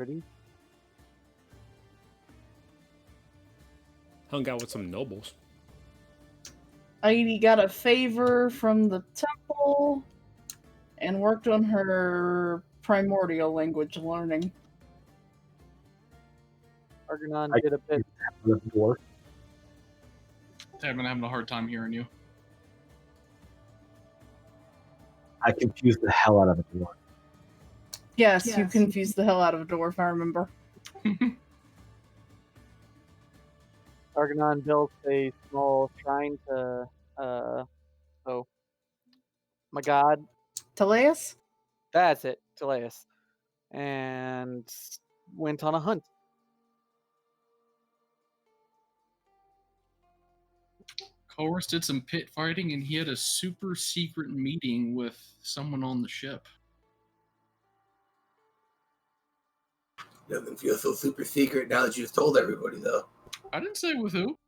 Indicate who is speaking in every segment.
Speaker 1: Pretty.
Speaker 2: Hung out with some nobles.
Speaker 3: Heidi got a favor from the temple and worked on her primordial language learning.
Speaker 1: Argonon did a bit.
Speaker 4: I've been having a hard time hearing you.
Speaker 5: I confused the hell out of the dwarf.
Speaker 3: Yes, you confused the hell out of a dwarf, I remember.
Speaker 1: Argonon built a small shrine to, my god.
Speaker 3: Teleus?
Speaker 1: That's it, Teleus. And went on a hunt.
Speaker 4: Chorus did some pit fighting, and he had a super secret meeting with someone on the ship.
Speaker 6: Doesn't feel so super secret now that you've told everybody, though.
Speaker 4: I didn't say with who.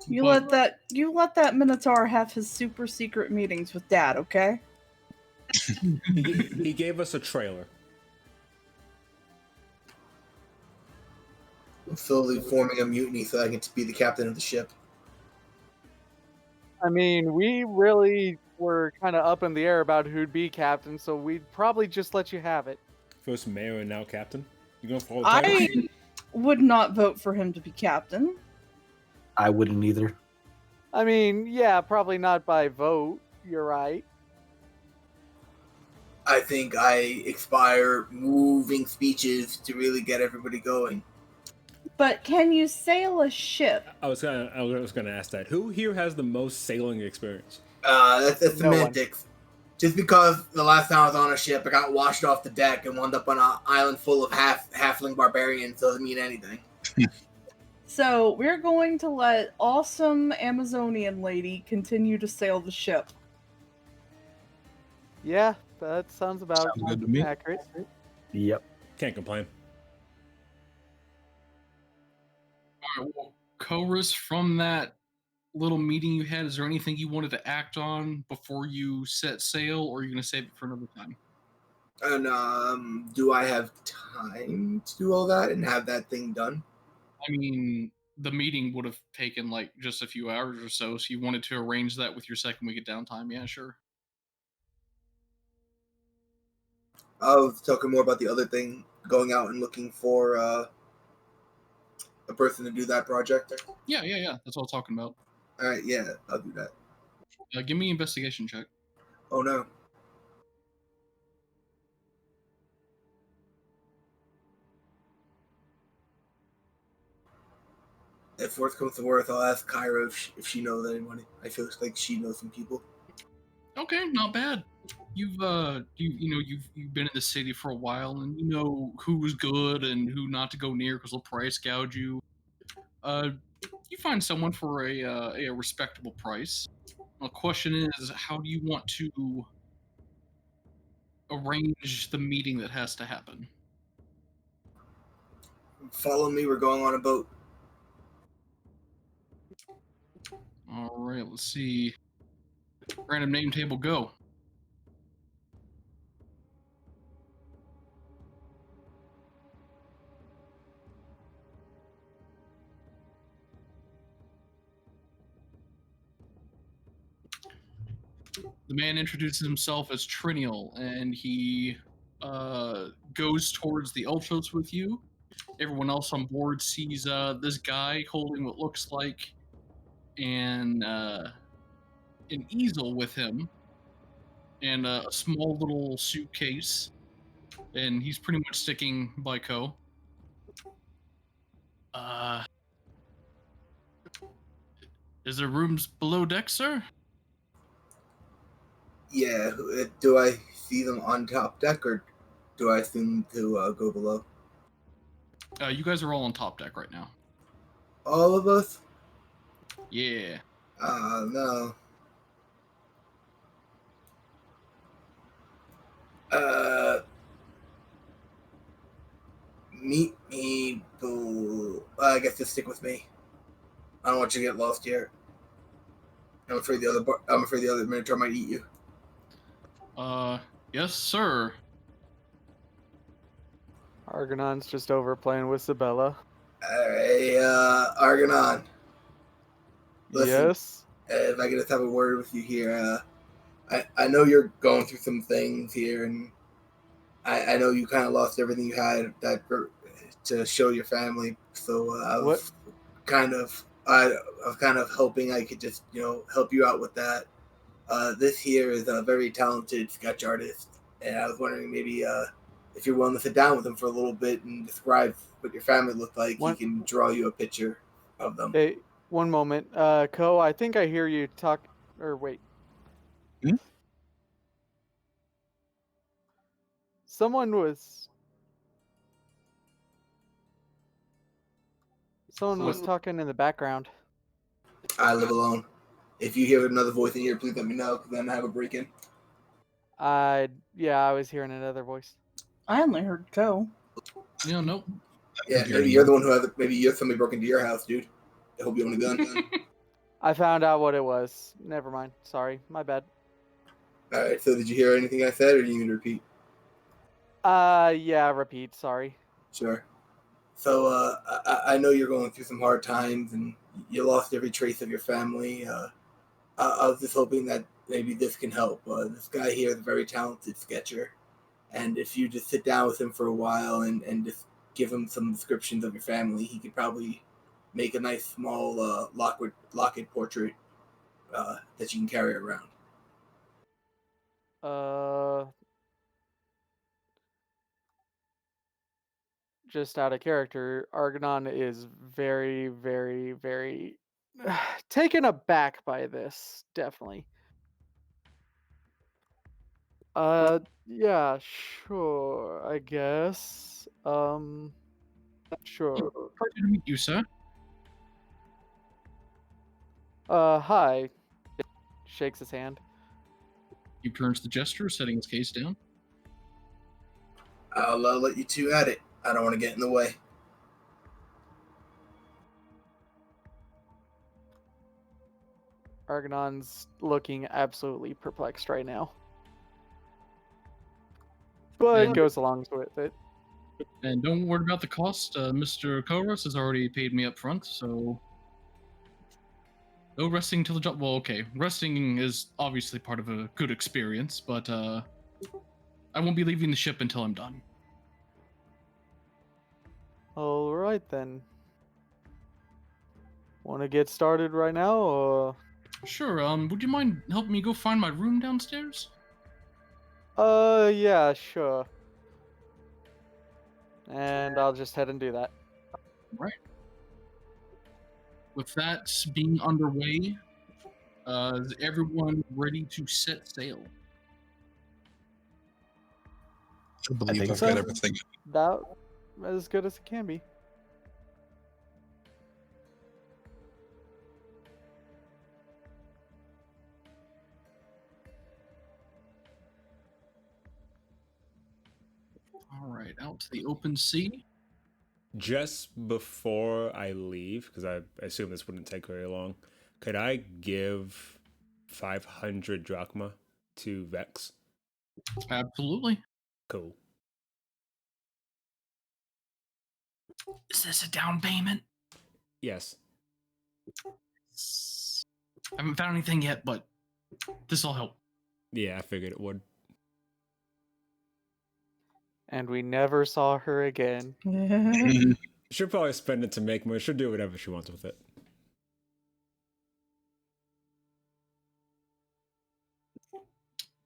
Speaker 3: You let that Minotaur have his super secret meetings with Dad, okay?
Speaker 2: He gave us a trailer.
Speaker 6: I'm slowly forming a mutiny so I get to be the captain of the ship.
Speaker 1: I mean, we really were kind of up in the air about who'd be captain, so we'd probably just let you have it.
Speaker 2: First mayor and now captain. You going for all the titles?
Speaker 3: I would not vote for him to be captain.
Speaker 5: I wouldn't either.
Speaker 1: I mean, yeah, probably not by vote. You're right.
Speaker 6: I think I expire moving speeches to really get everybody going.
Speaker 3: But can you sail a ship?
Speaker 2: I was gonna ask that. Who here has the most sailing experience?
Speaker 6: That's
Speaker 1: No
Speaker 6: semantics. Just because the last time I was on a ship, I got washed off the deck and wound up on an island full of halfling barbarians doesn't mean anything.
Speaker 3: So we're going to let awesome Amazonian lady continue to sail the ship.
Speaker 1: Yeah, that sounds about
Speaker 7: Sounds good to me.
Speaker 1: accurate.
Speaker 5: Yep.
Speaker 2: Can't complain.
Speaker 4: All right, well, Chorus, from that little meeting you had, is there anything you wanted to act on before you set sail, or are you going to save it for another time?
Speaker 6: And do I have time to do all that and have that thing done?
Speaker 4: I mean, the meeting would have taken like just a few hours or so, so you wanted to arrange that with your second week of downtime. Yeah, sure.
Speaker 6: I was talking more about the other thing, going out and looking for a person to do that project.
Speaker 4: Yeah. That's what I was talking about.
Speaker 6: All right, yeah, I'll do that.
Speaker 4: Give me an investigation check.
Speaker 6: Oh no. If worst comes to worst, I'll ask Kyra if she knows anybody. I feel like she knows some people.
Speaker 4: Okay, not bad. You've you've been in the city for a while, and you know who's good and who not to go near because they'll price gouge you. You find someone for a respectable price. The question is, how do you want to arrange the meeting that has to happen?
Speaker 6: Follow me. We're going on a boat.
Speaker 4: All right, let's see. Random name table, go. The man introduces himself as Trinial, and he goes towards the Ultros with you. Everyone else on board sees this guy holding what looks like an easel with him and a small little suitcase, and he's pretty much sticking by Co. Is there rooms below deck, sir?
Speaker 6: Yeah. Do I see them on top deck, or do I assume to go below?
Speaker 4: You guys are all on top deck right now.
Speaker 6: All of us?
Speaker 4: Yeah.
Speaker 6: No. Meet me. I guess just stick with me. I don't want you to get lost here. I'm afraid the other Minotaur might eat you.
Speaker 4: Yes, sir.
Speaker 1: Argonon's just over playing with Sabella.
Speaker 6: Hey, Argonon. Listen,
Speaker 1: Yes.
Speaker 6: if I could just have a word with you here, I know you're going through some things here, and I know you kind of lost everything you had to show your family. So
Speaker 1: What?
Speaker 6: I was kind of hoping I could just help you out with that. This here is a very talented sketch artist, and I was wondering maybe if you're willing to sit down with him for a little bit and describe what your family looked like, he
Speaker 1: One.
Speaker 6: can draw you a picture of them.
Speaker 1: Hey, one moment. Ko, I think I hear you talk. Or wait.
Speaker 7: Hmm?
Speaker 1: Someone was talking in the background.
Speaker 6: I live alone. If you hear another voice in here, please let me know, because then I have a break in.
Speaker 1: Yeah, I was hearing another voice.
Speaker 3: I only heard Ko.
Speaker 4: Yeah, nope.
Speaker 6: Yeah, maybe you're the one who has. Maybe you're somebody broke into your house, dude. I hope you own a gun.
Speaker 1: I found out what it was. Never mind. Sorry, my bad.
Speaker 6: All right. So, did you hear anything I said, or do you need me to repeat?
Speaker 1: Yeah, repeat. Sorry.
Speaker 6: Sure. So, I know you're going through some hard times, and you lost every trace of your family. I was just hoping that maybe this can help. This guy here is a very talented sketcher, and if you just sit down with him for a while and just give him some descriptions of your family, he could probably make a nice small locket portrait that you can carry around.
Speaker 1: Just out of character, Argonon is very, very, very taken aback by this. Definitely. Yeah, sure. I guess. Sure.
Speaker 4: Pleasure to meet you, sir.
Speaker 1: Hi. Shakes his hand.
Speaker 4: He turns the gesture, setting his case down.
Speaker 6: I'll let you two at it. I don't want to get in the way.
Speaker 1: Argonon's looking absolutely perplexed right now. But
Speaker 4: And-
Speaker 1: goes along with it.
Speaker 4: And don't worry about the cost. Mr. Koros has already paid me up front, so no resting till the job. Well, okay, resting is obviously part of a good experience, but I won't be leaving the ship until I'm done.
Speaker 1: All right then. Want to get started right now, or?
Speaker 4: Sure. Would you mind helping me go find my room downstairs?
Speaker 1: Yeah, sure. And I'll just head and do that.
Speaker 4: Right. With that being underway, is everyone ready to set sail?
Speaker 7: I believe
Speaker 5: think
Speaker 7: I've
Speaker 1: so.
Speaker 7: got everything.
Speaker 1: That as good as it can be.
Speaker 4: All right, out to the open sea.
Speaker 2: Just before I leave, because I assume this wouldn't take very long, could I give 500 drachma to Vex?
Speaker 4: Absolutely.
Speaker 2: Cool.
Speaker 4: Is this a down payment?
Speaker 2: Yes.
Speaker 4: I haven't found anything yet, but this will help.
Speaker 2: Yeah, I figured it would.
Speaker 1: And we never saw her again.
Speaker 2: She'll probably spend it to make more. She'll do whatever she wants with it.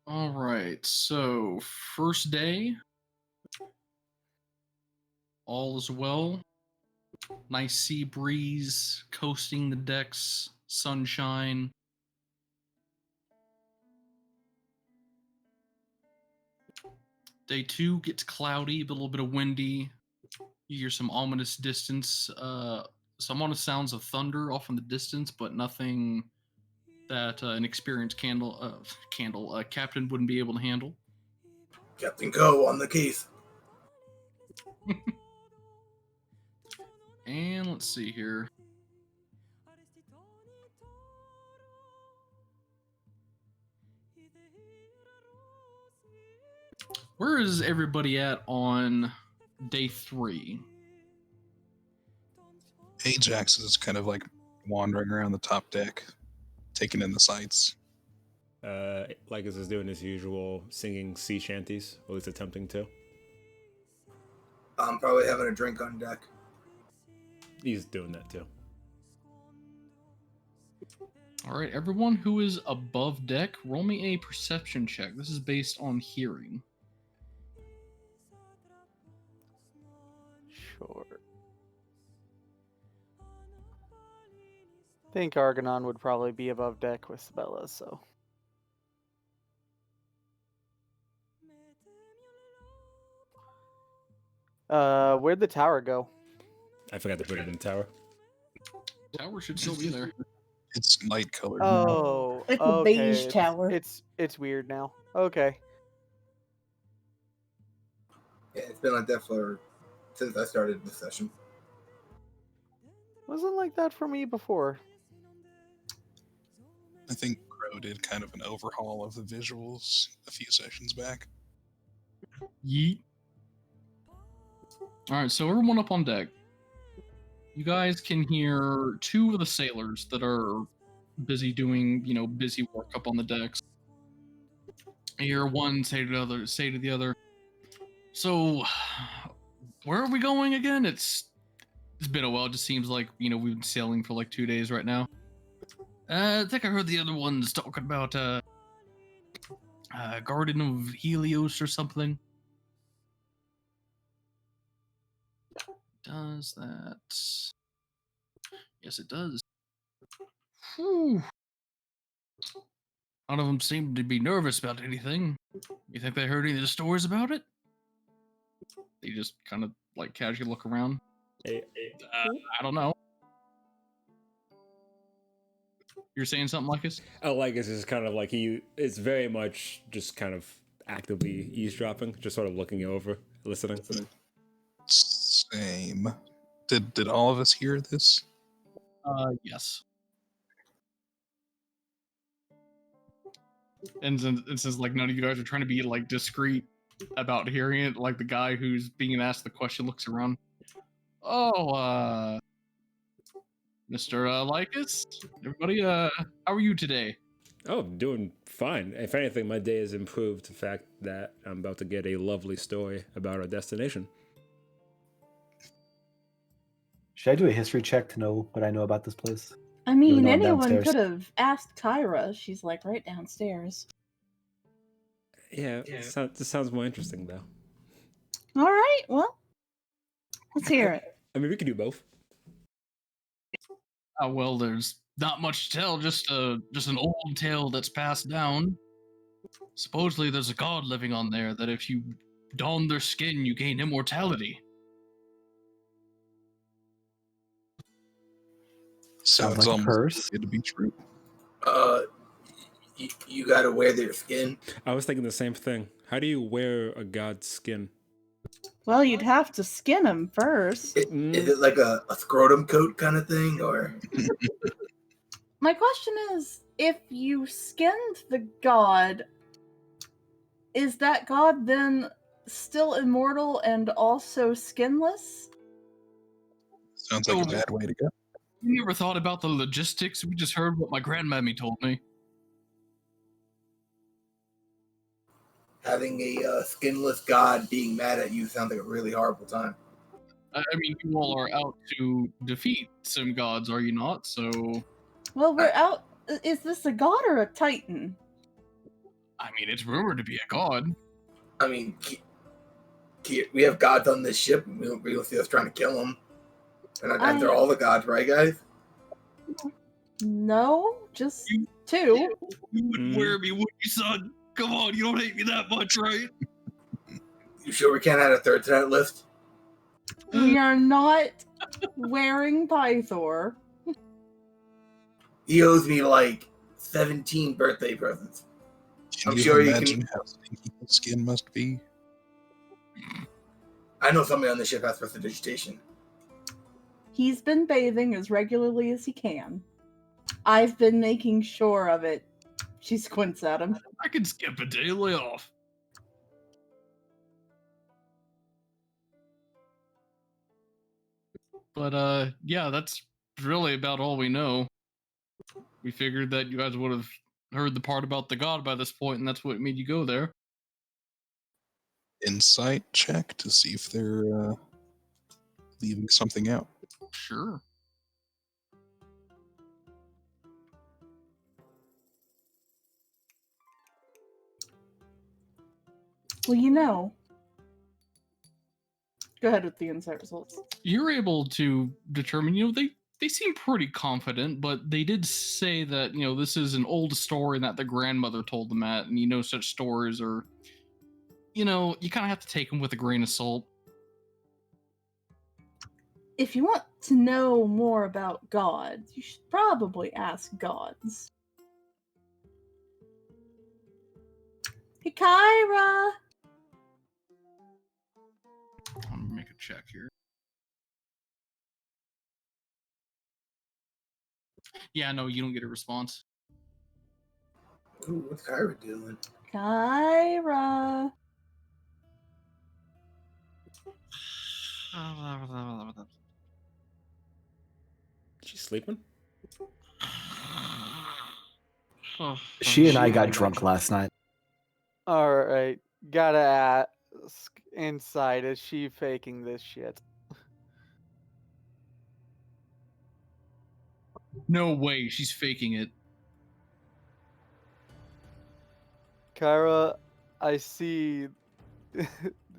Speaker 4: All right, so first day, all is well. Nice sea breeze, coasting the decks, sunshine. Day two gets cloudy, but a little bit of windy. You hear some ominous distance, some ominous sounds of thunder off in the distance, but nothing that an experienced captain wouldn't be able to handle.
Speaker 6: Captain Co on the case.
Speaker 4: And let's see here. where is everybody at on day 3?
Speaker 7: Ajax is kind of like wandering around the top deck, taking in the sights.
Speaker 2: Lycus is doing his usual singing sea shanties, or at least attempting to.
Speaker 6: I'm probably having a drink on deck.
Speaker 2: He's doing that too.
Speaker 4: All right, everyone who is above deck, roll me a perception check. This is based on hearing.
Speaker 1: Sure. I think Argonon would probably be above deck with Sabella, so. Where'd the tower go?
Speaker 2: I forgot to put it in the tower.
Speaker 4: Tower should still be there.
Speaker 7: It's light colored.
Speaker 1: Oh,
Speaker 3: Like a
Speaker 1: okay.
Speaker 3: beige tower.
Speaker 1: It's weird now. Okay.
Speaker 6: Yeah, it's been like that since I started the session.
Speaker 1: Wasn't like that for me before.
Speaker 7: I think Crow did kind of an overhaul of the visuals a few sessions back.
Speaker 4: Yeet. All right, so everyone up on deck. You guys can hear 2 of the sailors that are busy doing, busy work up on the decks. You hear one say to the other, "So, where are we going again? It's been a while. It just seems like, we've been sailing for like 2 days right now. I think I heard the other ones talking about Garden of Helios or something." Does that? Yes, it does. Whew. None of them seem to be nervous about anything. You think they heard any of the stories about it? They just kind of like casually look around.
Speaker 2: Hey,
Speaker 4: I don't know. You're saying something like this?
Speaker 2: Lycus is kind of like he is very much just kind of actively eavesdropping, just sort of looking over, listening.
Speaker 7: Same. Did all of us hear this?
Speaker 4: Yes. And since like none of you guys are trying to be like discreet about hearing it, like the guy who's being asked the question looks around. Oh, Mr. Lycus, everybody, how are you today?
Speaker 2: Oh, I'm doing fine. If anything, my day has improved. The fact that I'm about to get a lovely story about our destination.
Speaker 5: Should I do a history check to know what I know about this place?
Speaker 3: I mean,
Speaker 5: though I'm
Speaker 3: anyone
Speaker 5: downstairs.
Speaker 3: could have asked Tyra. She's like right downstairs.
Speaker 2: Yeah, this sounds more interesting though.
Speaker 3: All right, well, let's hear it.
Speaker 2: I mean, we could do both.
Speaker 4: Well, there's not much to tell. Just an old tale that's passed down. Supposedly, there's a god living on there that if you don their skin, you gain immortality.
Speaker 7: Sounds
Speaker 5: like a
Speaker 7: almost
Speaker 5: curse.
Speaker 7: good to be true.
Speaker 6: You gotta wear their skin.
Speaker 2: I was thinking the same thing. How do you wear a god's skin?
Speaker 3: Well, you'd have to skin him first.
Speaker 6: Is it like a scrotum coat kind of thing, or?
Speaker 3: My question is, if you skinned the god, is that god then still immortal and also skinless?
Speaker 7: Sounds like a bad way to go.
Speaker 4: You never thought about the logistics? We just heard what my grandmammy told me.
Speaker 6: Having a skinless god being mad at you sounds like a really horrible time.
Speaker 4: I mean, you all are out to defeat some gods, are you not? So,
Speaker 3: Well, we're out. Is this a god or a titan?
Speaker 4: I mean, it's rumored to be a god.
Speaker 6: I mean, we have gods on this ship. We don't see us trying to kill them. And they're all the gods, right, guys?
Speaker 3: No, just two.
Speaker 4: You wouldn't wear me, would you, son? Come on, you don't hate me that much, right?
Speaker 6: You sure we can't add a third to that list?
Speaker 3: We are not wearing Pythor.
Speaker 6: He owes me like 17 birthday presents.
Speaker 7: Can
Speaker 6: I'm
Speaker 7: you
Speaker 6: sure you
Speaker 7: imagine
Speaker 6: can.
Speaker 7: how stinky his skin must be?
Speaker 6: I know somebody on the ship has prestidigitation.
Speaker 3: He's been bathing as regularly as he can. I've been making sure of it. She squints at him.
Speaker 4: I can skip a day, lay off. But yeah, that's really about all we know. We figured that you guys would have heard the part about the god by this point, and that's what made you go there.
Speaker 7: Insight check to see if they're leaving something out.
Speaker 4: Sure.
Speaker 3: Well, you know. Go ahead with the insight results.
Speaker 4: You're able to determine, they seem pretty confident, but they did say that, this is an old story that the grandmother told them at, and such stories are, you kind of have to take them with a grain of salt.
Speaker 3: If you want to know more about gods, you should probably ask gods. Hey, Kyra!
Speaker 4: I'm gonna make a check here. Yeah, no, you don't get a response.
Speaker 6: Ooh, what's Kyra doing?
Speaker 3: Kyra!
Speaker 2: She's sleeping?
Speaker 5: She and I got drunk last night.
Speaker 1: All right, gotta ask inside. Is she faking this shit?
Speaker 4: No way, she's faking it.
Speaker 1: Kyra, I see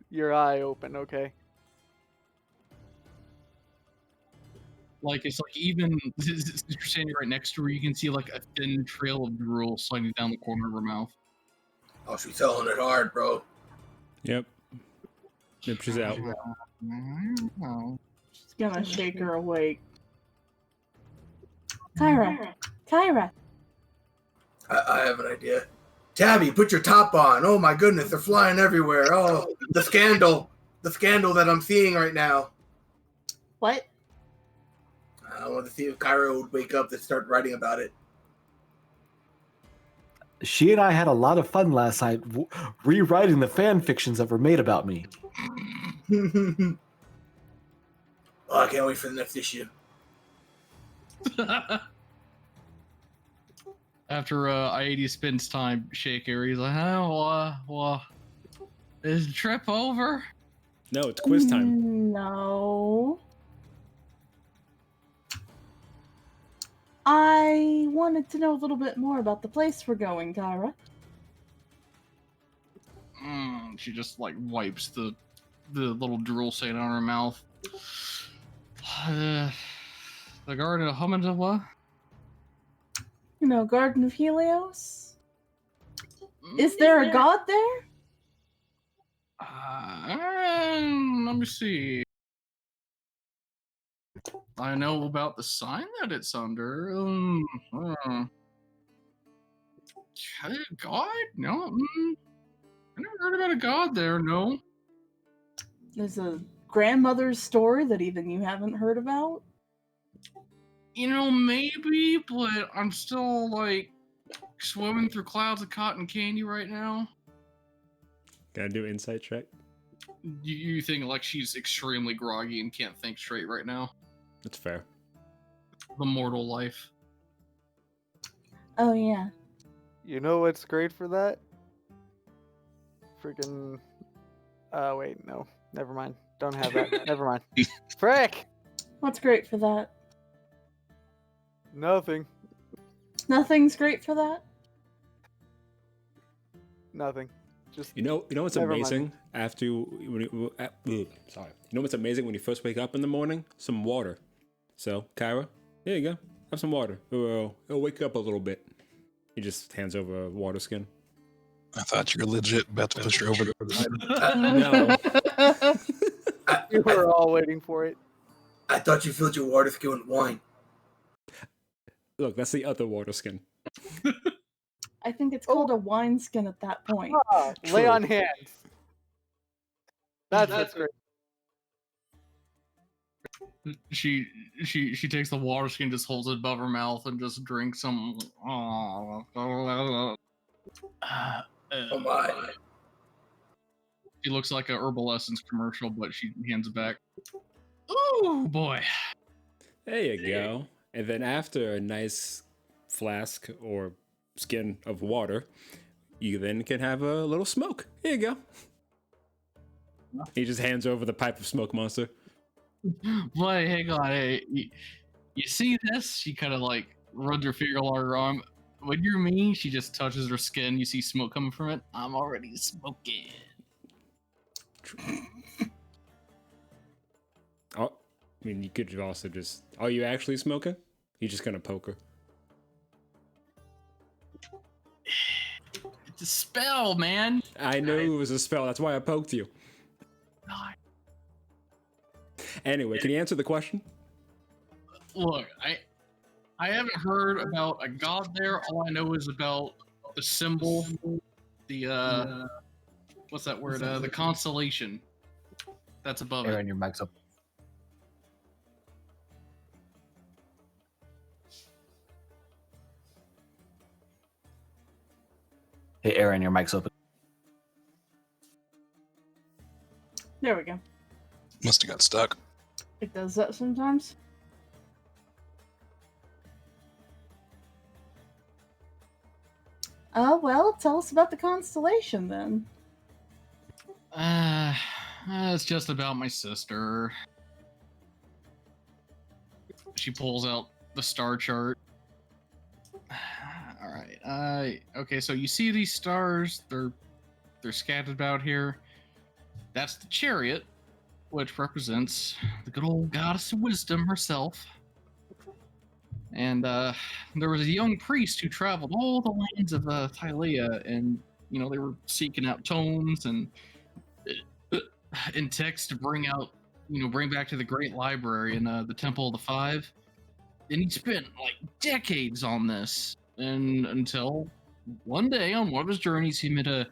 Speaker 1: your eye open. Okay.
Speaker 4: Like, it's like, even since you're standing right next to her, you can see like a thin trail of drool sliding down the corner of her mouth.
Speaker 6: Oh, she's selling it hard, bro.
Speaker 2: Yep. Yep, she's out.
Speaker 3: She's gonna shake her awake. Kyra! Kyra!
Speaker 6: I have an idea. Tabby, put your top on. Oh my goodness, they're flying everywhere. Oh, the scandal that I'm seeing right now.
Speaker 3: What?
Speaker 6: I want to see if Kyra would wake up and start writing about it.
Speaker 5: She and I had a lot of fun last night rewriting the fan fictions that were made about me.
Speaker 6: Oh, I can't wait for the next issue.
Speaker 4: After Iades spends time shaking her, he's like, "Oh, well, is the trip over?"
Speaker 2: No, it's quiz time.
Speaker 3: No. I wanted to know a little bit more about the place we're going, Kyra.
Speaker 4: She just like wipes the little drool stain on her mouth. The Garden of Helios,
Speaker 3: You know, Garden of Helios? Is there a god there?
Speaker 4: Let me see. I know about the sign that it's under. God? No. I never heard about a god there, no.
Speaker 3: There's a grandmother's story that even you haven't heard about?
Speaker 4: Maybe, but I'm still, like, swimming through clouds of cotton candy right now.
Speaker 2: Gotta do insight check.
Speaker 4: You think, like, she's extremely groggy and can't think straight right now?
Speaker 2: That's fair.
Speaker 4: The mortal life.
Speaker 3: Oh, yeah.
Speaker 1: You know what's great for that? Freaking. Wait, no. Never mind. Don't have that. Never mind. Frick!
Speaker 3: What's great for that?
Speaker 1: Nothing.
Speaker 3: Nothing's great for that?
Speaker 1: Nothing. Just.
Speaker 2: You know what's
Speaker 1: Never mind.
Speaker 2: amazing? Sorry. You know what's amazing when you first wake up in the morning? Some water. So, Kyra, here you go. Have some water. It'll wake you up a little bit. He just hands over a water skin.
Speaker 7: I thought you were legit about to push her over the
Speaker 2: No.
Speaker 1: We were all waiting for it.
Speaker 6: I thought you filled your water skin with wine.
Speaker 2: Look, that's the other water skin.
Speaker 3: I think it's called a wineskin at that point.
Speaker 1: Lay
Speaker 2: True.
Speaker 1: on hands. That's what's great.
Speaker 4: She takes the water skin, just holds it above her mouth, and just drinks some.
Speaker 6: Oh my.
Speaker 4: She looks like a Herbal Essence commercial, but she hands it back. Oh boy.
Speaker 2: There you go. And then after a nice flask or skin of water, you then can have a little smoke. Here you go. He just hands over the pipe of smoke monster.
Speaker 4: Boy, hang on. Hey, you see this? She kind of like runs her finger along her arm. When you're me, she just touches her skin. You see smoke coming from it. I'm already smoking.
Speaker 2: Oh, I mean, you could also just... Are you actually smoking? You're just gonna poke her.
Speaker 4: It's a spell, man.
Speaker 2: I knew it was a spell. That's why I poked you.
Speaker 4: God.
Speaker 2: Anyway, can you answer the question?
Speaker 4: Look, I haven't heard about a god there. All I know is about the symbol, the what's that word? The constellation that's above it.
Speaker 5: Aaron, your mic's up. Hey, Aaron, your mic's open.
Speaker 3: There we go.
Speaker 7: Must have got stuck.
Speaker 3: It does that sometimes. Well, tell us about the constellation then.
Speaker 4: It's just about my sister. She pulls out the star chart. All right. Okay, so you see these stars? They're scattered about here. That's the chariot, which represents the good old goddess of wisdom herself. And there was a young priest who traveled all the lands of Tylea, and they were seeking out tomes and texts to bring back to the great library in the Temple of the Five. And he spent like decades on this, and until one day on one of his journeys, he met a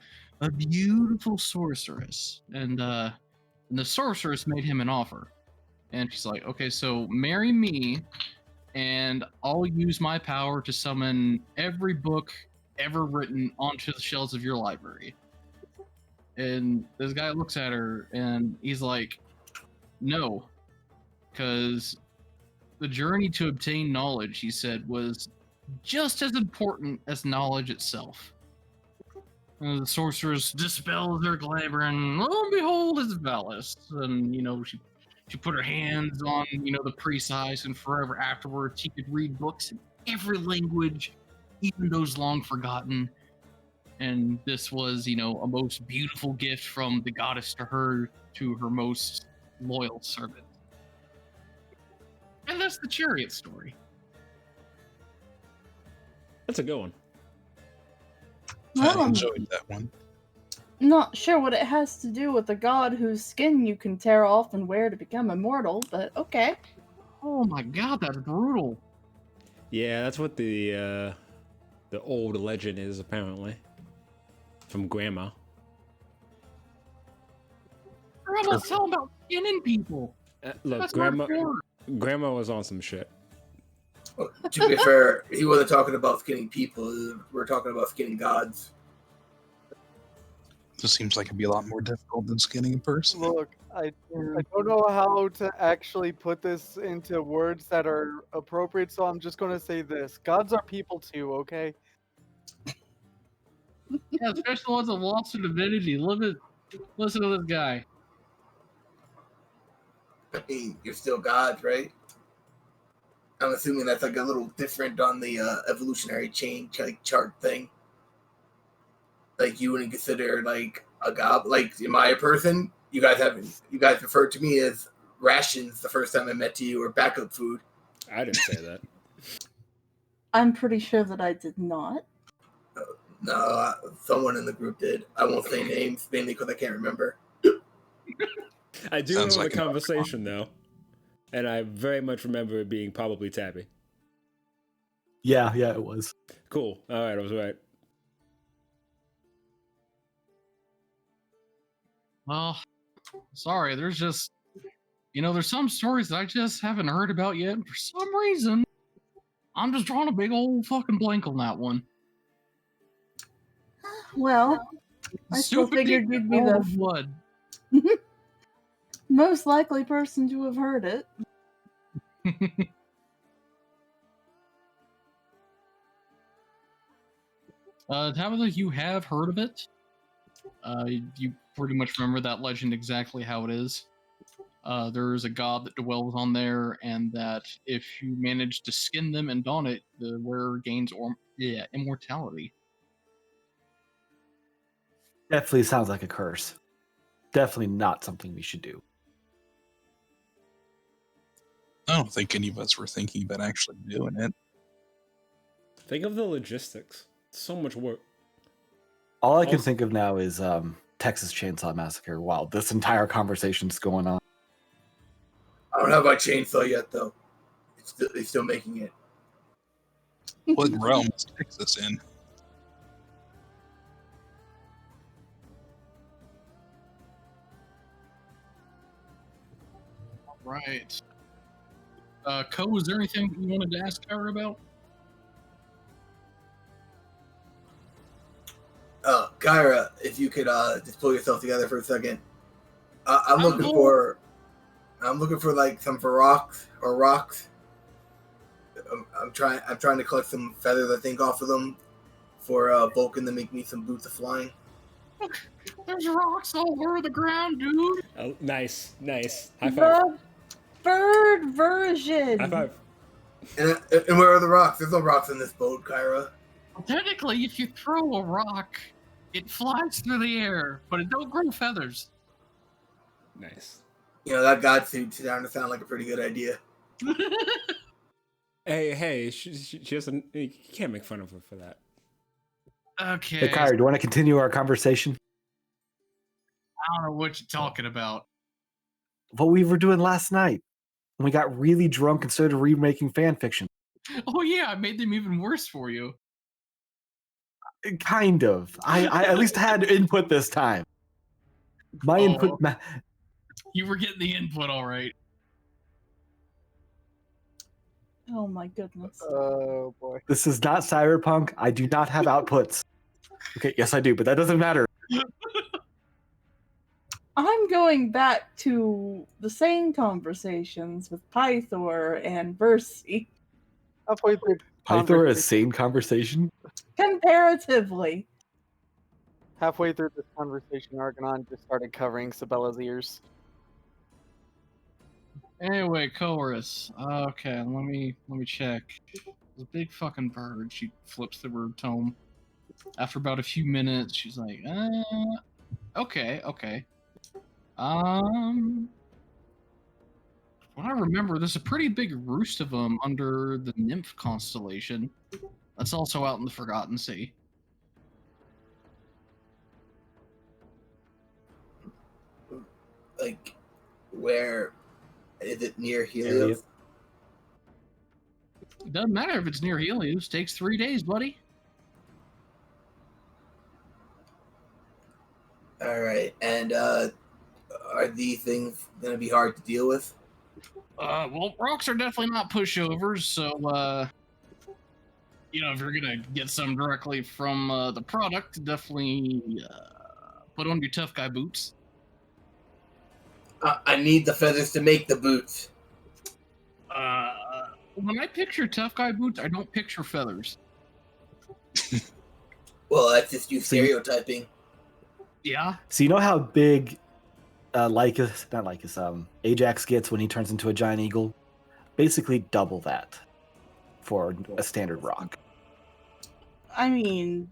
Speaker 4: beautiful sorceress, and the sorceress made him an offer, and she's like, "Okay, so marry me, and I'll use my power to summon every book ever written onto the shelves of your library." And this guy looks at her and he's like, "No, because the journey to obtain knowledge," he said, "was just as important as knowledge itself." And the sorceress dispels her glamour, and lo and behold, it's Valis. And she put her hands on the priest's eyes, and forever afterwards, he could read books in every language, even those long forgotten. And this was, a most beautiful gift from the goddess to her most loyal servant. And that's the chariot story.
Speaker 2: That's a good one.
Speaker 3: Well,
Speaker 7: I
Speaker 3: I'm
Speaker 7: enjoyed that one.
Speaker 3: not sure what it has to do with a god whose skin you can tear off and wear to become immortal, but okay.
Speaker 4: Oh my god, that's brutal.
Speaker 2: Yeah, that's what the old legend is, apparently. From Grandma.
Speaker 4: Grandma's talking about skinning people.
Speaker 2: Look,
Speaker 4: That's
Speaker 2: Grandma
Speaker 4: hardcore.
Speaker 2: Grandma was on some shit.
Speaker 6: Well, to be fair, he wasn't talking about skinning people. We're talking about skinning gods.
Speaker 7: This seems like it'd be a lot more difficult than skinning a person.
Speaker 1: Look, I don't know how to actually put this into words that are appropriate, so I'm just going to say this. Gods are people too, okay?
Speaker 4: Yeah, especially the ones that lost their divinity. Listen to this guy.
Speaker 6: I mean, you're still gods, right? I'm assuming that's like a little different on the evolutionary chain chart thing. Like you wouldn't consider like a god. Like, am I a person? You guys referred to me as rations the first time I met you, or backup food.
Speaker 2: I didn't say that.
Speaker 3: I'm pretty sure that I did not.
Speaker 6: No, someone in the group did. I won't say names, mainly because I can't remember.
Speaker 2: I do
Speaker 7: Sounds
Speaker 2: remember
Speaker 7: like
Speaker 2: the conversation, though. And I very much remember it being probably Tabby.
Speaker 5: Yeah, it was.
Speaker 2: Cool. All right, I was right.
Speaker 4: Well, sorry, there's just, there's some stories that I just haven't heard about yet. And for some reason, I'm just drawing a big old fucking blank on that one.
Speaker 3: Well, I still
Speaker 4: Stupid
Speaker 3: figured
Speaker 4: dick
Speaker 3: you'd be
Speaker 4: all
Speaker 3: the
Speaker 4: of blood.
Speaker 3: Most likely person to have heard it.
Speaker 4: Tabitha, you have heard of it. You pretty much remember that legend exactly how it is. There is a god that dwells on there, and that if you manage to skin them and don it, the wearer gains immortality.
Speaker 5: Definitely sounds like a curse. Definitely not something we should do.
Speaker 7: I don't think any of us were thinking about actually doing it.
Speaker 2: Think of the logistics. So much work.
Speaker 5: All I can
Speaker 2: Also-
Speaker 5: think of now is Texas Chainsaw Massacre while this entire conversation's going on.
Speaker 6: I don't have my chainsaw yet, though. It's still making it.
Speaker 7: What realm is Texas in?
Speaker 4: Right. Ko, is there anything you wanted to ask her about?
Speaker 6: Kyra, if you could just pull yourself together for a second. I'm
Speaker 4: I'm
Speaker 6: looking
Speaker 4: here.
Speaker 6: for like some rocks. I'm trying to collect some feathers, I think, off of them for Vulcan to make me some boots of flying.
Speaker 4: There's rocks all over the ground, dude.
Speaker 2: Oh, nice. High five.
Speaker 3: The bird version.
Speaker 2: High five.
Speaker 6: And where are the rocks? There's no rocks in this boat, Kyra.
Speaker 4: Technically, if you throw a rock, it flies through the air, but it don't grow feathers.
Speaker 2: Nice.
Speaker 6: You know, that god suit's starting to sound like a pretty good idea.
Speaker 2: Hey, she doesn't. You can't make fun of her for that.
Speaker 4: Okay.
Speaker 5: Hey, Kyrie, do you want to continue our conversation?
Speaker 4: I don't know what you're talking about.
Speaker 5: What we were doing last night when we got really drunk and started remaking fan fiction.
Speaker 4: Oh yeah, I made them even worse for you.
Speaker 5: Kind of. I at least had input this time. My
Speaker 4: Oh.
Speaker 5: input.
Speaker 4: You were getting the input all right.
Speaker 3: Oh my goodness.
Speaker 1: Oh boy.
Speaker 5: This is not cyberpunk. I do not have outputs. Okay, yes I do, but that doesn't matter.
Speaker 3: I'm going back to the same conversations with Pythor and Versi.
Speaker 1: Halfway through
Speaker 5: Pythor is same conversation.
Speaker 3: Comparatively.
Speaker 1: halfway through this conversation, Argonon just started covering Sabella's ears.
Speaker 4: Anyway, chorus. Okay, let me check. There's a big fucking bird. She flips through her tome. After about a few minutes, she's like, okay. What I remember, there's a pretty big roost of them under the Nymph constellation. That's also out in the Forgotten Sea.
Speaker 6: Like, where is it near Helios?
Speaker 4: It doesn't matter if it's near Helios. Takes 3 days, buddy.
Speaker 6: All right, and are these things gonna be hard to deal with?
Speaker 4: Well, rocks are definitely not pushovers, so if you're gonna get some directly from the product, definitely put on your tough guy boots.
Speaker 6: I need the feathers to make the boots.
Speaker 4: When I picture tough guy boots, I don't picture feathers.
Speaker 6: Well, that's just you stereotyping.
Speaker 4: Yeah.
Speaker 5: So you know how big Ajax gets when he turns into a giant eagle? Basically double that for a standard rock.
Speaker 3: I mean,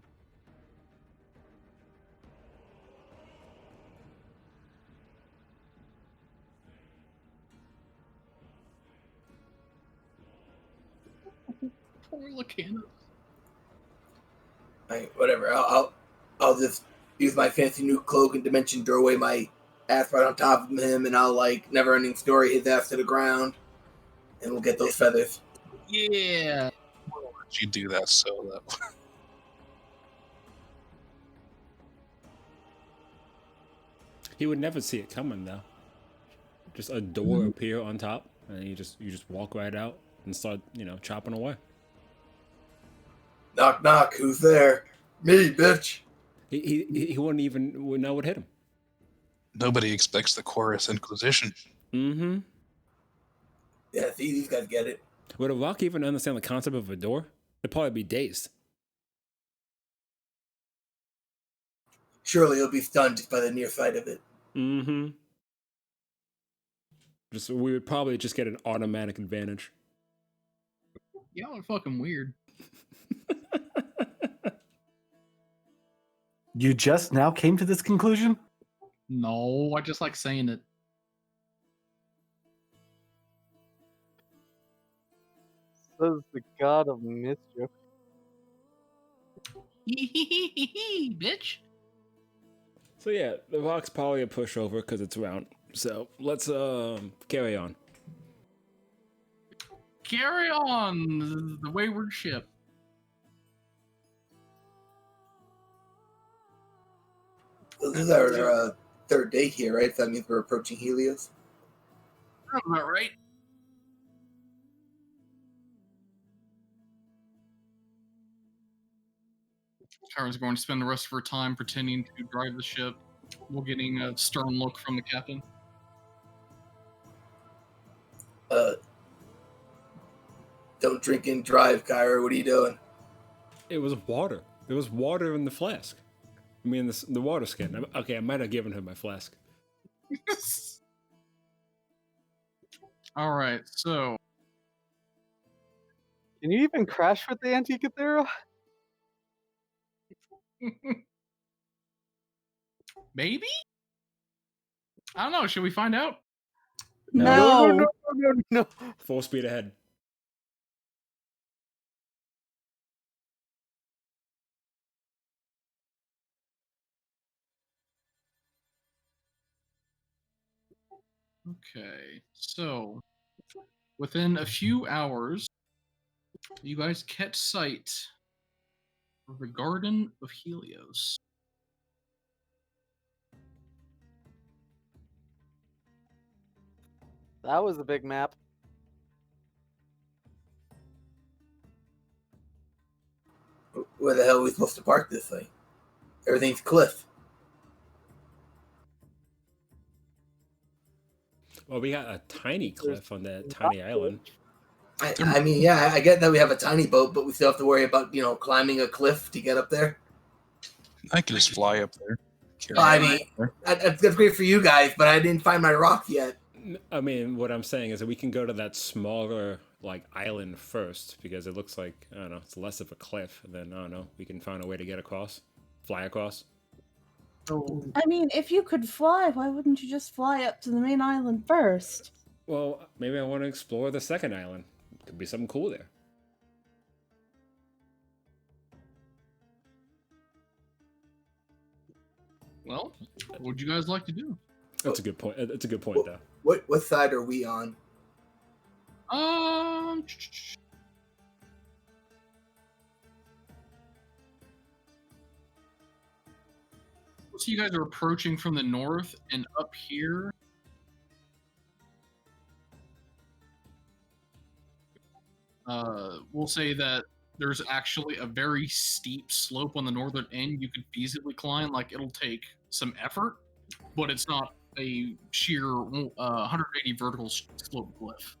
Speaker 4: Poor Lacana.
Speaker 6: Whatever. I'll just use my fancy new cloak and dimension throw away my ass right on top of him, and I'll never ending story his ass to the ground, and we'll get those feathers.
Speaker 4: Yeah.
Speaker 7: You do that so that
Speaker 2: He would never see it coming though. Just a door appear on top, and you just walk right out and start chopping away.
Speaker 6: Knock knock. Who's there? Me, bitch.
Speaker 2: He wouldn't even know what hit him.
Speaker 7: Nobody expects the Chorus Inquisition.
Speaker 2: Mm-hmm.
Speaker 6: Yeah, see, these guys get it.
Speaker 2: Would a rock even understand the concept of a door? They'd probably be dazed.
Speaker 6: Surely he'll be stunned just by the near sight of it.
Speaker 2: Mm-hmm. We would probably just get an automatic advantage.
Speaker 4: Y'all are fucking weird.
Speaker 5: You just now came to this conclusion?
Speaker 4: No, I just like saying it.
Speaker 1: Says the god of mischief.
Speaker 4: Bitch.
Speaker 2: So yeah, the rock's probably a pushover because it's round. So let's carry on.
Speaker 4: Carry on, the wayward ship.
Speaker 6: So this is our third date here, right? So that means we're approaching Helios.
Speaker 4: Sounds about right. Kara's going to spend the rest of her time pretending to drive the ship while getting a stern look from the captain.
Speaker 6: Don't drink and drive, Kyra. What are you doing?
Speaker 2: It was water. There was water in the flask. I mean, the water skin. Okay, I might have given her my flask.
Speaker 4: All right, so
Speaker 1: Can you even crash with the Antikythera?
Speaker 4: maybe? I don't know. Should we find out?
Speaker 3: No.
Speaker 1: No.
Speaker 2: Full speed ahead.
Speaker 4: Okay, so within a few hours, you guys catch sight of the Garden of Helios.
Speaker 1: That was a big map.
Speaker 6: Where the hell are we supposed to park this thing? Everything's cliff.
Speaker 2: Well, we got a tiny cliff on that tiny island.
Speaker 6: I mean, yeah, I get that we have a tiny boat, but we still have to worry about, climbing a cliff to get up there.
Speaker 7: I can just fly up there.
Speaker 6: I mean, that's great for you guys, but I didn't find my rock yet.
Speaker 2: I mean, what I'm saying is that we can go to that smaller, island first, because it looks like, I don't know, it's less of a cliff. And then, I don't know, we can find a way to get across. Fly across.
Speaker 3: I mean, if you could fly, why wouldn't you just fly up to the main island first?
Speaker 2: Well, maybe I want to explore the second island. Could be something cool there.
Speaker 4: Well, what would you guys like to do?
Speaker 2: That's a good point. That's a good point, though.
Speaker 6: What side are we on?
Speaker 4: Um, so you guys are approaching from the north, and up here, we'll say that there's actually a very steep slope on the northern end you could feasibly climb. Like, it'll take some effort, but it's not a sheer 180 vertical slope cliff.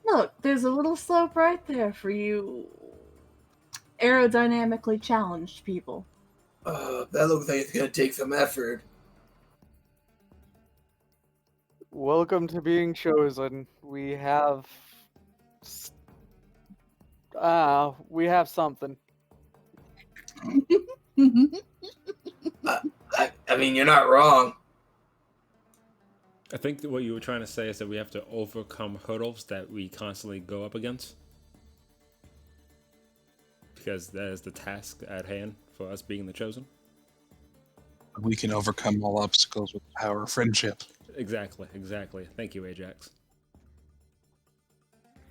Speaker 3: Look, there's a little slope right there for you aerodynamically challenged people.
Speaker 6: That looks like it's going to take some effort.
Speaker 1: Welcome to being chosen. We have something.
Speaker 6: I mean, you're not wrong.
Speaker 2: I think that what you were trying to say is that we have to overcome hurdles that we constantly go up against. Because that is the task at hand for us being the chosen.
Speaker 7: We can overcome all obstacles with the power of friendship.
Speaker 2: Exactly. Thank you, Ajax.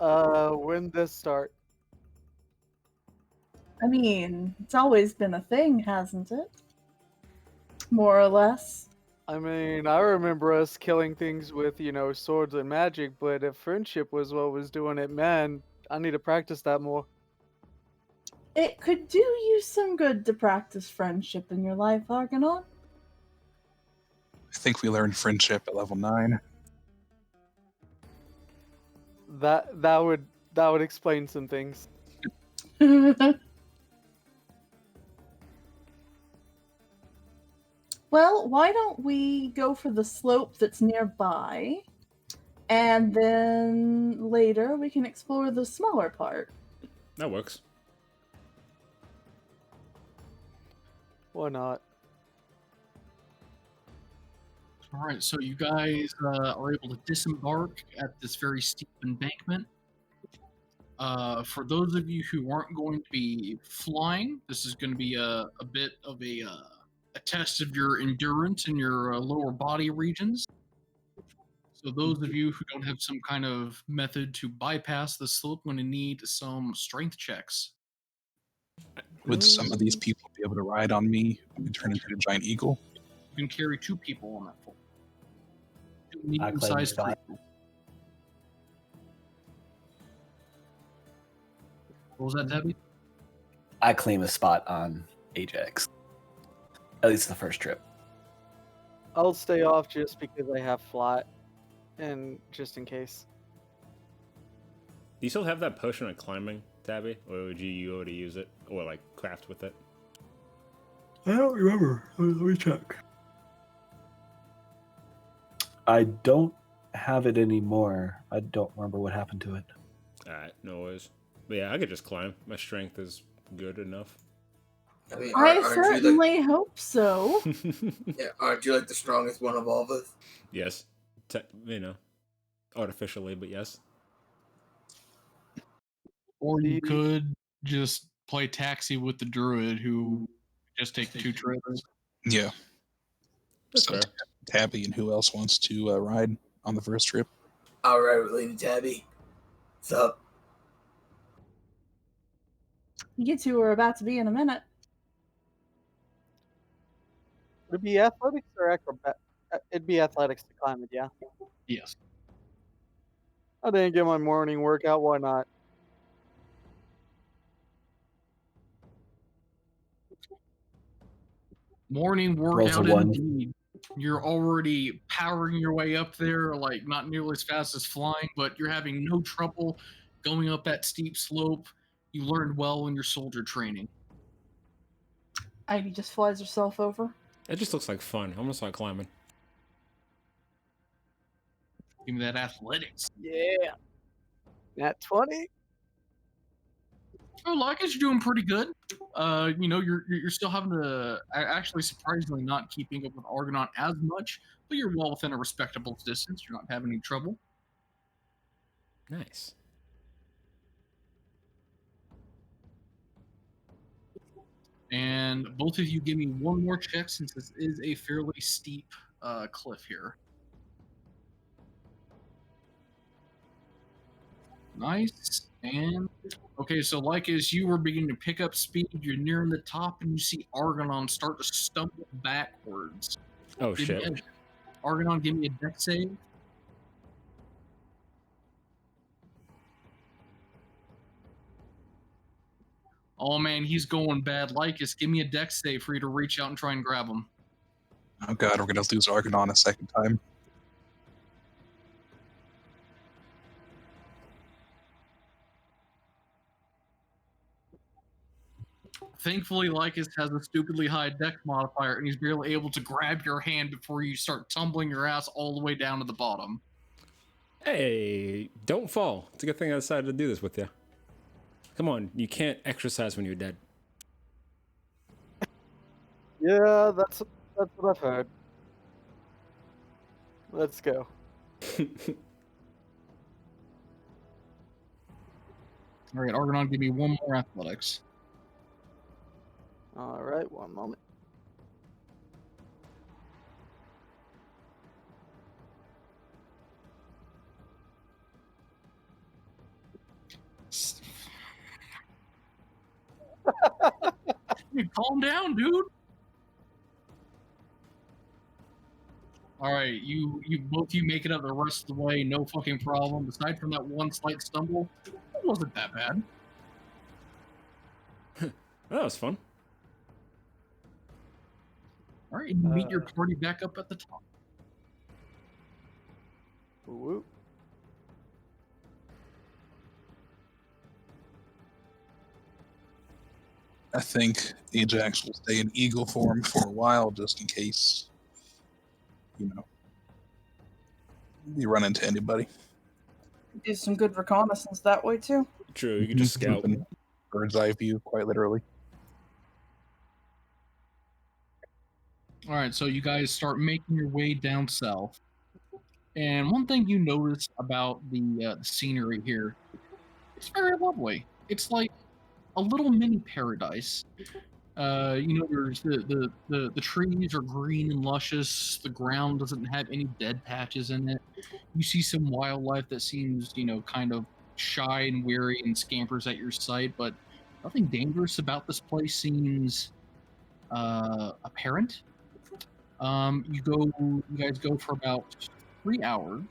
Speaker 1: When did this start?
Speaker 3: I mean, it's always been a thing, hasn't it? More or less.
Speaker 1: I mean, I remember us killing things with, swords and magic, but if friendship was what was doing it, man, I need to practice that more.
Speaker 3: It could do you some good to practice friendship in your life, Argonaut.
Speaker 7: I think we learned friendship at level 9.
Speaker 1: That would explain some things.
Speaker 3: Well, why don't we go for the slope that's nearby, and then later we can explore the smaller part.
Speaker 2: That works.
Speaker 1: Why not?
Speaker 4: All right, so you guys are able to disembark at this very steep embankment. For those of you who aren't going to be flying, this is going to be a bit of a test of your endurance in your lower body regions. So those of you who don't have some kind of method to bypass the slope, going to need some strength checks.
Speaker 7: Would some of these people be able to ride on me and turn into a giant eagle?
Speaker 4: You can carry 2 people on that floor. 2
Speaker 5: I claim
Speaker 4: medium-sized
Speaker 5: spot.
Speaker 4: people. What was that, Debbie?
Speaker 5: I claim a spot on Ajax. At least the first trip.
Speaker 1: I'll stay off just because I have flat, and just in case.
Speaker 2: Do you still have that potion of climbing, Tabby? Or would you already use it? Or, like, craft with it?
Speaker 5: I don't remember. Let me check. I don't have it anymore. I don't remember what happened to it.
Speaker 2: Alright, no worries. But yeah, I could just climb. My strength is good enough.
Speaker 6: I mean,
Speaker 3: I
Speaker 6: aren't you
Speaker 3: certainly hope so.
Speaker 6: yeah, aren't you like the strongest one of all of us?
Speaker 2: Yes. You know, artificially, but yes.
Speaker 4: Or you could just play taxi with the druid who just take 2 trips.
Speaker 7: Yeah.
Speaker 2: That's
Speaker 7: So
Speaker 2: fair.
Speaker 7: Tabby and who else wants to ride on the first trip?
Speaker 6: All right, Lady Tabby. What's up?
Speaker 3: You two are about to be in a minute.
Speaker 1: Would it be athletics or acrobat? It'd be athletics to climb it, yeah.
Speaker 4: Yes.
Speaker 1: I didn't get my morning workout. Why not?
Speaker 4: Morning
Speaker 5: Rolls a
Speaker 4: workout
Speaker 5: one.
Speaker 4: indeed. You're already powering your way up there, like not nearly as fast as flying, but you're having no trouble going up that steep slope. You learned well in your soldier training.
Speaker 3: Ivy just flies herself over.
Speaker 2: It just looks like fun. I'm gonna start climbing.
Speaker 4: Give me that athletics.
Speaker 1: Yeah. Nat 20?
Speaker 4: Oh, like you're doing pretty good. You know, you're still having to actually surprisingly not keeping up with Argonaut as much, but you're well within a respectable distance. You're not having any trouble.
Speaker 2: Nice.
Speaker 4: And both of you give me one more check since this is a fairly steep cliff here. Nice. And okay, so like as you were beginning to pick up speed, you're nearing the top and you see Argonon start to stumble backwards.
Speaker 2: Oh shit.
Speaker 4: Argonon, give me a deck save. Oh man, he's going bad. Lycus, give me a deck save for you to reach out and try and grab him.
Speaker 7: Oh god, we're gonna lose Argonon a second time.
Speaker 4: Thankfully, Lycus has a stupidly high dex modifier, and he's barely able to grab your hand before you start tumbling your ass all the way down to the bottom.
Speaker 2: Hey, don't fall. It's a good thing I decided to do this with you. Come on, you can't exercise when you're dead.
Speaker 1: Yeah, that's what I've heard. Let's go.
Speaker 4: All right, Argonon, give me one more athletics.
Speaker 1: All right, one moment.
Speaker 4: Hey, calm down, dude. All right, you both you make it up the rest of the way, no fucking problem. Aside from that one slight stumble, it wasn't that bad.
Speaker 2: That was fun.
Speaker 4: All right, you meet your party back up at the top.
Speaker 1: Woo.
Speaker 7: I think Ajax will stay in eagle form for a while, just in case, you run into anybody.
Speaker 3: Do some good reconnaissance that way too.
Speaker 2: True, you can just scout.
Speaker 7: Keep in bird's eye view, quite literally.
Speaker 4: All right, so you guys start making your way down south, and one thing you notice about the scenery here, it's very lovely. It's like a little mini paradise. There's the trees are green and luscious. The ground doesn't have any dead patches in it. You see some wildlife that seems, kind of shy and weary and scampers at your sight, but nothing dangerous about this place seems apparent. You guys go for about 3 hours.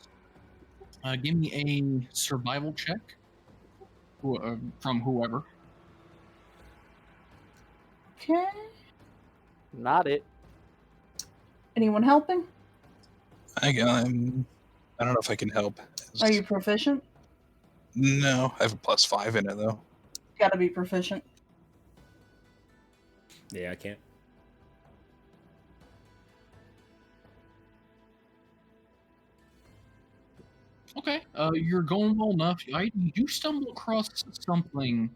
Speaker 4: Give me a survival check from whoever.
Speaker 3: Okay.
Speaker 1: Not it.
Speaker 3: Anyone helping?
Speaker 7: I don't know if I can help.
Speaker 3: Are you proficient?
Speaker 7: No, I have a +5 in it though.
Speaker 3: Gotta be proficient.
Speaker 2: Yeah, I can't.
Speaker 4: Okay, you're going well enough. You do stumble across something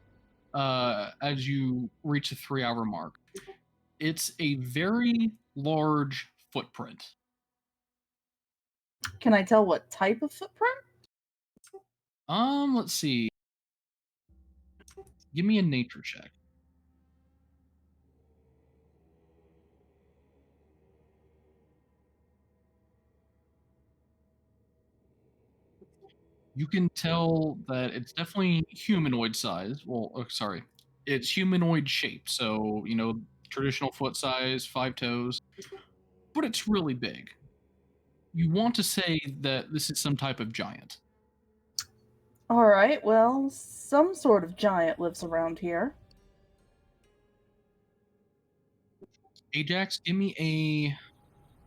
Speaker 4: as you reach the 3 hour mark. It's a very large footprint.
Speaker 3: Can I tell what type of footprint?
Speaker 4: Let's see. Give me a nature check. You can tell that it's definitely humanoid size. Well, sorry, it's humanoid shape. So traditional foot size, 5 toes, but it's really big. You want to say that this is some type of giant.
Speaker 3: All right, well, some sort of giant lives around here.
Speaker 4: Ajax, give me a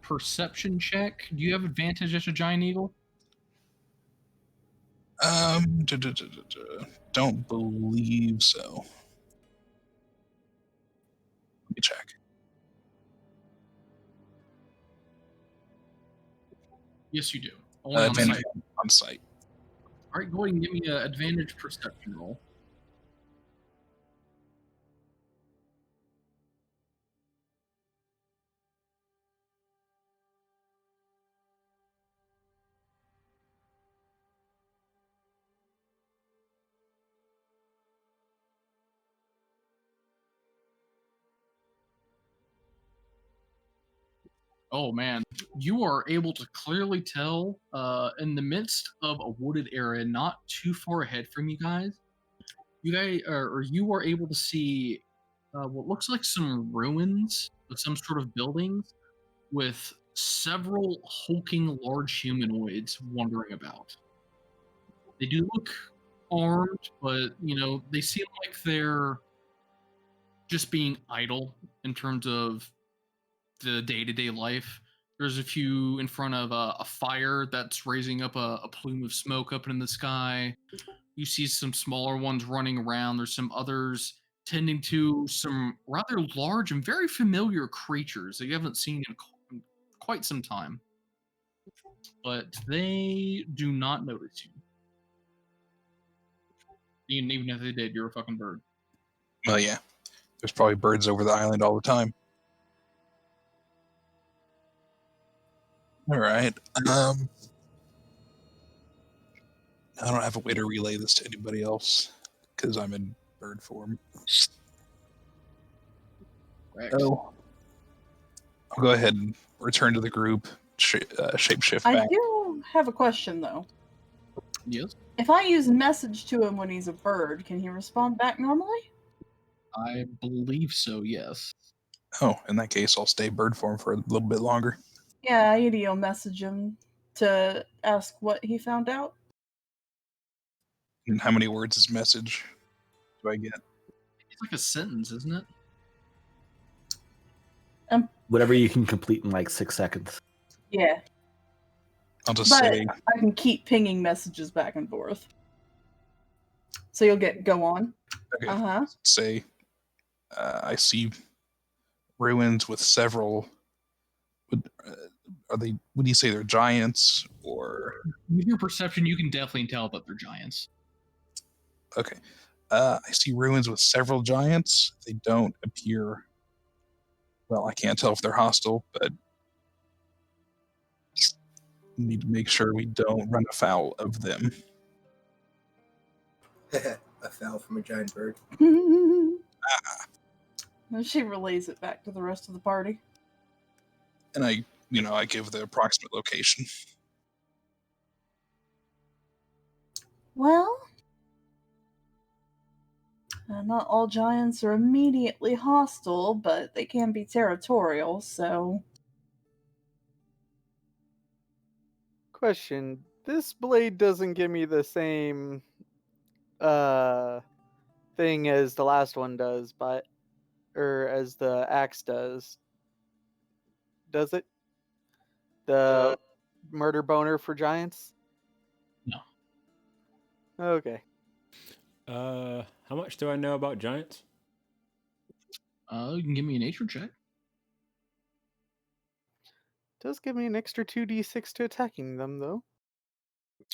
Speaker 4: perception check. Do you have advantage as a giant eagle?
Speaker 7: Don't believe so. Let me check.
Speaker 4: Yes, you do. Only on
Speaker 7: Advantage
Speaker 4: site.
Speaker 7: on site.
Speaker 4: All right, go ahead and give me an advantage perception roll. Oh man, you are able to clearly tell in the midst of a wooded area, not too far ahead from you guys, or you are able to see what looks like some ruins of some sort of buildings with several hulking large humanoids wandering about. They do look armed, but they seem like they're just being idle in terms of the day-to-day life. There's a few in front of a fire that's raising up a plume of smoke up in the sky. You see some smaller ones running around. There's some others tending to some rather large and very familiar creatures that you haven't seen in quite some time. But they do not notice you. Even if they did, you're a fucking bird.
Speaker 7: Well, yeah. There's probably birds over the island all the time. All right. I don't have a way to relay this to anybody else because I'm in bird form. So I'll go ahead and return to the group, shapeshift
Speaker 3: I
Speaker 7: back.
Speaker 3: do have a question though.
Speaker 4: Yes,
Speaker 3: If I use message to him when he's a bird, can he respond back normally?
Speaker 4: I believe so. Yes.
Speaker 7: Oh, in that case, I'll stay bird form for a little bit longer.
Speaker 3: Yeah, I'll message him to ask what he found out.
Speaker 7: And how many words is message do I get?
Speaker 4: It's like a sentence, isn't it?
Speaker 5: Whatever you can complete in like 6 seconds.
Speaker 3: Yeah.
Speaker 7: I'll just
Speaker 3: But
Speaker 7: say,
Speaker 3: I can keep pinging messages back and forth. So you'll go on.
Speaker 7: okay, say, I see ruins with several. Would you say they're giants or?
Speaker 4: With your perception, you can definitely tell that they're giants.
Speaker 7: Okay. I see ruins with several giants. They don't appear. Well, I can't tell if they're hostile, but we need to make sure we don't run afoul of them.
Speaker 6: A foul from a giant bird.
Speaker 3: And she relays it back to the rest of the party.
Speaker 7: And I give the approximate location.
Speaker 3: Well, not all giants are immediately hostile, but they can be territorial, so...
Speaker 1: Question. This blade doesn't give me the same thing as the last one does, or as the axe does. Does it? The murder boner for giants?
Speaker 4: No.
Speaker 1: Okay.
Speaker 2: How much do I know about giants?
Speaker 4: You can give me a nature check.
Speaker 1: Does give me an extra 2d6 to attacking them, though.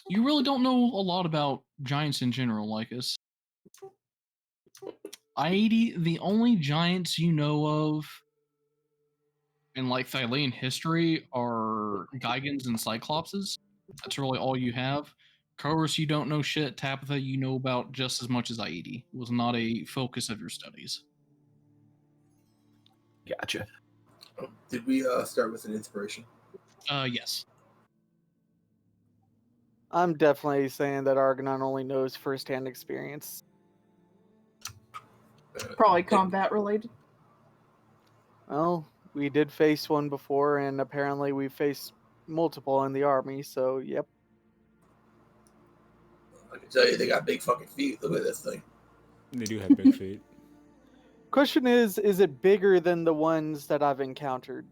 Speaker 4: You really don't know a lot about giants in general, Lycus. The only giants you know of in like Thylean history are Gigans and Cyclopses. That's really all you have. Chorus, you don't know shit. Tabitha, you know about just as much as Aedi. It was not a focus of your studies.
Speaker 5: Gotcha.
Speaker 6: Did we start with an inspiration?
Speaker 4: Yes.
Speaker 1: I'm definitely saying that Argonon only knows firsthand experience.
Speaker 3: Probably combat related.
Speaker 1: Well, we did face one before, and apparently we faced multiple in the army, so yep.
Speaker 6: I can tell you they got big fucking feet. Look at this thing.
Speaker 2: They do have big feet.
Speaker 1: Question is it bigger than the ones that I've encountered?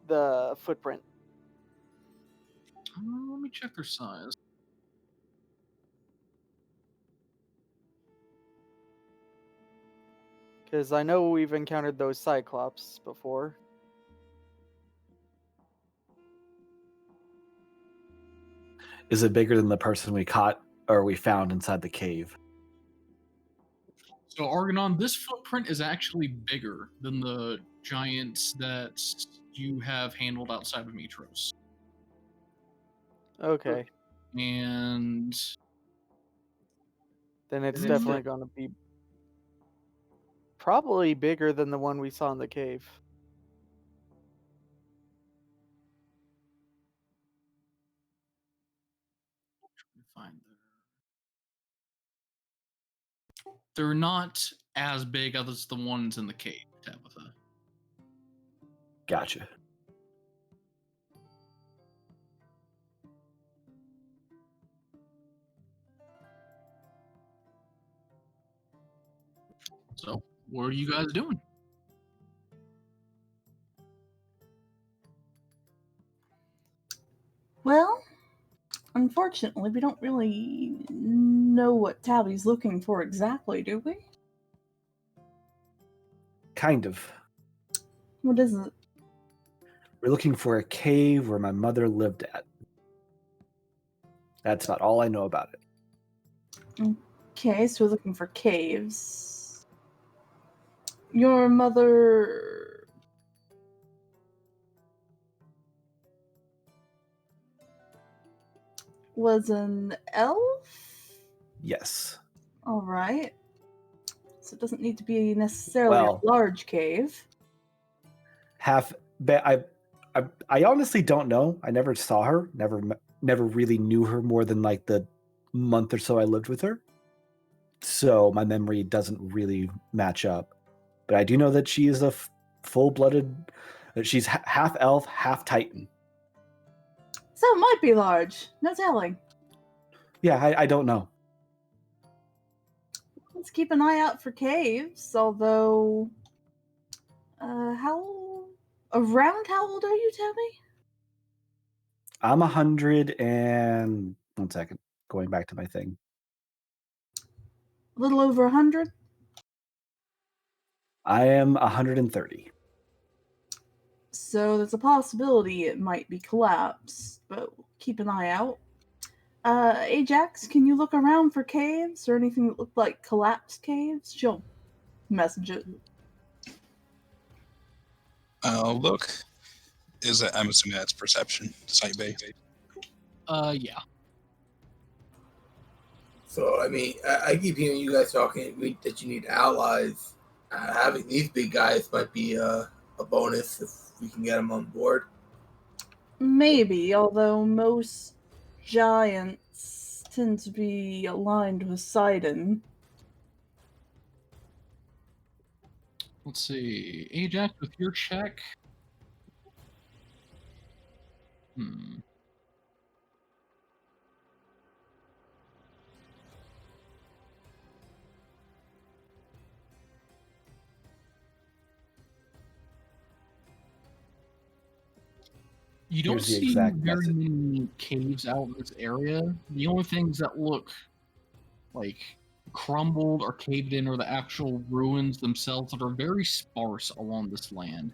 Speaker 1: The footprint.
Speaker 4: Let me check their size.
Speaker 1: Because I know we've encountered those Cyclops before.
Speaker 5: Is it bigger than the person we caught or we found inside the cave?
Speaker 4: So, Argonon, this footprint is actually bigger than the giants that you have handled outside of Mitros.
Speaker 1: Okay.
Speaker 4: And
Speaker 1: Then it's definitely going to be probably bigger than the one we saw in the cave.
Speaker 4: they're not as big as the ones in the cave, Tabitha.
Speaker 5: Gotcha.
Speaker 4: So, what are you guys doing?
Speaker 3: Well, unfortunately, we don't really know what Tabby's looking for exactly, do we?
Speaker 5: Kind of.
Speaker 3: What is it?
Speaker 5: We're looking for a cave where my mother lived at. That's about all I know about it.
Speaker 3: Okay, so we're looking for caves. Your mother... was an elf?
Speaker 5: Yes.
Speaker 3: All right. So it doesn't need to be necessarily a large cave.
Speaker 5: I honestly don't know. I never saw her. Never really knew her more than like the month or so I lived with her. So my memory doesn't really match up. But I do know that she is a full-blooded. She's half elf, half titan.
Speaker 3: So it might be large. No telling.
Speaker 5: Yeah, I don't know.
Speaker 3: Let's keep an eye out for caves. Although, how Around how old are you, Tabby?
Speaker 5: I'm 100 and 1 second. Going back to my thing.
Speaker 3: A little over 100?
Speaker 5: I am 130.
Speaker 3: So there's a possibility it might be collapsed, but keep an eye out. Ajax, can you look around for caves or anything that look like collapsed caves? She'll message it.
Speaker 7: Look. I'm assuming that's perception, sight bay.
Speaker 4: Yeah.
Speaker 6: So, I mean, I keep hearing you guys talking that you need allies. Having these big guys might be a bonus if we can get them on board.
Speaker 3: Maybe, although most giants tend to be aligned with Sidon.
Speaker 4: Let's see. Ajax, with your check. You don't
Speaker 5: Here's the
Speaker 4: see
Speaker 5: exact
Speaker 4: very
Speaker 5: message.
Speaker 4: many caves out in this area. The only things that look like crumbled or caved in are the actual ruins themselves that are very sparse along this land.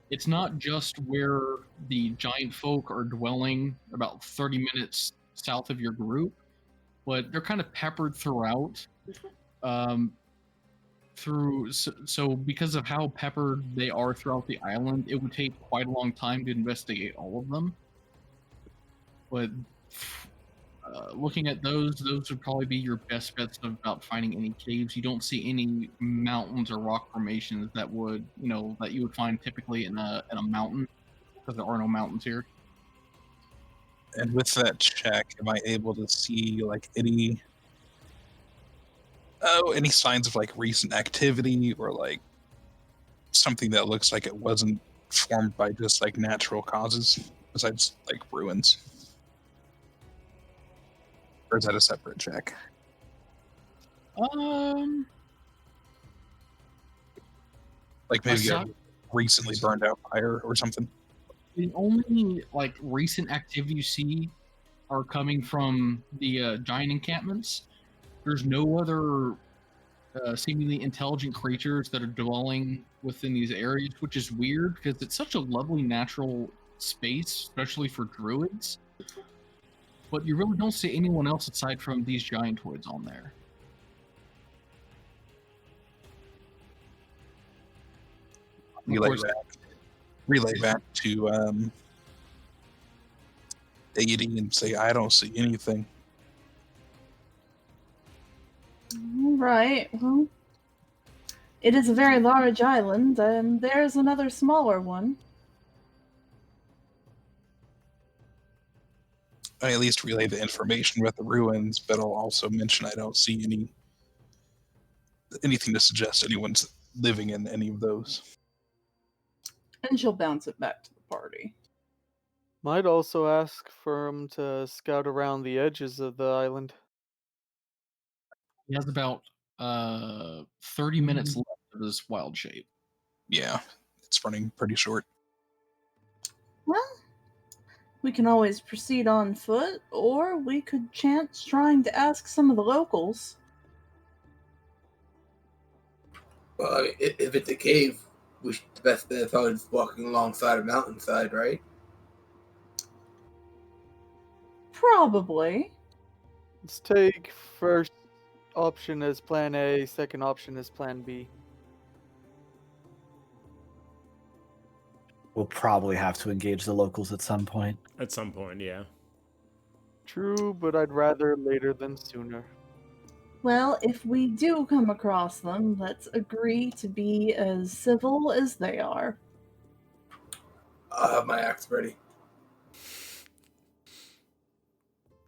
Speaker 4: It's not just where the giant folk are dwelling about 30 minutes south of your group, but they're kind of peppered throughout. So because of how peppered they are throughout the island, it would take quite a long time to investigate all of them. But looking at those would probably be your best bets about finding any caves. You don't see any mountains or rock formations that would, that you would find typically in a mountain, because there are no mountains here.
Speaker 7: And with that check, am I able to see like any signs of like recent activity or like something that looks like it wasn't formed by just like natural causes besides like ruins? Or is that a separate check? Like maybe a recently burned out fire or something?
Speaker 4: The only like recent activity you see are coming from the giant encampments. There's no other seemingly intelligent creatures that are dwelling within these areas, which is weird because it's such a lovely natural space, especially for druids. But you really don't see anyone else aside from these giantoids on there.
Speaker 7: Relay back to deity and say, I don't see anything.
Speaker 3: Right. Well, it is a very large island, and there's another smaller one.
Speaker 7: I at least relay the information about the ruins, but I'll also mention I don't see anything to suggest anyone's living in any of those.
Speaker 3: And she'll bounce it back to the party.
Speaker 1: Might also ask for him to scout around the edges of the island.
Speaker 4: He has about 30 minutes left of this wild shape.
Speaker 7: Yeah, it's running pretty short.
Speaker 3: Well, we can always proceed on foot, or we could chance trying to ask some of the locals.
Speaker 6: Well, I mean, if it's a cave, the best bet is probably just walking alongside a mountainside, right?
Speaker 3: Probably.
Speaker 1: Let's take first option as plan A, second option as plan B.
Speaker 5: We'll probably have to engage the locals at some point.
Speaker 2: At some point, yeah.
Speaker 1: True, but I'd rather later than sooner.
Speaker 3: Well, if we do come across them, let's agree to be as civil as they are.
Speaker 6: I'll have my axe ready.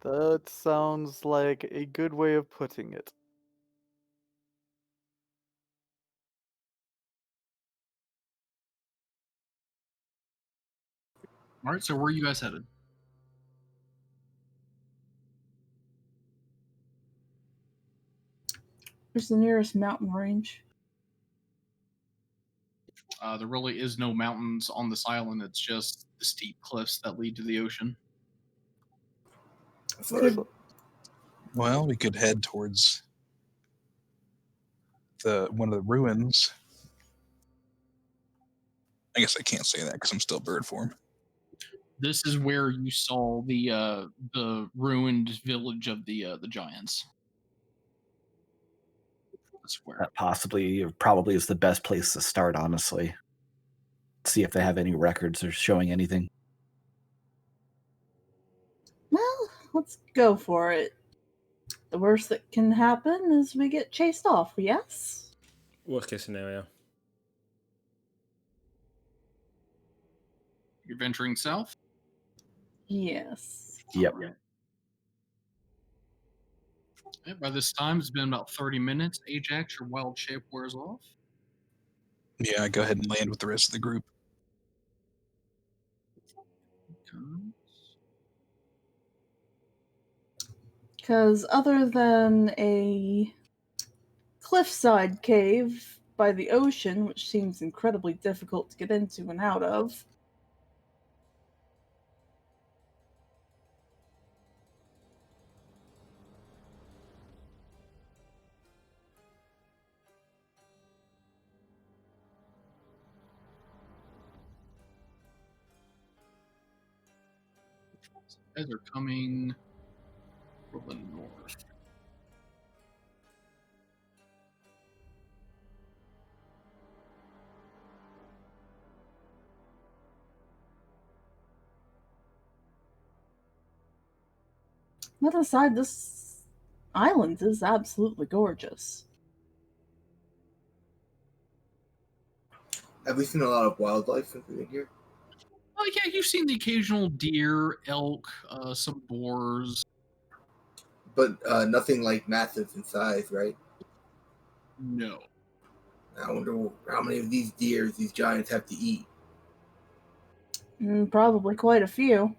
Speaker 1: That sounds like a good way of putting it.
Speaker 4: All right, so where are you guys headed?
Speaker 3: Where's the nearest mountain range?
Speaker 4: There really is no mountains on this island. It's just the steep cliffs that lead to the ocean.
Speaker 3: Could
Speaker 7: Well, we could head towards one of the ruins. I guess I can't say that because I'm still bird form.
Speaker 4: This is where you saw the ruined village of the giants. That's where.
Speaker 5: That probably is the best place to start, honestly. See if they have any records or showing anything.
Speaker 3: well, let's go for it. The worst that can happen is we get chased off. Yes.
Speaker 2: Worst case scenario.
Speaker 4: You're venturing south?
Speaker 3: Yes.
Speaker 5: Yep.
Speaker 4: Alright. Yeah, by this time, it's been about 30 minutes. Ajax, your wild shape wears off.
Speaker 7: Yeah, go ahead and land with the rest of the group.
Speaker 3: Because other than a cliffside cave by the ocean, which seems incredibly difficult to get into and out of,
Speaker 4: Guys are coming from the north.
Speaker 3: that aside, this island is absolutely gorgeous.
Speaker 6: Have we seen a lot of wildlife since we've been here?
Speaker 4: Oh yeah, you've seen the occasional deer, elk, some boars.
Speaker 6: But nothing like massive in size, right?
Speaker 4: No.
Speaker 6: I wonder how many of these deers these giants have to eat.
Speaker 3: Probably quite a few.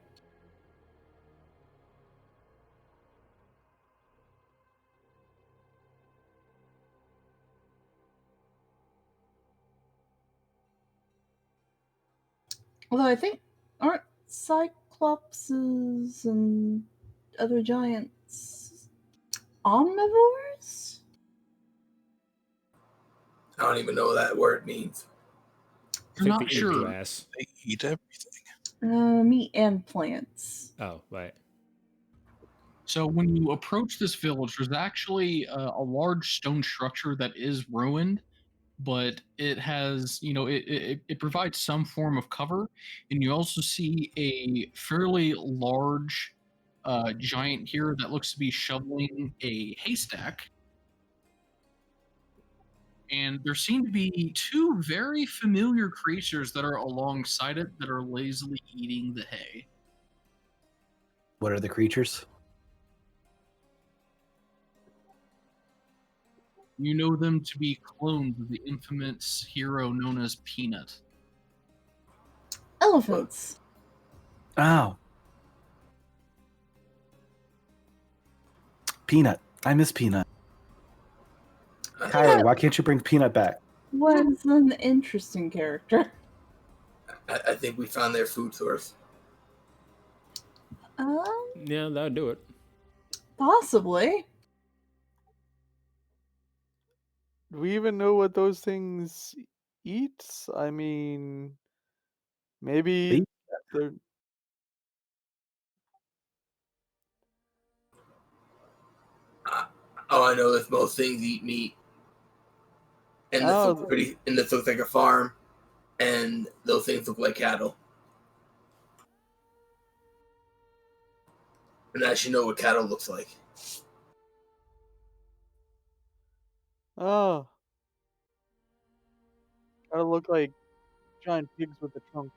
Speaker 3: Although I think, aren't cyclopses and other giants omnivores?
Speaker 6: I don't even know what that word means.
Speaker 4: You're not
Speaker 2: they eat
Speaker 4: sure.
Speaker 2: grass.
Speaker 7: They eat everything.
Speaker 3: Meat and plants.
Speaker 2: Oh, right.
Speaker 4: So when you approach this village, there's actually a large stone structure that is ruined, but it has, it provides some form of cover, and you also see a fairly large giant here that looks to be shoveling a haystack. And there seem to be two very familiar creatures that are alongside it that are lazily eating the hay.
Speaker 5: What are the creatures?
Speaker 4: You know them to be clones of the infamous hero known as Peanut.
Speaker 3: Elephants.
Speaker 5: Oh. Peanut. I miss Peanut. Kyler, why can't you bring Peanut back?
Speaker 3: Was an interesting character.
Speaker 6: I think we found their food source.
Speaker 2: Yeah, that'll do it.
Speaker 3: Possibly.
Speaker 1: Do we even know what those things eat? I mean, maybe they're.
Speaker 6: All I know is most things eat meat. And this
Speaker 1: Oh,
Speaker 6: looks pretty. And this looks like a farm, and those things look like cattle. And I should know what cattle looks like.
Speaker 1: Oh. Gotta look like giant pigs with a trunk.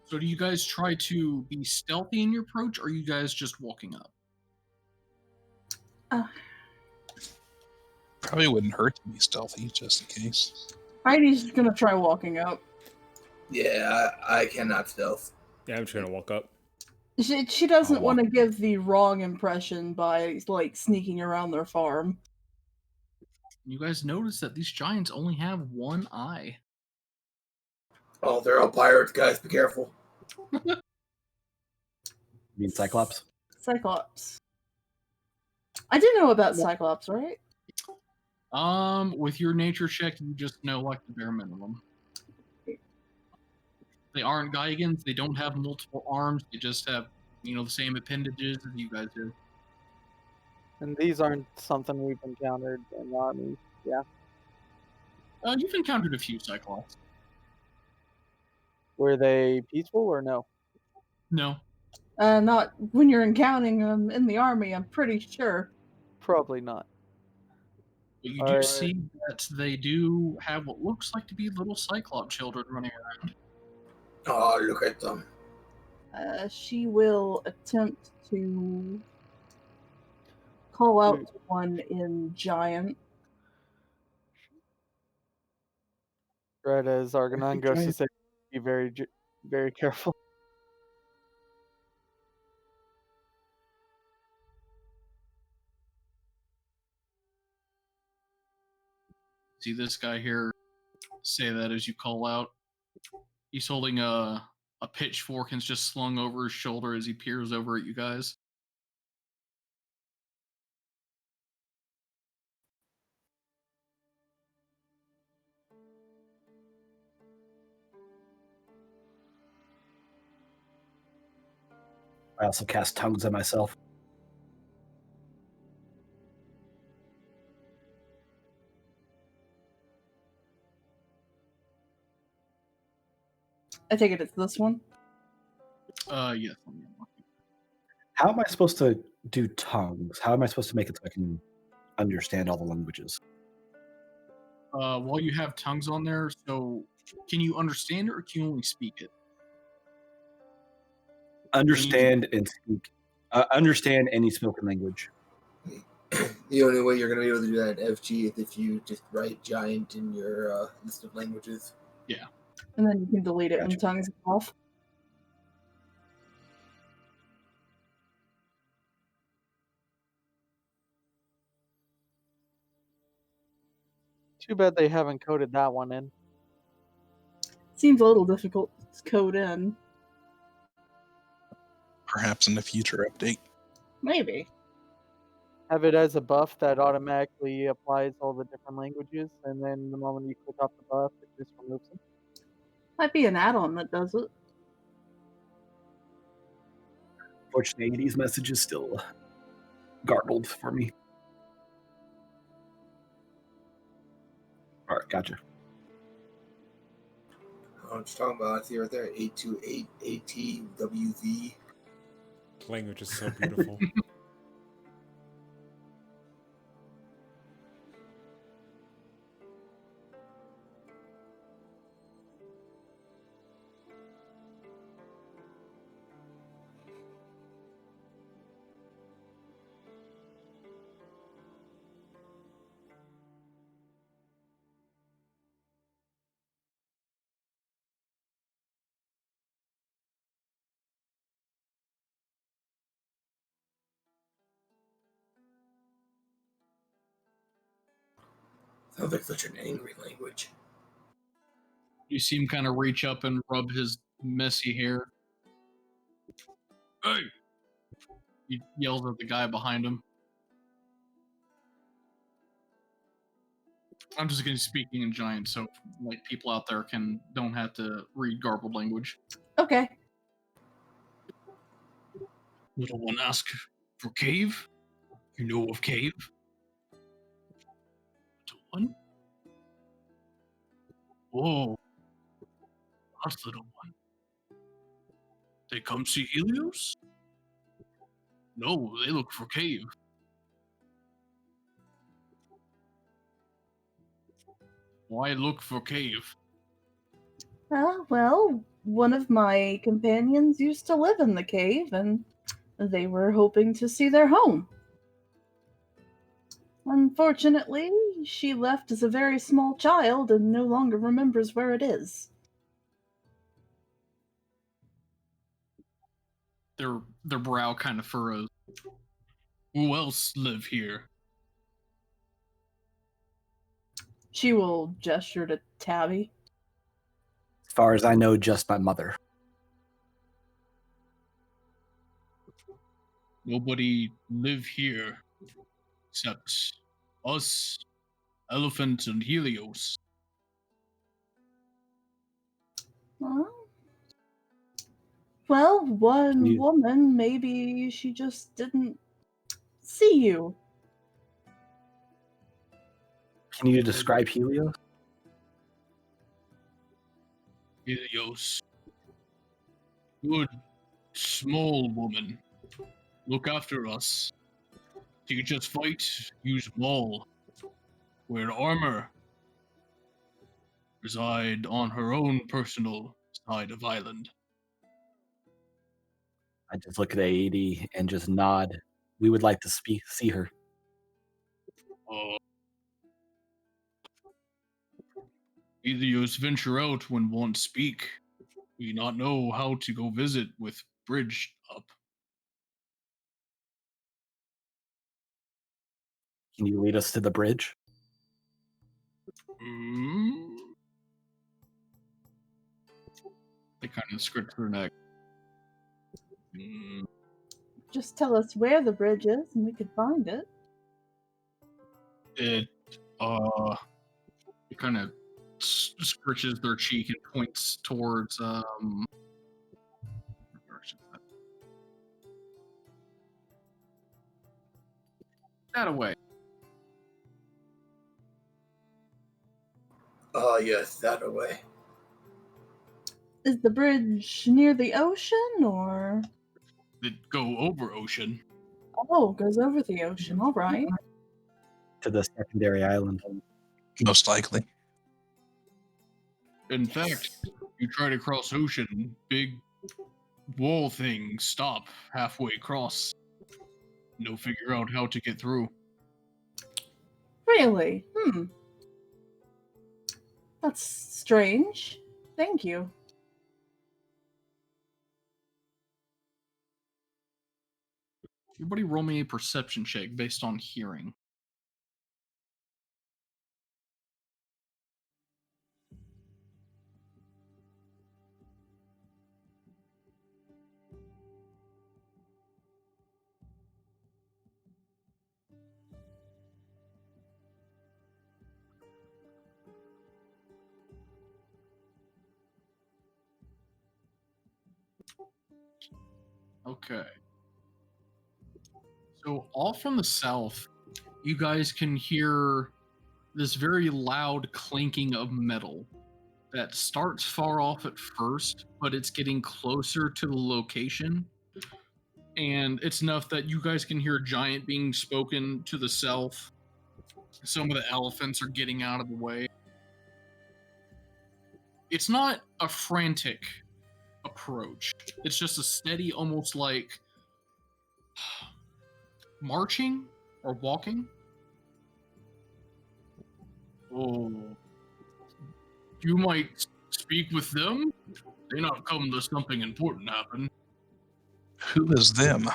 Speaker 4: So do you guys try to be stealthy in your approach, or are you guys just walking up?
Speaker 7: Probably wouldn't hurt to be stealthy, just in case.
Speaker 3: Heidi's gonna try walking up.
Speaker 6: Yeah, I cannot stealth.
Speaker 2: Yeah, I'm just gonna walk up.
Speaker 3: She doesn't
Speaker 5: I'll
Speaker 3: want to give the wrong impression by like sneaking around their farm.
Speaker 4: You guys notice that these giants only have one eye.
Speaker 6: Oh, they're all pirates, guys. Be careful.
Speaker 5: You mean Cyclops?
Speaker 3: Cyclops. I do know about Cyclops, right?
Speaker 4: With your nature check, you just know like the bare minimum. They aren't Gaigans. They don't have multiple arms. They just have, the same appendages as you guys do.
Speaker 1: And these aren't something we've encountered in the army. Yeah.
Speaker 4: You've encountered a few Cyclops.
Speaker 1: Were they peaceful or no?
Speaker 4: No.
Speaker 3: Not when you're encountering them in the army, I'm pretty sure.
Speaker 1: Probably not.
Speaker 4: But you do see that they do have what looks like to be little Cyclops children running around.
Speaker 6: Oh, look at them.
Speaker 3: She will attempt to call out to one in giant.
Speaker 1: Right as Argonon goes to say, be very careful.
Speaker 4: See this guy here say that as you call out. He's holding a pitchfork and it's just slung over his shoulder as he peers over at you guys.
Speaker 5: I also cast tongues on myself.
Speaker 3: I take it it's this one.
Speaker 4: Yes.
Speaker 5: How am I supposed to do tongues? How am I supposed to make it so I can understand all the languages?
Speaker 4: While you have tongues on there, so can you understand it or can you only speak it?
Speaker 5: Understand and speak. Understand any spoken language.
Speaker 6: The only way you're going to be able to do that in FG is if you just write giant in your list of languages.
Speaker 4: Yeah.
Speaker 3: And then you can delete it when
Speaker 5: Gotcha.
Speaker 3: tongues is off.
Speaker 1: Too bad they haven't coded that one in.
Speaker 3: Seems a little difficult to code in.
Speaker 7: Perhaps in a future update.
Speaker 3: Maybe.
Speaker 1: Have it as a buff that automatically applies all the different languages, and then the moment you click off the buff, it just removes them.
Speaker 3: Might be an add-on that does it.
Speaker 5: Fortunately, these messages still garbled for me. All right, gotcha.
Speaker 6: Oh, I'm just talking about it. See right there, 828 ATWZ.
Speaker 2: Language is so beautiful.
Speaker 6: Sounds like such an angry language.
Speaker 4: You see him kind of reach up and rub his messy hair. Hey! He yells at the guy behind him. I'm just going to be speaking in giant, so like people out there don't have to read garbled language.
Speaker 3: Okay.
Speaker 4: Little one ask for cave. You know of cave? Little one. Whoa. That's little one. They come see Helios? No, they look for cave. Why look for cave?
Speaker 3: Well, one of my companions used to live in the cave, and they were hoping to see their home. Unfortunately, she left as a very small child and no longer remembers where it is.
Speaker 4: Their brow kind of furrows. Who else live here?
Speaker 3: She will gesture to Tabby.
Speaker 5: As far as I know, just my mother.
Speaker 4: Nobody live here except us, Elephant and Helios.
Speaker 3: Huh? Well, one
Speaker 5: You-
Speaker 3: woman, maybe she just didn't see you.
Speaker 5: Can you describe Helios?
Speaker 4: Helios. Good, small woman. Look after us. Teach us fight, use maul. Wear armor. Reside on her own personal side of island.
Speaker 5: I just look at AED and just nod. We would like to see her.
Speaker 4: Uh, Helios venture out when won't speak. We not know how to go visit with bridge up.
Speaker 5: Can you lead us to the bridge?
Speaker 4: Mm. They kind of scratch their neck. Mm.
Speaker 3: Just tell us where the bridge is and we could find it.
Speaker 4: It it kind of scratches their cheek and points towards that away.
Speaker 6: Oh, yes, that away.
Speaker 3: Is the bridge near the ocean or?
Speaker 4: That go over ocean.
Speaker 3: Oh, goes over the ocean. All right.
Speaker 5: To the secondary island.
Speaker 7: Most likely.
Speaker 4: In fact, you try to cross ocean, big wall thing stop halfway across. No figure out how to get through.
Speaker 3: Really? That's strange. Thank you.
Speaker 4: Everybody roll me a perception check based on hearing. Okay. So off from the south, you guys can hear this very loud clanking of metal that starts far off at first, but it's getting closer to the location. And it's enough that you guys can hear a giant being spoken to the south. Some of the elephants are getting out of the way. It's not a frantic approach. It's just a steady, almost like marching or walking. Oh, you might speak with them. They not come to something important happen.
Speaker 7: Who is them?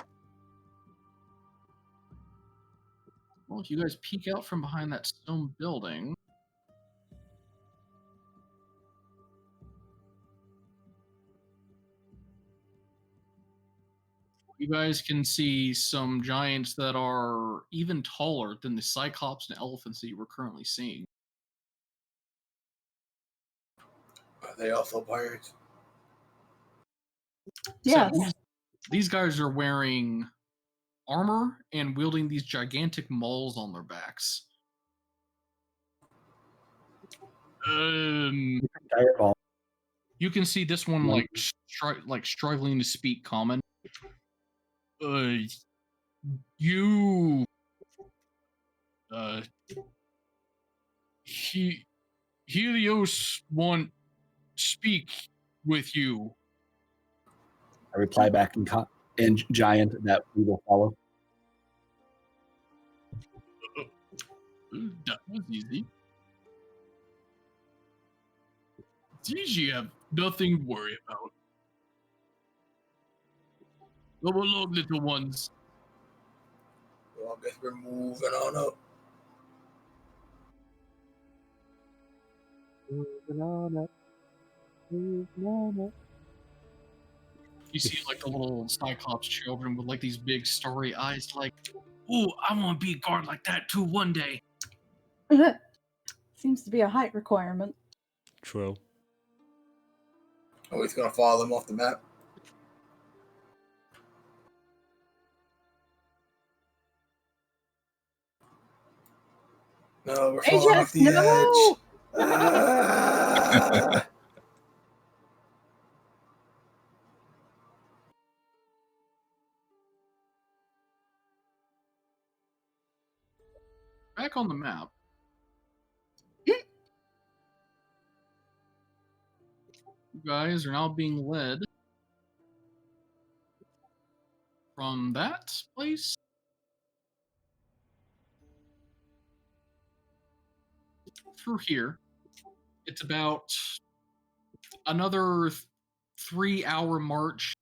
Speaker 4: Well, if you guys peek out from behind that stone building, you guys can see some giants that are even taller than the cyclops and elephants that you were currently seeing.
Speaker 6: Are they also pirates?
Speaker 3: Yes.
Speaker 4: So these guys are wearing armor and wielding these gigantic mauls on their backs.
Speaker 5: Direball.
Speaker 4: You can see this one like struggling to speak common. You Helios want speak with you.
Speaker 5: I reply back in giant that we will follow.
Speaker 4: That was easy. You have nothing to worry about. Come along, little ones.
Speaker 6: Well, I guess we're moving on up.
Speaker 5: Moving on up. Moving on up.
Speaker 4: You see like the little Cyclops children with like these big starry eyes, like, ooh, I want to be a guard like that too one day.
Speaker 3: Seems to be a height requirement.
Speaker 2: True.
Speaker 6: Oh, he's gonna follow them off the map. No, we're falling off
Speaker 3: Ajax,
Speaker 6: the
Speaker 3: no!
Speaker 6: edge. Ah!
Speaker 4: Back on the map. You guys are now being led from that place through here. It's about another 3-hour march.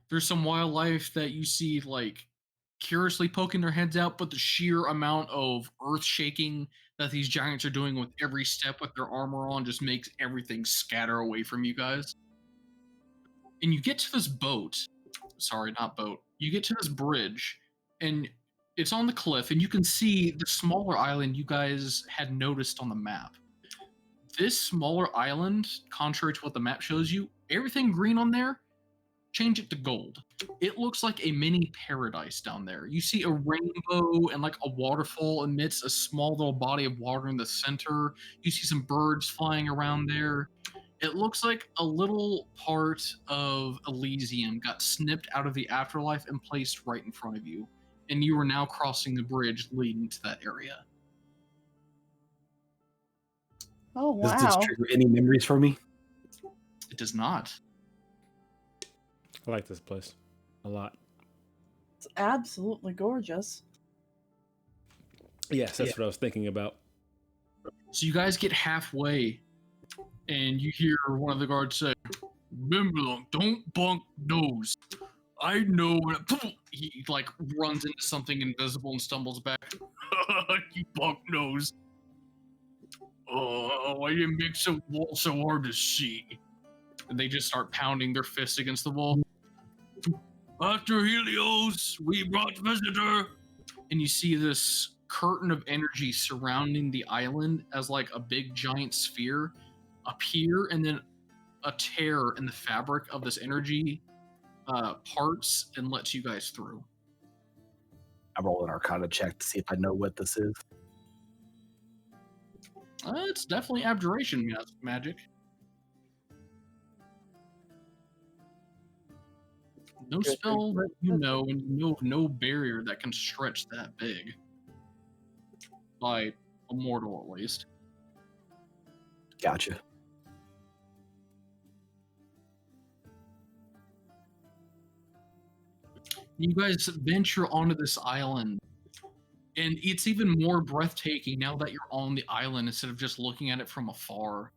Speaker 4: There's some wildlife that you see like curiously poking their heads out, but the sheer amount of earth shaking that these giants are doing with every step with their armor on just makes everything scatter away from you guys. And you get to this boat. Sorry, not boat. You get to this bridge, and it's on the cliff, and you can see the smaller island you guys had noticed on the map. This smaller island, contrary to what the map shows you, everything green on there, change it to gold. It looks like a mini paradise down there. You see a rainbow and like a waterfall amidst a small little body of water in the center. You see some birds flying around there. It looks like a little part of Elysium got snipped out of the afterlife and placed right in front of you. And you are now crossing the bridge leading to that area.
Speaker 3: Oh,
Speaker 5: Does this
Speaker 3: wow.
Speaker 5: trigger any memories for me?
Speaker 4: It does not.
Speaker 2: I like this place a lot.
Speaker 3: It's absolutely gorgeous.
Speaker 2: Yes, that's what I was thinking about.
Speaker 4: So you guys get halfway, and you hear one of the guards say, "Remember, don't bunk nose. I know." He like runs into something invisible and stumbles back. You bunk nose. Oh, why you make the wall so hard to see? And they just start pounding their fists against the wall. After Helios, we brought visitor. And you see this curtain of energy surrounding the island as like a big giant sphere appear, and then a tear in the fabric of this energy parts and lets you guys through.
Speaker 5: I roll an Arcana check to see if I know what this is.
Speaker 4: It's definitely abjuration magic. No spell that you know, and you know of no barrier that can stretch that big. By a mortal, at least.
Speaker 5: Gotcha.
Speaker 4: You guys venture onto this island, and it's even more breathtaking now that you're on the island instead of just looking at it from afar.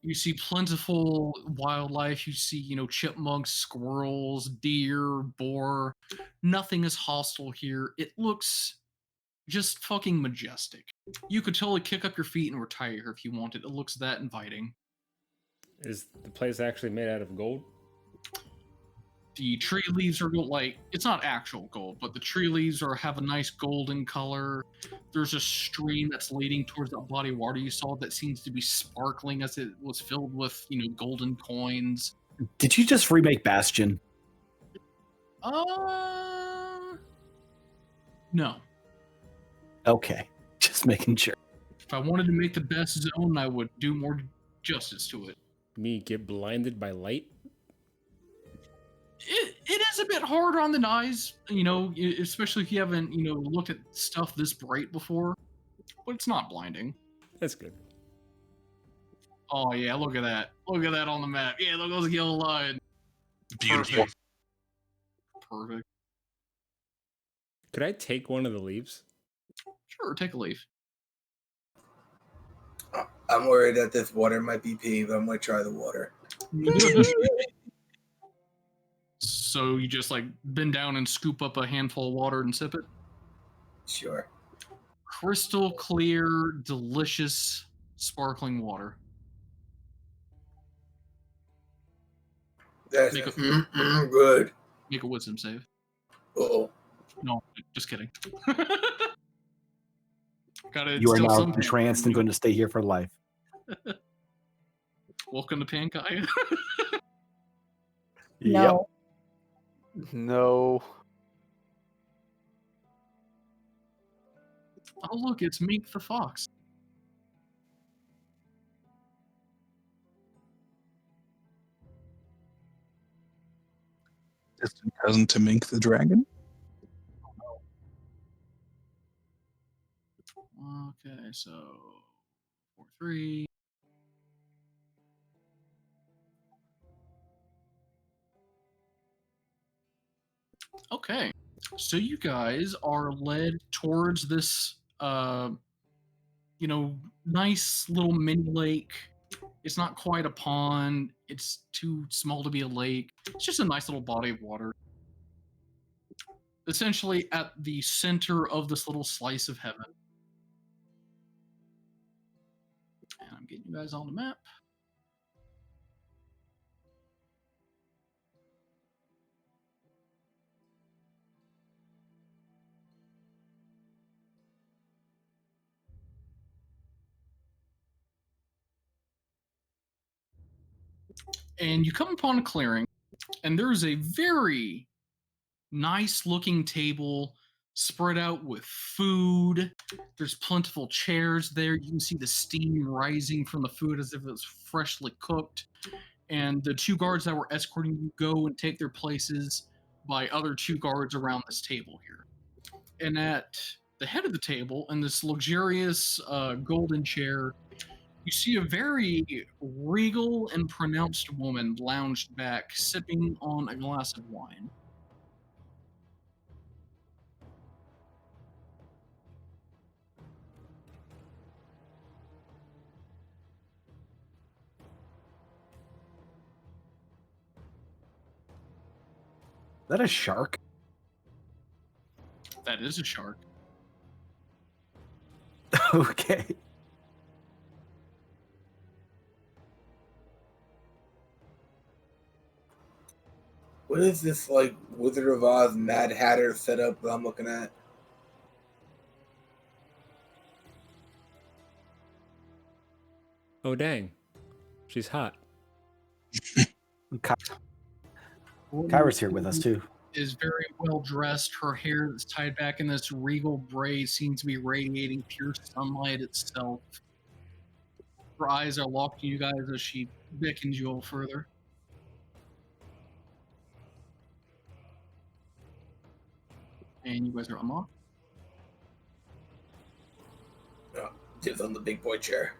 Speaker 4: You see plentiful wildlife. You see, chipmunks, squirrels, deer, boar. Nothing is hostile here. It looks just fucking majestic. You could totally kick up your feet and retire here if you wanted. It looks that inviting.
Speaker 2: Is the place actually made out of gold?
Speaker 4: The tree leaves are like, it's not actual gold, but the tree leaves have a nice golden color. There's a stream that's leading towards that body of water you saw that seems to be sparkling as it was filled with, golden coins.
Speaker 5: Did you just remake Bastion?
Speaker 4: No.
Speaker 5: Okay, just making sure.
Speaker 4: If I wanted to make the best zone, I would do more justice to it.
Speaker 2: Me get blinded by light?
Speaker 4: It is a bit harder on the eyes, especially if you haven't, looked at stuff this bright before. But it's not blinding.
Speaker 2: That's good.
Speaker 4: Oh yeah, look at that. Look at that on the map. Yeah, look at those yellow lines.
Speaker 7: Beautiful.
Speaker 4: Perfect.
Speaker 2: Could I take one of the leaves?
Speaker 4: Sure, take a leaf.
Speaker 6: I'm worried that this water might be pee, but I'm gonna try the water.
Speaker 4: So you just like bend down and scoop up a handful of water and sip it?
Speaker 6: Sure.
Speaker 4: Crystal clear, delicious, sparkling water.
Speaker 6: That's
Speaker 4: Make a-
Speaker 6: good.
Speaker 4: Make a wisdom save.
Speaker 6: Uh-oh.
Speaker 4: No, just kidding. Gotta
Speaker 5: You are
Speaker 4: instill
Speaker 5: now
Speaker 4: some-
Speaker 5: entranced and going to stay here for life.
Speaker 4: Welcome to Pankai.
Speaker 3: No.
Speaker 1: No.
Speaker 4: Oh look, it's Mink the Fox.
Speaker 7: Distant cousin to Mink the dragon.
Speaker 4: Okay, so 4-3. Okay, so you guys are led towards this, nice little mini lake. It's not quite a pond. It's too small to be a lake. It's just a nice little body of water. Essentially at the center of this little slice of heaven. And I'm getting you guys on the map. And you come upon a clearing, and there's a very nice looking table spread out with food. There's plentiful chairs there. You can see the steam rising from the food as if it was freshly cooked. And the two guards that were escorting you go and take their places by other two guards around this table here. And at the head of the table, in this luxurious golden chair, you see a very regal and pronounced woman lounged back, sipping on a glass of wine.
Speaker 5: Is that a shark?
Speaker 4: That is a shark.
Speaker 5: Okay.
Speaker 6: What is this like Wizard of Oz Mad Hatter setup that I'm looking at?
Speaker 2: Oh dang, she's hot.
Speaker 5: Kyra's here with us too.
Speaker 4: Is very well dressed. Her hair that's tied back in this regal braid seems to be radiating pure sunlight itself. Her eyes are locked to you guys as she beckons you all further. And you guys are unlocked.
Speaker 6: Oh, dibs on the big boy chair.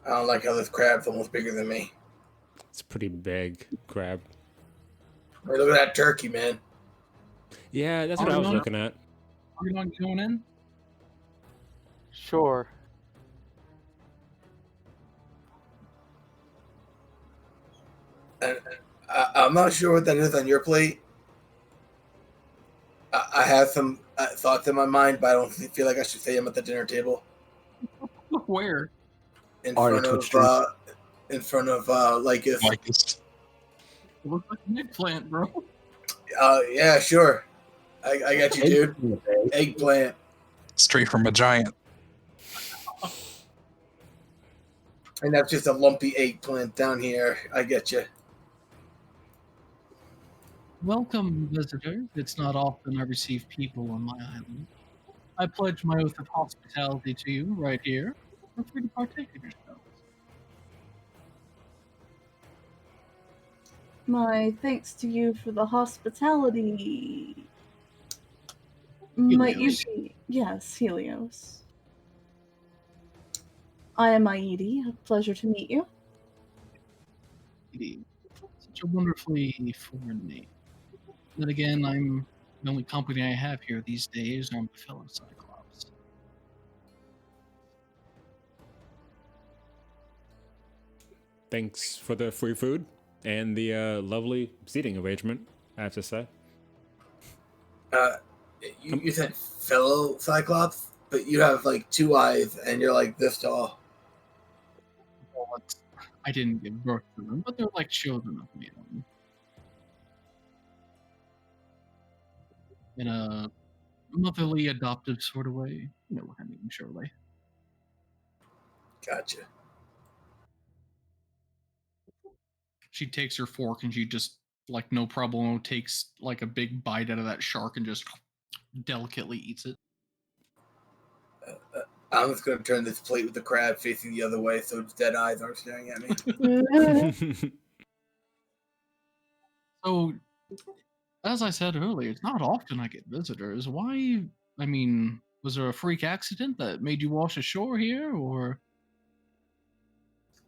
Speaker 6: I don't like how this crab's almost bigger than me.
Speaker 2: It's a pretty big crab.
Speaker 6: Hey, look at that turkey, man.
Speaker 2: Yeah, that's what I was looking at.
Speaker 4: Are you not going in?
Speaker 1: Sure.
Speaker 6: And I'm not sure what that is on your plate. I have some thoughts in my mind, but I don't feel like I should say them at the dinner table.
Speaker 4: Where?
Speaker 6: In
Speaker 5: Already
Speaker 6: front
Speaker 5: Twitch
Speaker 6: of Lycus.
Speaker 7: Lycus.
Speaker 4: It looks like an eggplant, bro.
Speaker 6: Yeah, sure. I got you, dude. Eggplant.
Speaker 7: Straight from a giant.
Speaker 6: And that's just a lumpy eggplant down here. I get you.
Speaker 4: Welcome, visitor. It's not often I receive people on my island. I pledge my oath of hospitality to you right here. Feel free to partake of yourselves.
Speaker 3: My thanks to you for the hospitality. Might you
Speaker 4: Helios.
Speaker 3: be? Yes, Helios. I am Aidi. A pleasure to meet you.
Speaker 4: Indeed. Such a wonderfully foreign name. Then again, I'm the only company I have here these days. I'm a fellow Cyclops.
Speaker 2: Thanks for the free food and the lovely seating arrangement, I have to say.
Speaker 6: You said fellow Cyclops, but you have like 2 eyes and you're like this tall.
Speaker 4: Well, I didn't give birth to them, but they're like children of my own. In a motherly, adoptive sort of way. You know what I mean, surely.
Speaker 6: Gotcha.
Speaker 4: She takes her fork and she just, like, no problemo, takes like a big bite out of that shark and just delicately eats it.
Speaker 6: I'm just gonna turn this plate with the crab facing the other way so its dead eyes aren't staring at me.
Speaker 4: So, as I said earlier, it's not often I get visitors. Why? I mean, was there a freak accident that made you wash ashore here, or?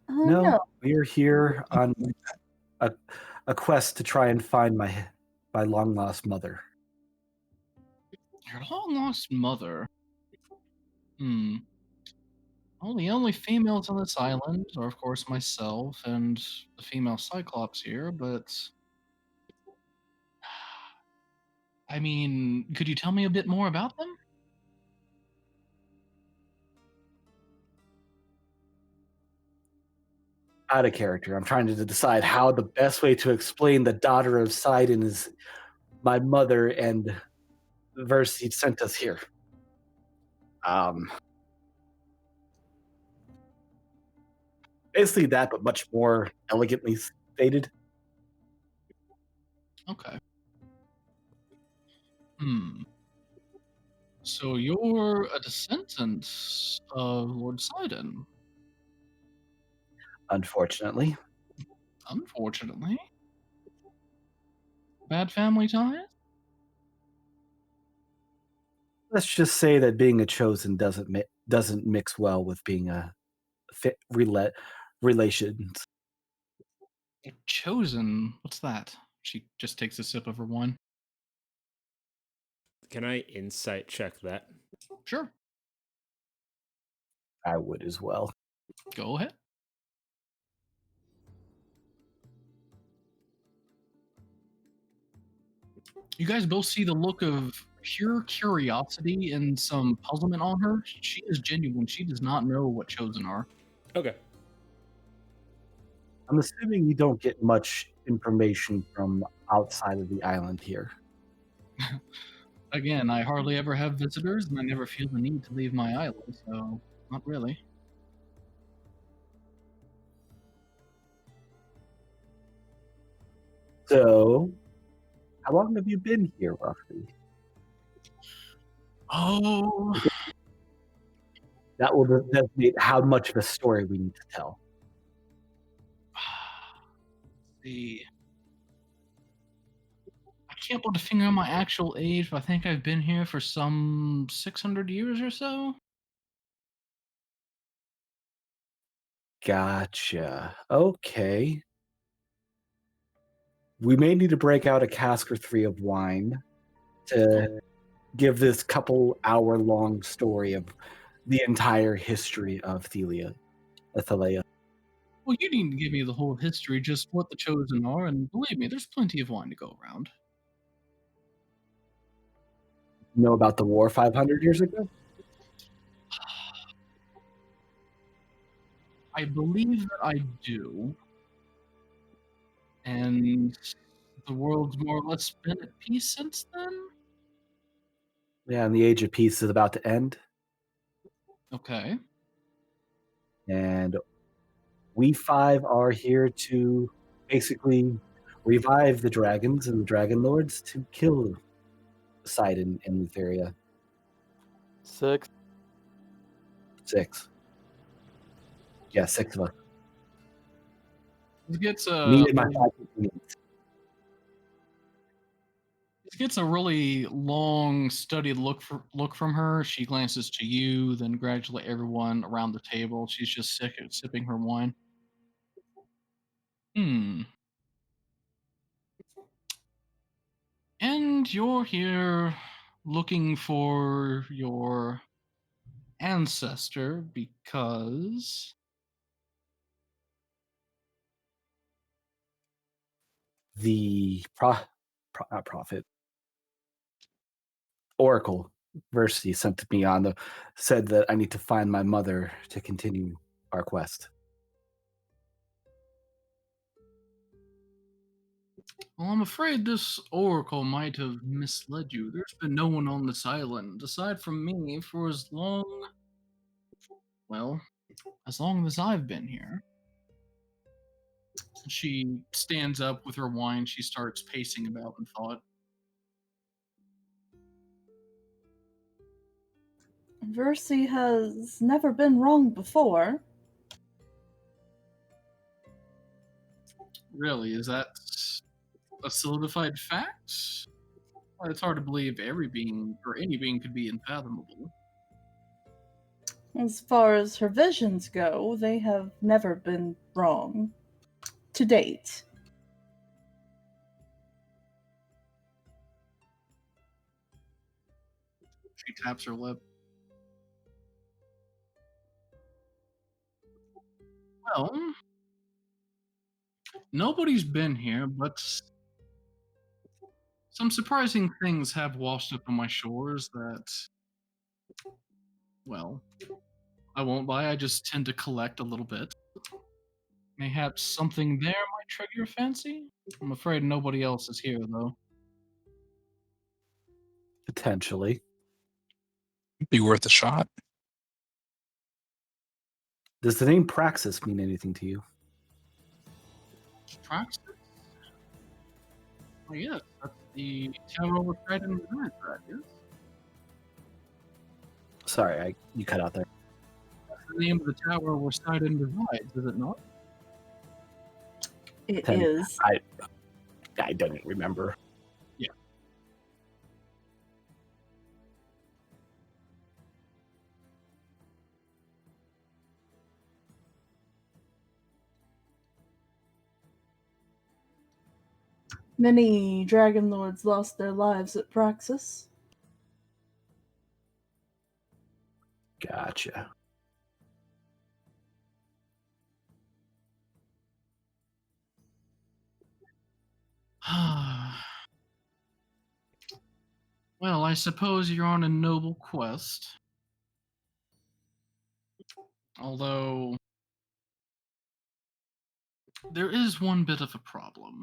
Speaker 5: No,
Speaker 3: No.
Speaker 5: we're here on a quest to try and find my long lost mother.
Speaker 4: Your long lost mother. Well, the only females on this island are, of course, myself and the female Cyclops here, but. I mean, could you tell me a bit more about them?
Speaker 5: Out of character. I'm trying to decide how the best way to explain the daughter of Sidon is my mother and the verse he sent us here. Basically that, but much more elegantly stated.
Speaker 4: Okay. So you're a descendant of Lord Sidon.
Speaker 5: Unfortunately.
Speaker 4: Unfortunately. Bad family ties?
Speaker 5: Let's just say that being a chosen doesn't mix well with being a relations.
Speaker 4: Chosen? What's that? She just takes a sip of her wine.
Speaker 2: Can I insight check that?
Speaker 4: Sure.
Speaker 5: I would as well.
Speaker 4: Go ahead. You guys both see the look of pure curiosity and some puzzlement on her. She is genuine. She does not know what chosen are.
Speaker 2: Okay.
Speaker 5: I'm assuming you don't get much information from outside of the island here.
Speaker 4: Again, I hardly ever have visitors, and I never feel the need to leave my island, so not really.
Speaker 5: So, how long have you been here, roughly?
Speaker 4: Oh,
Speaker 5: That will designate how much of a story we need to tell.
Speaker 4: see. I can't put a finger on my actual age, but I think I've been here for some 600 years or so.
Speaker 5: Gotcha. Okay. We may need to break out a cask or 3 of wine to give this couple hour long story of the entire history of Thalia.
Speaker 4: Well, you needn't give me the whole history, just what the chosen are, and believe me, there's plenty of wine to go around.
Speaker 5: You know about the war 500 years ago?
Speaker 4: I believe that I do. And the world's more or less been at peace since then?
Speaker 5: Yeah, and the age of peace is about to end.
Speaker 4: Okay.
Speaker 5: And we 5 are here to basically revive the dragons and the Dragonlords to kill Poseidon and Lutheria.
Speaker 1: 6.
Speaker 5: 6. Yeah, 6 of us.
Speaker 4: This gets
Speaker 5: Me and my 5 companions.
Speaker 4: This gets a really long, studied look from her. She glances to you, then gradually everyone around the table. She's just sipping her wine. And you're here looking for your ancestor because
Speaker 5: The not prophet. Oracle Versi sent me said that I need to find my mother to continue our quest.
Speaker 4: Well, I'm afraid this oracle might have misled you. There's been no one on this island, aside from me, for as long as I've been here. She stands up with her wine. She starts pacing about in thought.
Speaker 3: Versi has never been wrong before.
Speaker 4: Really, is that a solidified fact? Well, it's hard to believe every being or any being could be unfathomable.
Speaker 3: As far as her visions go, they have never been wrong. To date.
Speaker 4: She taps her lip. Well, nobody's been here, but some surprising things have washed up on my shores that, well, I won't lie, I just tend to collect a little bit. Mayhaps something there might trigger your fancy? I'm afraid nobody else is here, though.
Speaker 5: Potentially.
Speaker 7: Be worth a shot.
Speaker 5: Does the name Praxis mean anything to you?
Speaker 4: Praxis? Oh, yes, that's the tower we're fighting tonight, right? Yes?
Speaker 5: Sorry, you cut out there.
Speaker 4: That's the name of the tower where Sidon resides, is it not?
Speaker 3: It is.
Speaker 5: I don't remember.
Speaker 4: Yeah.
Speaker 3: Many Dragonlords lost their lives at Praxis.
Speaker 5: Gotcha.
Speaker 4: Well, I suppose you're on a noble quest. Although, there is one bit of a problem.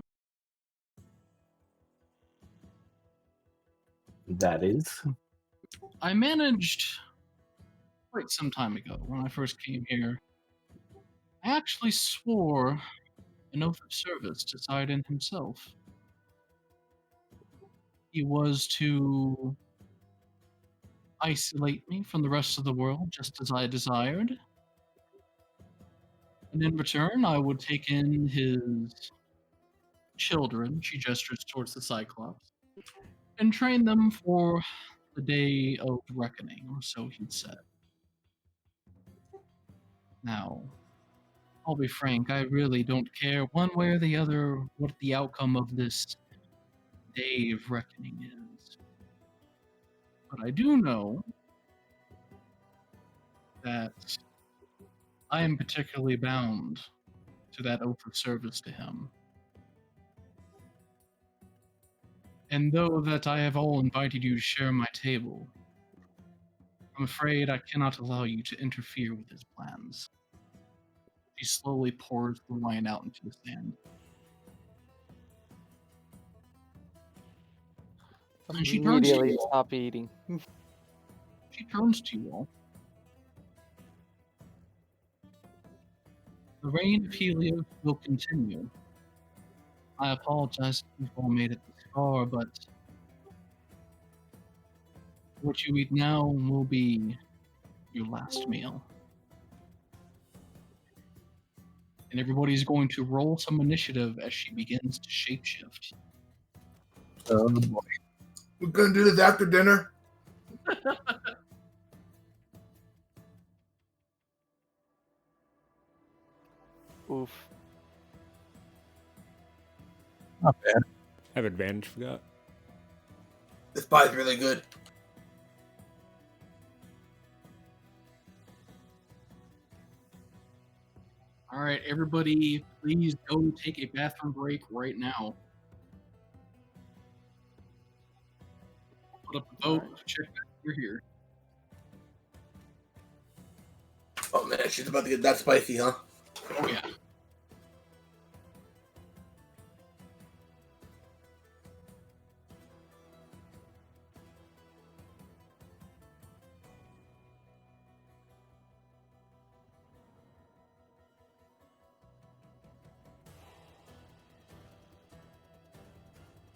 Speaker 5: That is?
Speaker 4: I managed, quite some time ago, when I first came here, I actually swore an oath of service to Sidon himself. He was to isolate me from the rest of the world just as I desired. And in return, I would take in his children, she gestures towards the Cyclops, and train them for the day of reckoning, or so he'd said. Now, I'll be frank, I really don't care one way or the other what the outcome of this day of reckoning is. But I do know that I am particularly bound to that oath of service to him. And though that I have all invited you to share my table, I'm afraid I cannot allow you to interfere with his plans. She slowly pours the wine out into the sand. And she turns to
Speaker 1: Immediately
Speaker 4: you all.
Speaker 1: stop eating.
Speaker 4: She turns to you all. The reign of Helios will continue. I apologize if you've all made it this far, but what you eat now will be your last meal. And everybody's going to roll some initiative as she begins to shapeshift.
Speaker 7: Oh boy.
Speaker 6: We're gonna do this after dinner.
Speaker 1: Oof.
Speaker 7: Not bad.
Speaker 2: Have advantage for that.
Speaker 6: This pie's really good.
Speaker 4: All right, everybody, please go take a bathroom break right now. put up a vote
Speaker 1: Alright.
Speaker 4: to check that you're here.
Speaker 6: Oh man, she's about to get that spicy, huh?
Speaker 4: Oh yeah.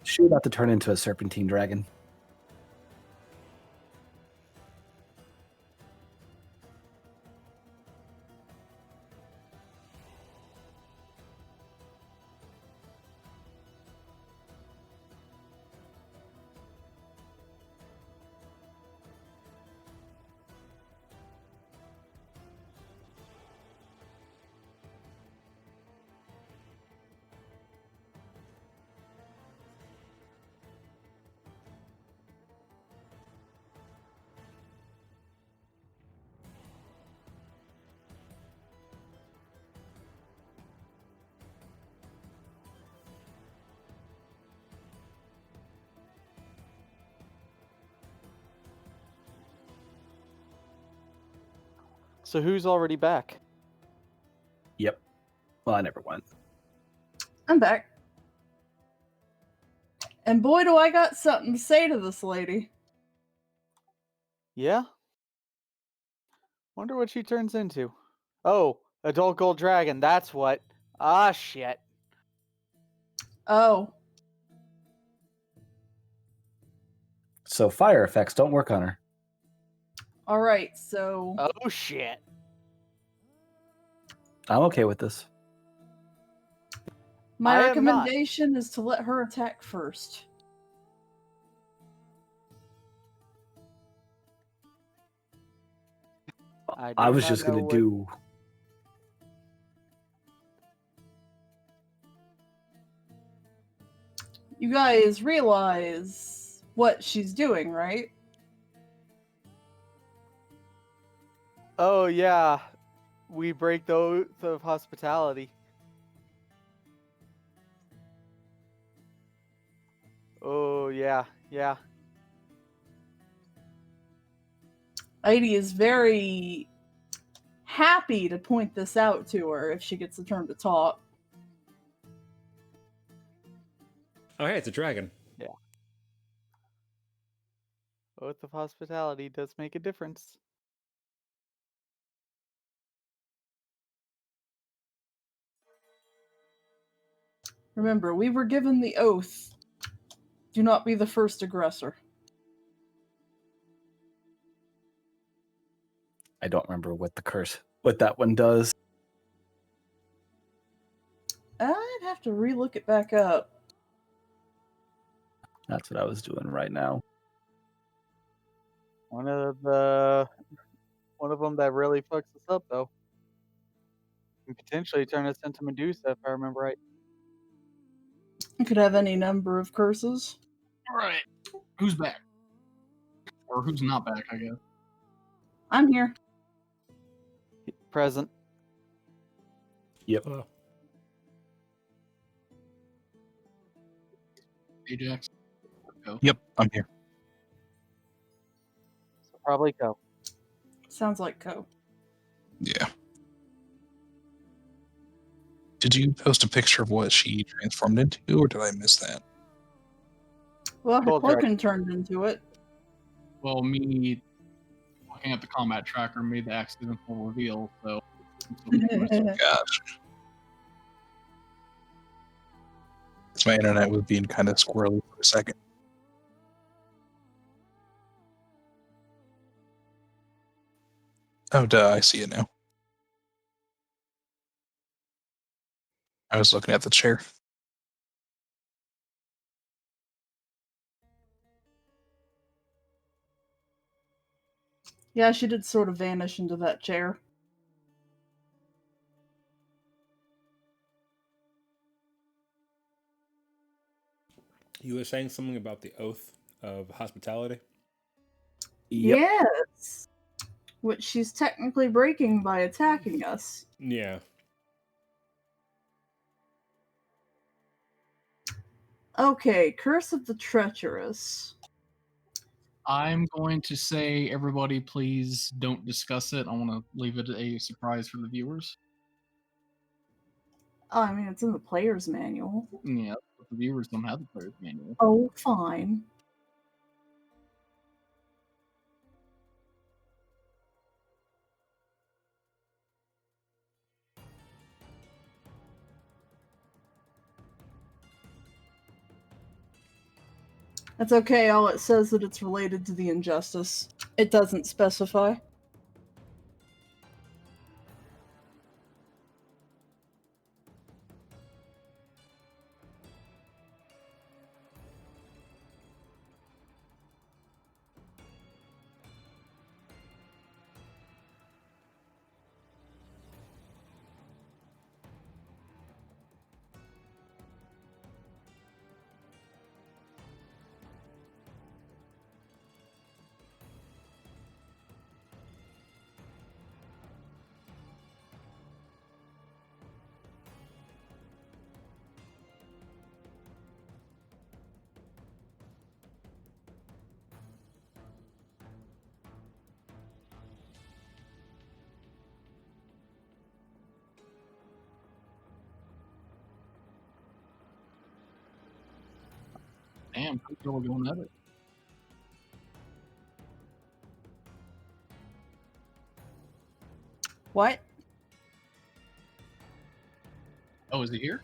Speaker 5: She about to turn into a serpentine dragon.
Speaker 1: So who's already back?
Speaker 5: Yep. Well, I never went.
Speaker 3: I'm back. And boy, do I got something to say to this lady.
Speaker 1: Yeah? Wonder what she turns into. Oh, adult gold dragon, that's what. Ah, shit.
Speaker 3: Oh,
Speaker 5: So fire effects don't work on her.
Speaker 3: all right. So
Speaker 1: Oh, shit.
Speaker 5: I'm okay with this.
Speaker 3: my
Speaker 1: I am not.
Speaker 3: recommendation is to let her attack first.
Speaker 5: I
Speaker 1: do
Speaker 5: was
Speaker 1: not
Speaker 5: just gonna
Speaker 1: know what-
Speaker 5: do.
Speaker 3: You guys realize what she's doing, right?
Speaker 1: Oh, yeah. We break the oath of hospitality. Oh, yeah. Yeah.
Speaker 3: Heidi is very happy to point this out to her if she gets the turn to talk.
Speaker 2: Oh, hey, it's a dragon.
Speaker 1: Oath of hospitality does make a difference.
Speaker 3: Remember, we were given the oath. Do not be the first aggressor.
Speaker 5: I don't remember what that one does.
Speaker 3: I'd have to relook it back up.
Speaker 5: That's what I was doing right now.
Speaker 1: One of them that really fucks us up, though. Can potentially turn us into Medusa, if I remember right.
Speaker 3: It could have any number of curses.
Speaker 4: All right. Who's back? Or who's not back, I guess.
Speaker 3: I'm here.
Speaker 1: Present.
Speaker 5: Yep.
Speaker 2: Hello.
Speaker 4: Ajax. Go.
Speaker 7: Yep, I'm here.
Speaker 1: So probably go.
Speaker 3: Sounds like Co.
Speaker 7: Yeah. Did you post a picture of what she transformed into, or did I miss that?
Speaker 3: Well, her
Speaker 1: Gold
Speaker 3: cloaking turned into it.
Speaker 4: Well, me looking at the combat tracker made the accidental reveal, so.
Speaker 7: Gosh. My internet was being kind of squirrely for a second. Oh, duh, I see it now. I was looking at the chair.
Speaker 3: Yeah, she did sort of vanish into that chair.
Speaker 2: You were saying something about the oath of hospitality?
Speaker 5: Yep.
Speaker 3: Yes. Which she's technically breaking by attacking us.
Speaker 2: Yeah.
Speaker 3: Okay, Curse of the Treacherous.
Speaker 4: I'm going to say, everybody, please don't discuss it. I want to leave it a surprise for the viewers.
Speaker 3: Oh, I mean, it's in the player's manual.
Speaker 4: Yeah, but the viewers don't have the player's manual.
Speaker 3: Oh, fine. That's okay, all it says that it's related to the injustice. It doesn't specify.
Speaker 4: Damn, people are going at it.
Speaker 3: What?
Speaker 4: Oh, is he here?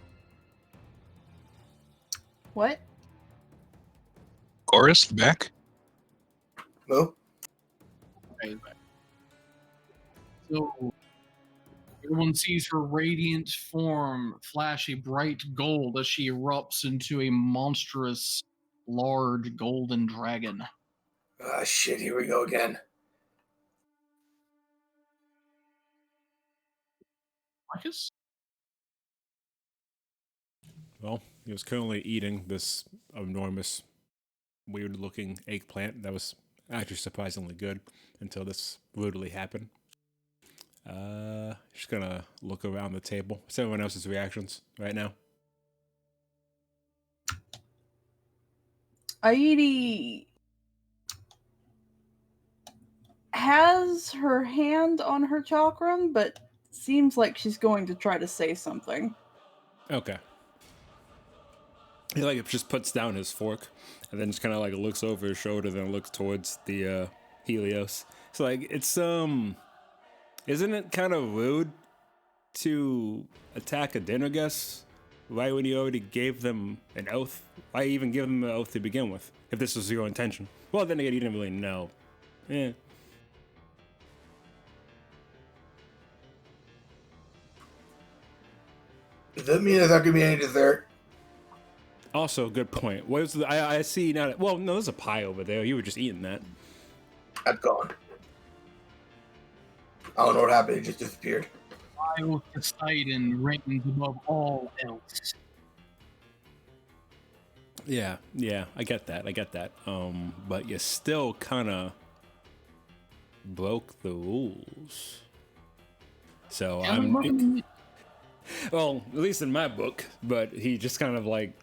Speaker 3: What?
Speaker 7: Chorus, back.
Speaker 6: No?
Speaker 4: Okay, he's back. So, everyone sees her radiant form flash a bright gold as she erupts into a monstrous, large golden dragon.
Speaker 6: Ah, shit, here we go again.
Speaker 4: Marcus?
Speaker 2: Well, he was currently eating this enormous, weird-looking eggplant that was actually surprisingly good until this brutally happened. Just gonna look around the table. What's everyone else's reactions right now?
Speaker 3: Aidi has her hand on her chakram, but seems like she's going to try to say something.
Speaker 2: Okay. He like just puts down his fork and then just kind of like looks over his shoulder, then looks towards the Helios. It's like isn't it kind of rude to attack a dinner guest right when you already gave them an oath? Why even give them an oath to begin with if this was your intention? Well, then again, you didn't really know. Yeah.
Speaker 6: Does that mean there's not gonna be any dessert?
Speaker 2: Also, good point. What is I see now? Well, no, there's a pie over there. You were just eating that.
Speaker 6: That's gone. I don't know what happened. It just disappeared.
Speaker 4: Wild Poseidon reigns above all else.
Speaker 2: Yeah, I get that. But you still kind of broke the rules. So well, at least in my book. But he just kind of like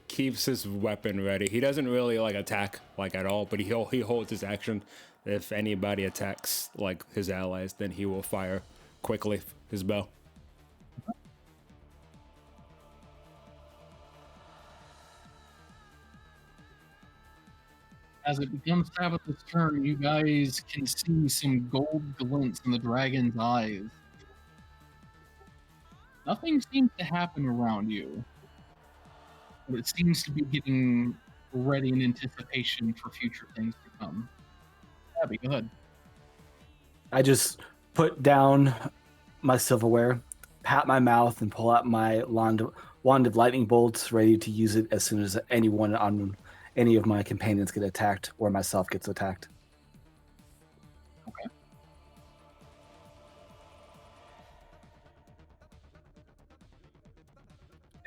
Speaker 2: keeps his weapon ready. He doesn't really like attack like at all, but he holds his action. If anybody attacks like his allies, then he will fire quickly his bow.
Speaker 4: As it becomes Tabitha's turn, you guys can see some gold glints in the dragon's eyes. Nothing seems to happen around you, but it seems to be getting ready in anticipation for future things to come. Abby, go ahead.
Speaker 5: I just put down my silverware, pat my mouth, and pull out my wand of lightning bolts, ready to use it as soon as anyone on any of my companions get attacked or myself gets attacked.
Speaker 4: Okay.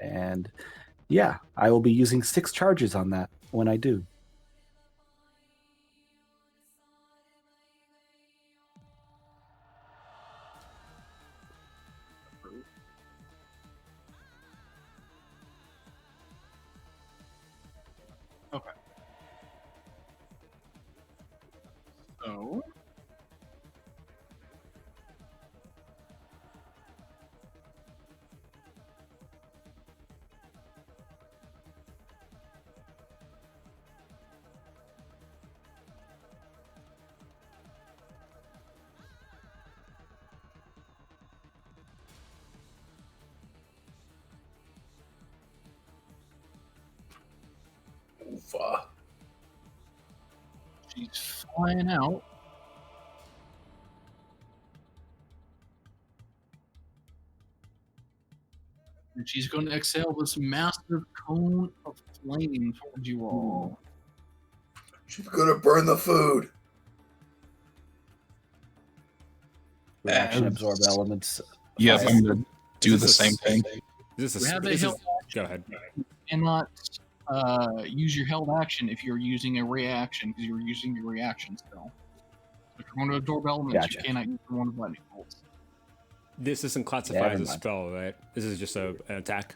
Speaker 5: And yeah, I will be using 6 charges on that when I do.
Speaker 4: Okay.
Speaker 6: far.
Speaker 4: She's flying out. And she's going to exhale this massive cone of flame towards you all.
Speaker 6: She's gonna burn the food.
Speaker 5: Reaction
Speaker 7: As-
Speaker 5: absorb elements.
Speaker 7: Yep,
Speaker 5: Fire.
Speaker 7: I'm gonna do
Speaker 2: Is
Speaker 7: the
Speaker 2: this a
Speaker 7: same
Speaker 2: s-
Speaker 7: thing.
Speaker 2: Is this
Speaker 4: You
Speaker 2: a
Speaker 4: have a
Speaker 2: this is,
Speaker 4: held
Speaker 2: go ahead.
Speaker 4: cannot use your held action if you're using a reaction, because you're using your reaction spell. So if you're going to absorb elements,
Speaker 5: Gotcha.
Speaker 4: you cannot use one of lightning bolts.
Speaker 2: This isn't classified
Speaker 5: Never
Speaker 2: as a
Speaker 5: mind.
Speaker 2: spell, right? This is just an attack.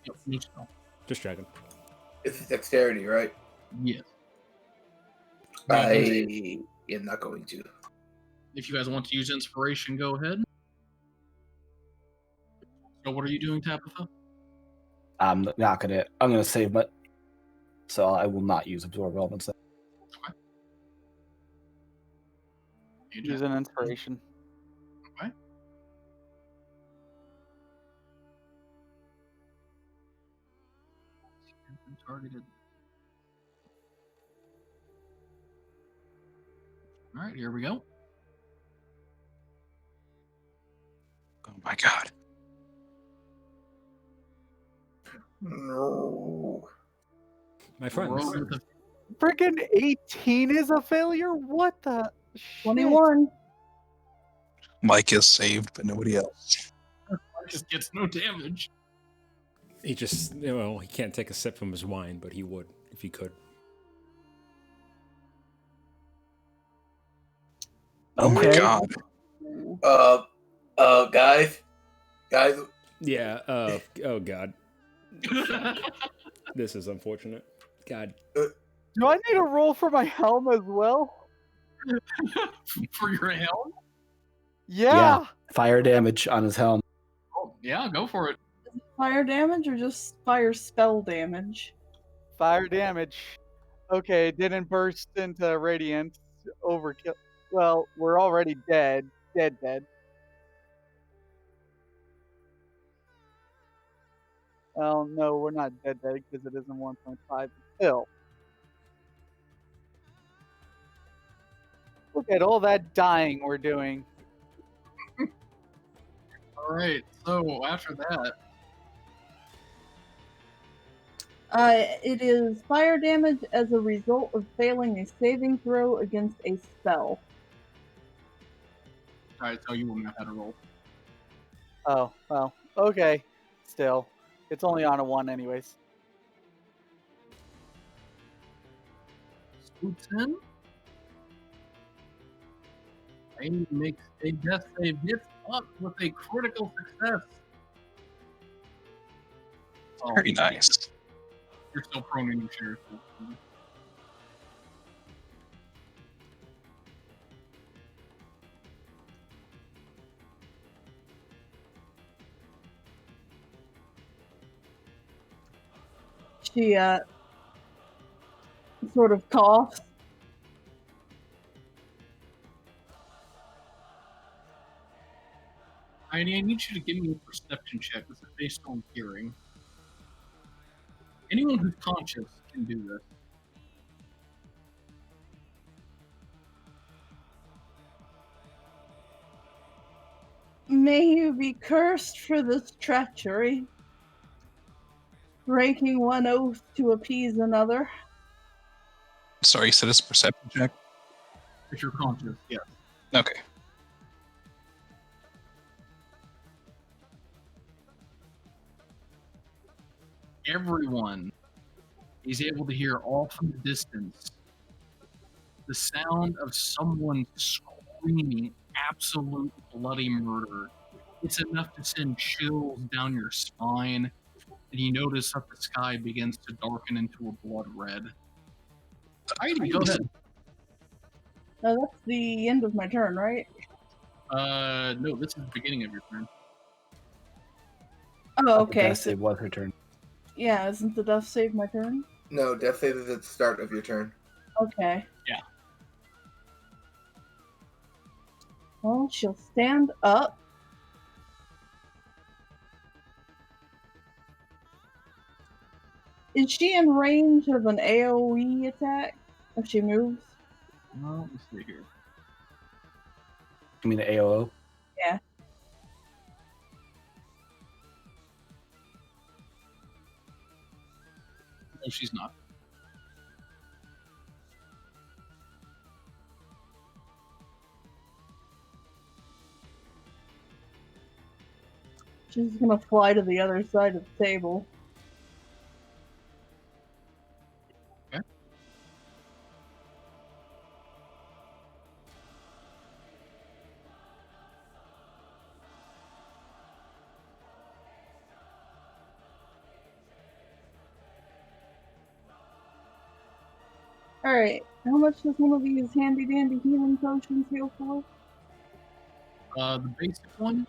Speaker 4: Yep, no spell.
Speaker 2: Just checking.
Speaker 6: This is dexterity, right?
Speaker 4: Yes.
Speaker 6: I am not going to.
Speaker 4: If you guys want to use inspiration, go ahead. So what are you doing, Tabitha?
Speaker 5: I'm not gonna. I'm gonna save my. So I will not use absorb elements.
Speaker 1: Use an inspiration.
Speaker 4: Okay. Targeted. All right, here we go.
Speaker 7: Oh my god.
Speaker 6: No.
Speaker 2: My friends.
Speaker 4: Roll with the
Speaker 1: Freaking 18 is a failure? What the shit?
Speaker 3: 21.
Speaker 7: Mike is saved, but nobody else.
Speaker 4: just gets no damage.
Speaker 2: He just, well, he can't take a sip from his wine, but he would if he could.
Speaker 7: Oh my
Speaker 5: Okay.
Speaker 7: god.
Speaker 6: Guys,
Speaker 2: Yeah, oh god. This is unfortunate. God.
Speaker 1: Do I need a roll for my helm as well?
Speaker 4: For your helm?
Speaker 1: Yeah.
Speaker 5: Fire damage on his helm.
Speaker 4: Oh, yeah, go for it.
Speaker 3: Fire damage or just fire spell damage?
Speaker 1: Fire damage. Okay, it didn't burst into radiance. Overkill. Well, we're already dead. Dead. Well, no, we're not dead because it isn't 1.5. But still. Look at all that dying we're doing.
Speaker 4: All right, so after that,
Speaker 3: It is fire damage as a result of failing a saving throw against a spell.
Speaker 4: all right, so you will not have to roll.
Speaker 1: Oh, well, okay. Still. It's only on a 1 anyways.
Speaker 4: Scoops in. And makes a death save, gets up with a critical success. Oh,
Speaker 7: Very nice.
Speaker 4: You're still prone in your chair.
Speaker 3: She sort of coughs.
Speaker 4: I need you to give me a perception check. This is based on hearing. Anyone who's conscious can do this.
Speaker 3: May you be cursed for this treachery, breaking one oath to appease another.
Speaker 7: Sorry, you said it's a perception check?
Speaker 4: If you're conscious, yes.
Speaker 7: Okay.
Speaker 4: Everyone is able to hear all from the distance the sound of someone screaming absolute bloody murder. It's enough to send chills down your spine, and you notice that the sky begins to darken into a blood red. Heidi, go ahead.
Speaker 3: That's the end of my turn, right?
Speaker 4: No, this is the beginning of your turn.
Speaker 3: Oh, okay.
Speaker 5: Death save was her turn.
Speaker 3: Yeah, isn't the death save my turn?
Speaker 6: no, death save is at the start of your turn.
Speaker 3: Okay.
Speaker 4: Yeah.
Speaker 3: Well, she'll stand up. Is Is she in range of an AoE attack if she moves?
Speaker 4: Let me see here.
Speaker 5: You mean the AOO?
Speaker 3: Yeah.
Speaker 4: No, she's not.
Speaker 3: She's gonna fly to the other side of the table.
Speaker 4: Okay.
Speaker 3: Alright, how much does one of these handy dandy healing potions heal for?
Speaker 4: The basic one.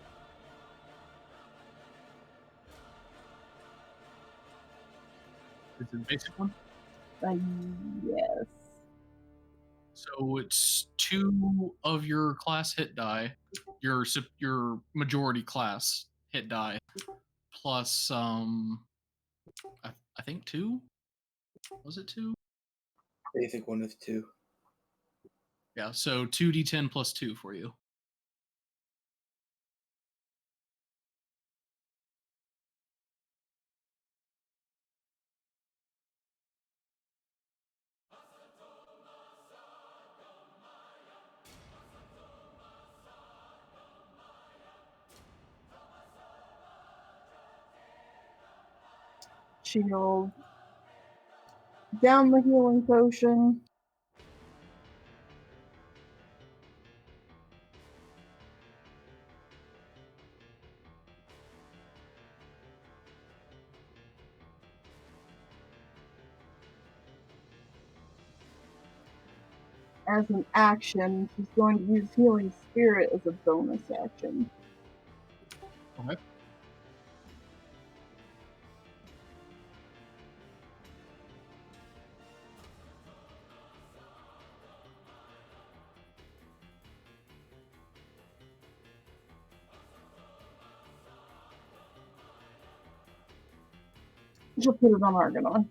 Speaker 4: Is it the basic one?
Speaker 3: Yes.
Speaker 4: So it's 2 of your class hit die, your majority class hit die, plus I think 2. Was it 2?
Speaker 6: Basic one is 2.
Speaker 4: Yeah. So 2d10 plus 2 for you.
Speaker 3: She'll down the healing potion. As an action, she's going to use Healing Spirit as a bonus action.
Speaker 4: Okay.
Speaker 3: She'll put it on Argonon.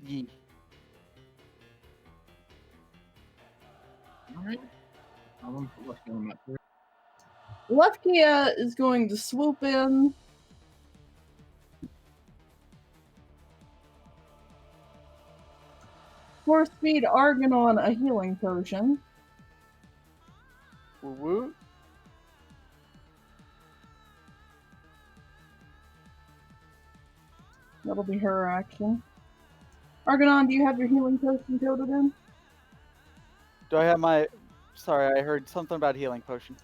Speaker 1: Yee.
Speaker 4: All right. I'm looking on that there.
Speaker 3: Lefkia is going to swoop in. Force feed Argonon a healing potion.
Speaker 1: Woo woo.
Speaker 3: That'll be her action. Argonon, do you have your healing potion coded in?
Speaker 1: Do I have my? Sorry, I heard something about healing potion.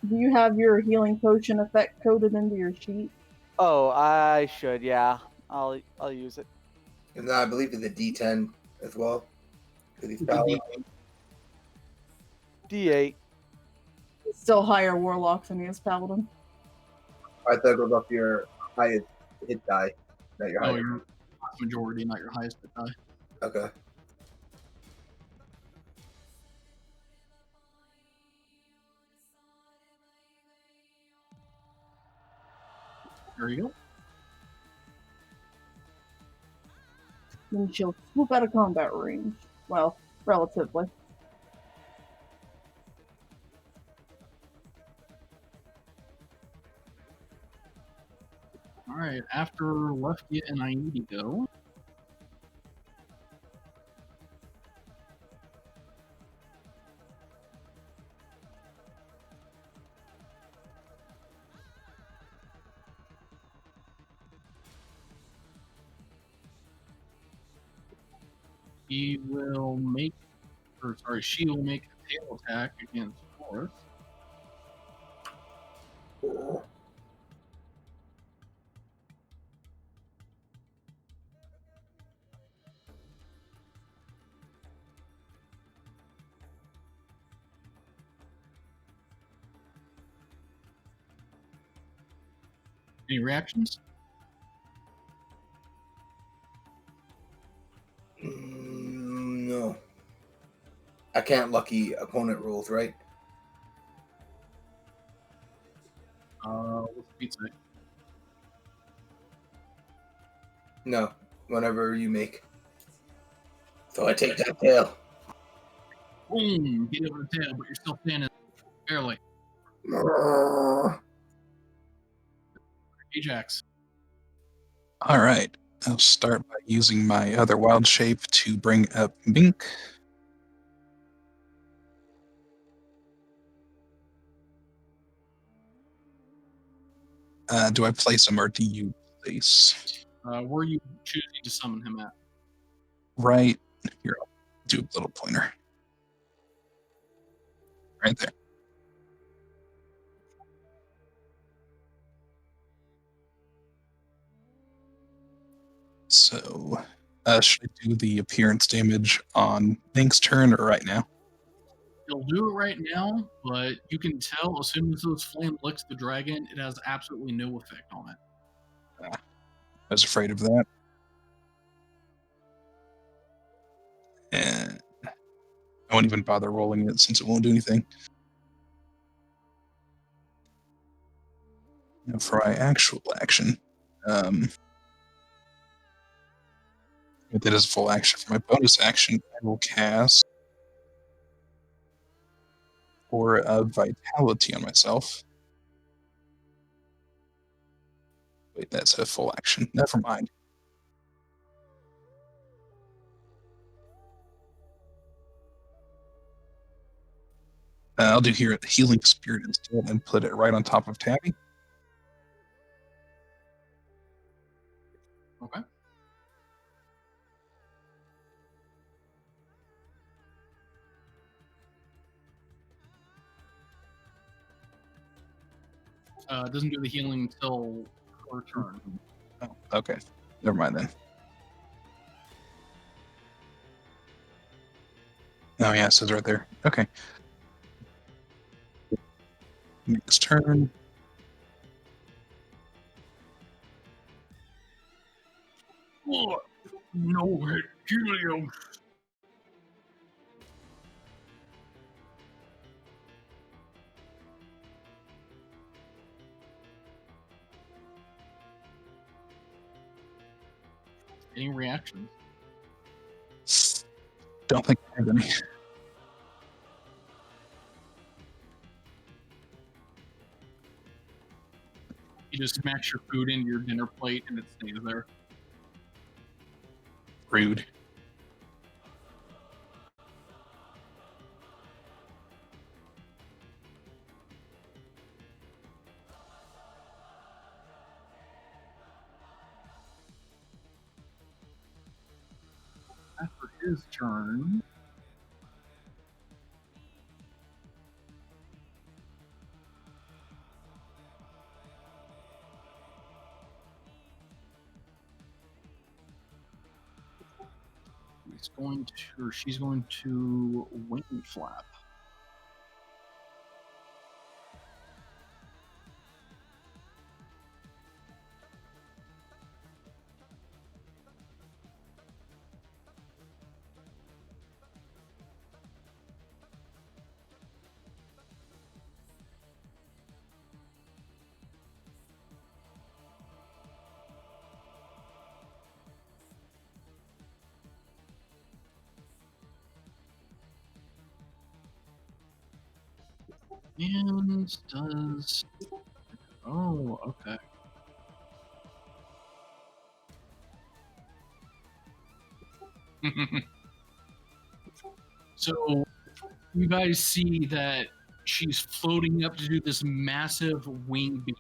Speaker 3: Do you have your healing potion effect coded into your sheet?
Speaker 1: Oh, I should. Yeah, I'll use it.
Speaker 6: And I believe it's a D10 as well. Because he's
Speaker 4: It's a
Speaker 6: powered.
Speaker 1: D8.
Speaker 3: It's still higher warlock than he is paladin.
Speaker 6: I thought it goes off your highest hit die. Not your
Speaker 4: No,
Speaker 6: highest.
Speaker 4: your majority, not your highest hit die.
Speaker 6: Okay.
Speaker 4: There you go.
Speaker 3: Then she'll swoop out of combat range. Well, relatively.
Speaker 4: All right. After Leftia and Aidi go, she will make a tail attack against Forth. Any reactions?
Speaker 6: No. I can't lucky opponent rules, right?
Speaker 4: Let's be pizza.
Speaker 6: No, whenever you make. So I take that tail.
Speaker 4: Boom! Get over the tail, but you're still standing barely. Ajax.
Speaker 7: All right. I'll start by using my other wild shape to bring up Bink. Do I place him or do you place?
Speaker 4: Where are you choosing to summon him at?
Speaker 7: Right here. I'll do a little pointer. Right there. So, should I do the appearance damage on Bink's turn or right now?
Speaker 4: He'll do it right now, but you can tell as soon as those flame licks the dragon, it has absolutely no effect on it.
Speaker 7: I was afraid of that. And I won't even bother rolling it since it won't do anything. Now for my actual action, that is a full action. For my bonus action, I will cast for vitality on myself. Wait, that's a full action. Never mind. I'll do here healing spirit instead and put it right on top of Tabby.
Speaker 4: Okay. It doesn't do the healing until her turn.
Speaker 7: Oh, okay. Never mind then. Oh yeah, it says right there. Okay. Next turn.
Speaker 4: Oh, no, Helios. Any reactions?
Speaker 7: Don't think I have any.
Speaker 4: You just smash your food into your dinner plate and it stays there.
Speaker 7: Rude.
Speaker 4: After his turn, he's going to, or she's going to wing flap. And does... Oh, okay. So you guys see that she's floating up to do this massive wing beat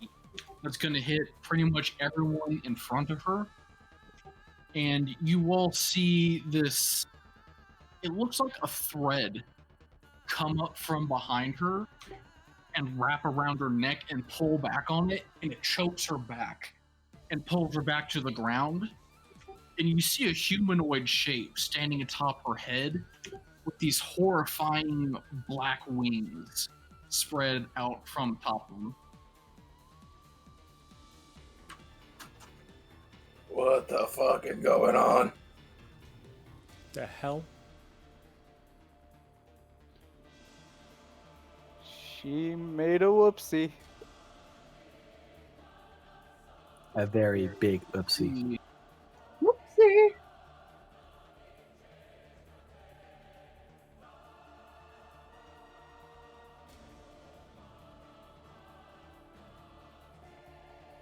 Speaker 4: that's going to hit pretty much everyone in front of her. And you all see this, it looks like a thread come up from behind her and wrap around her neck and pull back on it, and it chokes her back and pulls her back to the ground. And you see a humanoid shape standing atop her head with these horrifying black wings spread out from top of them.
Speaker 6: What the fuck is going on?
Speaker 2: The hell?
Speaker 1: She made a whoopsie.
Speaker 5: A very big oopsie.
Speaker 3: Whoopsie.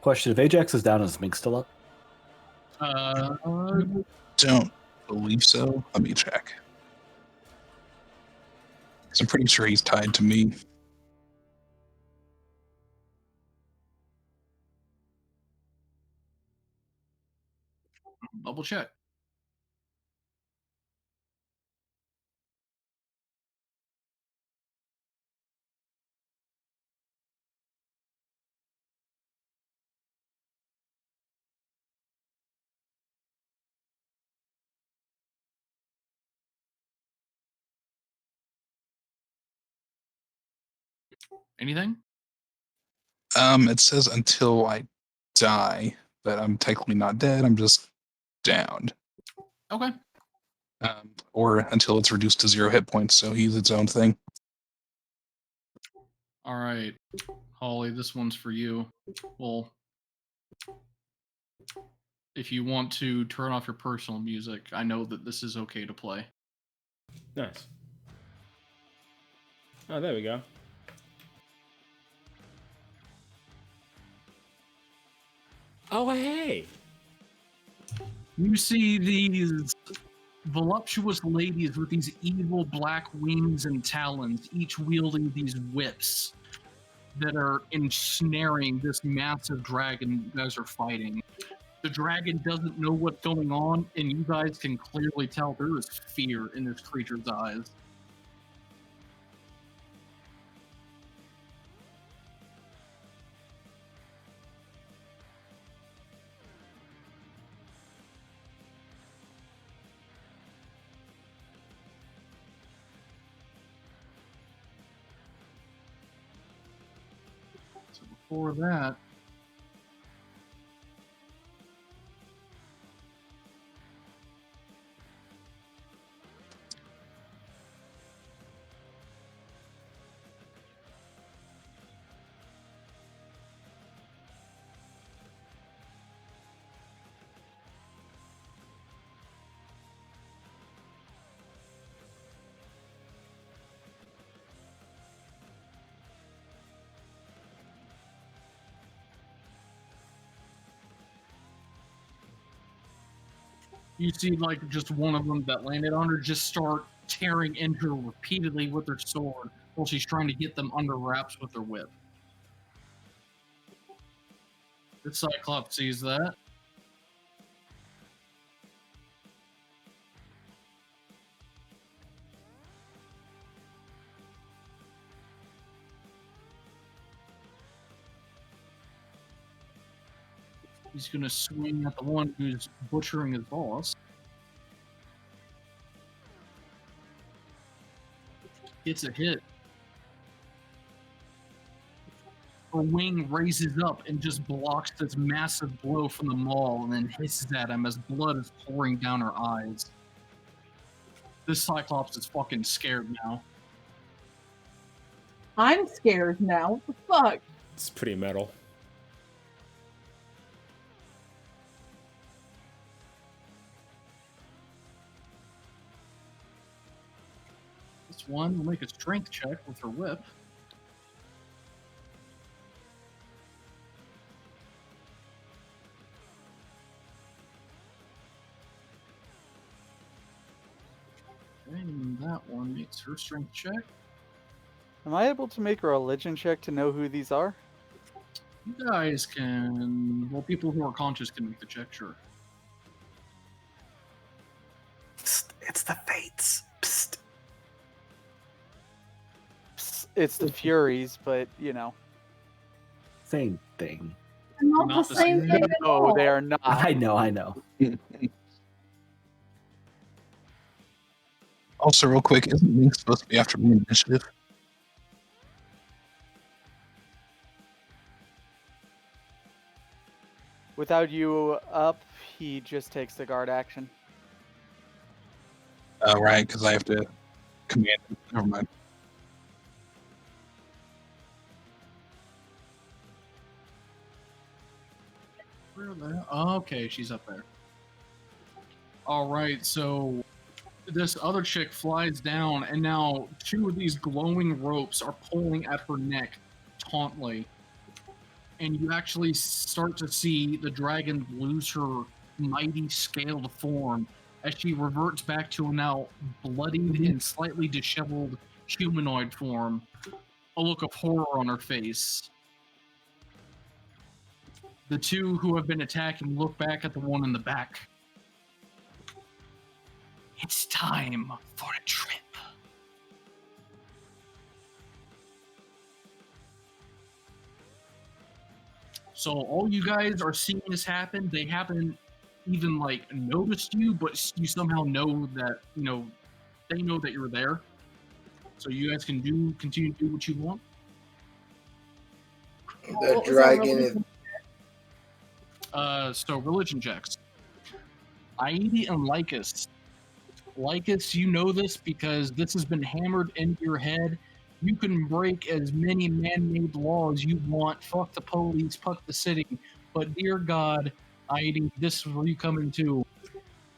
Speaker 5: Question: if Ajax is down, is Mink still up?
Speaker 7: Don't believe so. Let me check. 'Cause I'm pretty sure he's tied to me.
Speaker 4: Double check. Anything?
Speaker 7: It says until I die, but I'm technically not dead. I'm just downed.
Speaker 4: Okay.
Speaker 7: Or until it's reduced to 0 hit points, so he's its own thing.
Speaker 4: All right, Holly, this one's for you. Well, if you want to turn off your personal music, I know that this is okay to play.
Speaker 2: Nice. Oh, there we go. Oh, hey.
Speaker 4: You see these voluptuous ladies with these evil black wings and talons, each wielding these whips that are ensnaring this massive dragon you guys are fighting. The dragon doesn't know what's going on, and you guys can clearly tell there is fear in this creature's eyes. So before that, you see like just one of them that landed on her just start tearing into her repeatedly with her sword while she's trying to get them under wraps with her whip. The Cyclops sees that. He's going to swing at the one who's butchering his boss. Gets a hit. Her wing raises up and just blocks this massive blow from the maul and then hisses at him as blood is pouring down her eyes. This Cyclops is fucking scared now.
Speaker 3: I'm scared now. What the fuck?
Speaker 2: It's pretty metal.
Speaker 4: This one will make a strength check with her whip. And that one makes her strength check.
Speaker 1: Am I able to make a religion check to know who these are?
Speaker 4: You guys can... Well, people who are conscious can make the check, sure.
Speaker 5: Psst, it's the Fates. Psst.
Speaker 1: Psst, it's the Furies, but you know.
Speaker 5: Same thing.
Speaker 3: They're not,
Speaker 4: Not
Speaker 3: the
Speaker 4: the
Speaker 3: same
Speaker 4: same.
Speaker 3: thing at
Speaker 1: No,
Speaker 3: all.
Speaker 1: they are not.
Speaker 5: I know.
Speaker 7: Also, real quick, isn't Link supposed to be after me in initiative?
Speaker 1: Without you up, he just takes the guard action.
Speaker 7: Oh, right, because I have to command him. Never mind.
Speaker 4: Where there? Oh, okay, she's up there. All right, so this other chick flies down, and now 2 of these glowing ropes are pulling at her neck tauntingly. And you actually start to see the dragon lose her mighty scaled form as she reverts back to a now bloodied and slightly disheveled humanoid form, a look of horror on her face. The 2 who have been attacking look back at the one in the back. It's time for a trip. So all you guys are seeing this happen. They haven't even like noticed you, but you somehow know that they know that you're there. So you guys can continue to do what you want.
Speaker 6: The dragon is.
Speaker 4: So religion checks. Aidi and Lycus. Lycus, you know this because this has been hammered into your head. You can break as many man-made laws you want. Fuck the police, fuck the city. But dear God, Aidi, this is where you come into.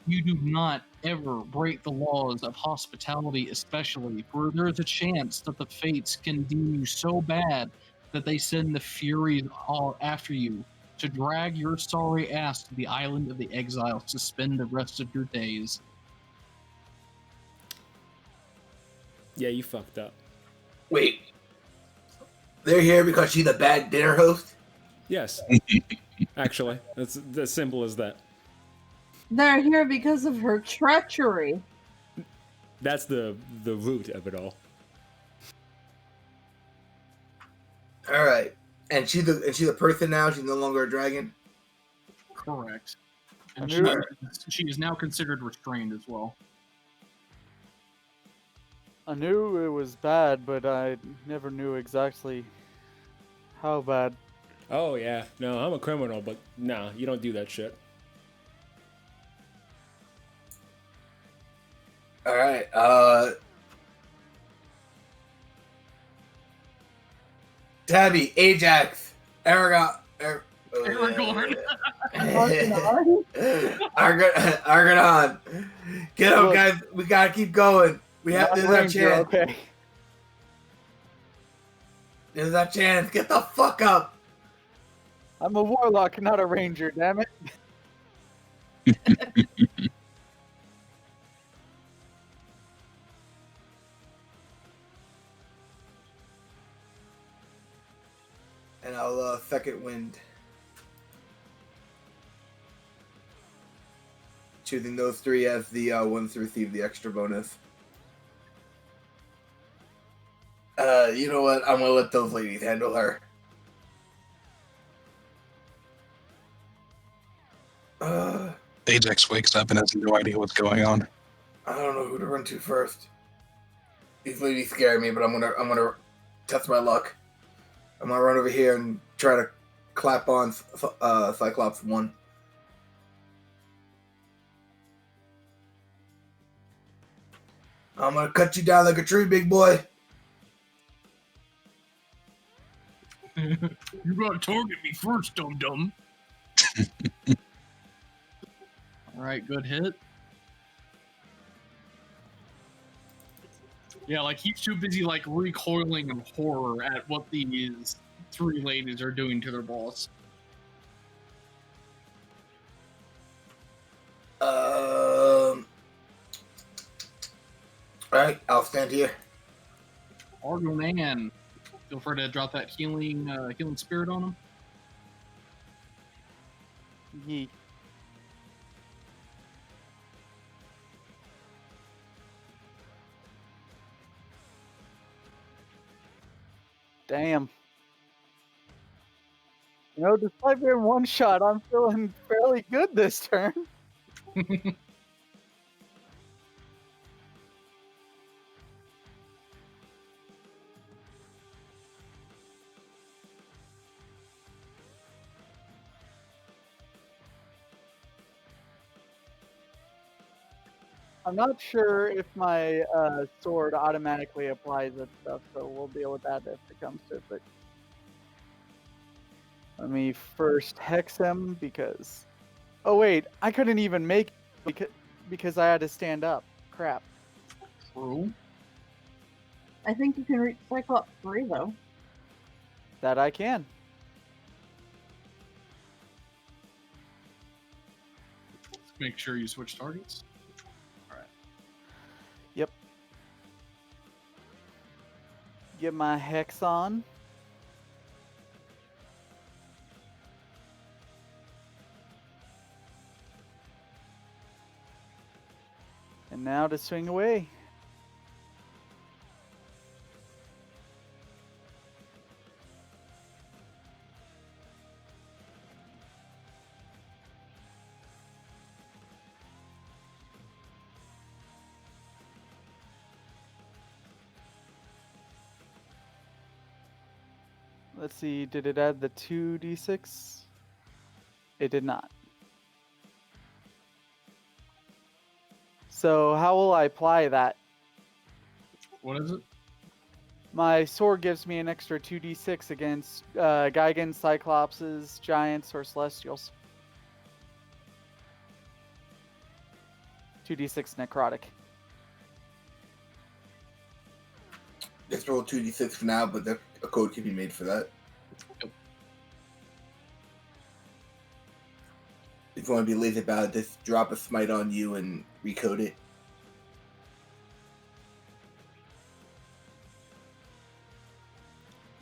Speaker 4: You do not ever break the laws of hospitality, especially, for there's a chance that the fates can deem you so bad that they send the Furies all after you to drag your sorry ass to the island of the exiles to spend the rest of your days.
Speaker 2: Yeah, you fucked up.
Speaker 6: Wait. They're here because she's a bad dinner host?
Speaker 2: Yes. Actually, that's as simple as that.
Speaker 3: They're here because of her treachery.
Speaker 2: That's the root of it all.
Speaker 6: Alright. And she's a person now? She's no longer a dragon?
Speaker 4: Correct.
Speaker 1: I
Speaker 4: And
Speaker 1: knew
Speaker 4: she is now considered restrained as well.
Speaker 1: I knew it was bad, but I never knew exactly how bad.
Speaker 2: Oh yeah, no, I'm a criminal, but nah, you don't do that shit.
Speaker 6: Alright, Tabby, Ajax, Aragorn. Argonon. Get up,
Speaker 1: Look.
Speaker 6: guys. We gotta keep going. We have this is our
Speaker 1: Ranger,
Speaker 6: chance.
Speaker 1: okay.
Speaker 6: This is our chance. Get the fuck up.
Speaker 1: I'm a warlock, not a ranger, damn it.
Speaker 6: And I'll second wind. Choosing those 3 as the ones to receive the extra bonus. You know what? I'm gonna let those ladies handle her.
Speaker 7: Ajax wakes up and has no idea what's going on.
Speaker 6: I don't know who to run to first. These ladies scare me, but I'm gonna test my luck. I'm gonna run over here and try to clap on Cyclops 1. I'm gonna cut you down like a tree, big boy.
Speaker 4: You gotta target me first, dum-dum. Alright, good hit. Yeah, like he's too busy like recoiling in horror at what these 3 ladies are doing to their boss.
Speaker 6: Alright, I'll stand here.
Speaker 4: Argonan, feel free to drop that healing spirit on him.
Speaker 1: Yeet. Damn. You know, despite being one shot, I'm feeling fairly good this turn. I'm not sure if my sword automatically applies that stuff, so we'll deal with that if it comes to it. But Let me first hex him because. Oh wait, I couldn't even make because I had to stand up. Crap.
Speaker 4: True.
Speaker 3: I think you can reach Cyclops 3 though.
Speaker 1: That I can.
Speaker 4: Make sure you switch targets.
Speaker 1: Yep. Get my hex on. And now to swing away. Let's see, did it add the 2d6? It did not. So how will I apply that?
Speaker 4: What is it?
Speaker 1: My sword gives me an extra 2d6 against Gigans, Cyclopses, Giants, or Celestials. 2d6 necrotic.
Speaker 6: Just roll 2d6 for now, but a code can be made for that.
Speaker 4: Yep.
Speaker 6: If you want to be lazy about it, just drop a smite on you and recode it.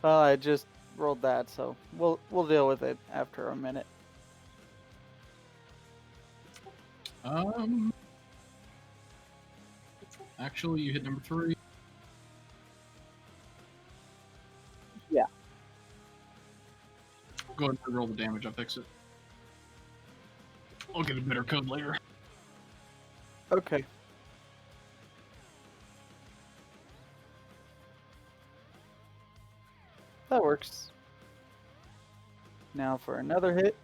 Speaker 1: Well, I just rolled that, so we'll deal with it after a minute.
Speaker 4: Actually, you hit number 3.
Speaker 1: Yeah.
Speaker 4: Go ahead and roll the damage. I'll fix it. I'll get a better code later.
Speaker 1: Okay. That works. Now for another hit.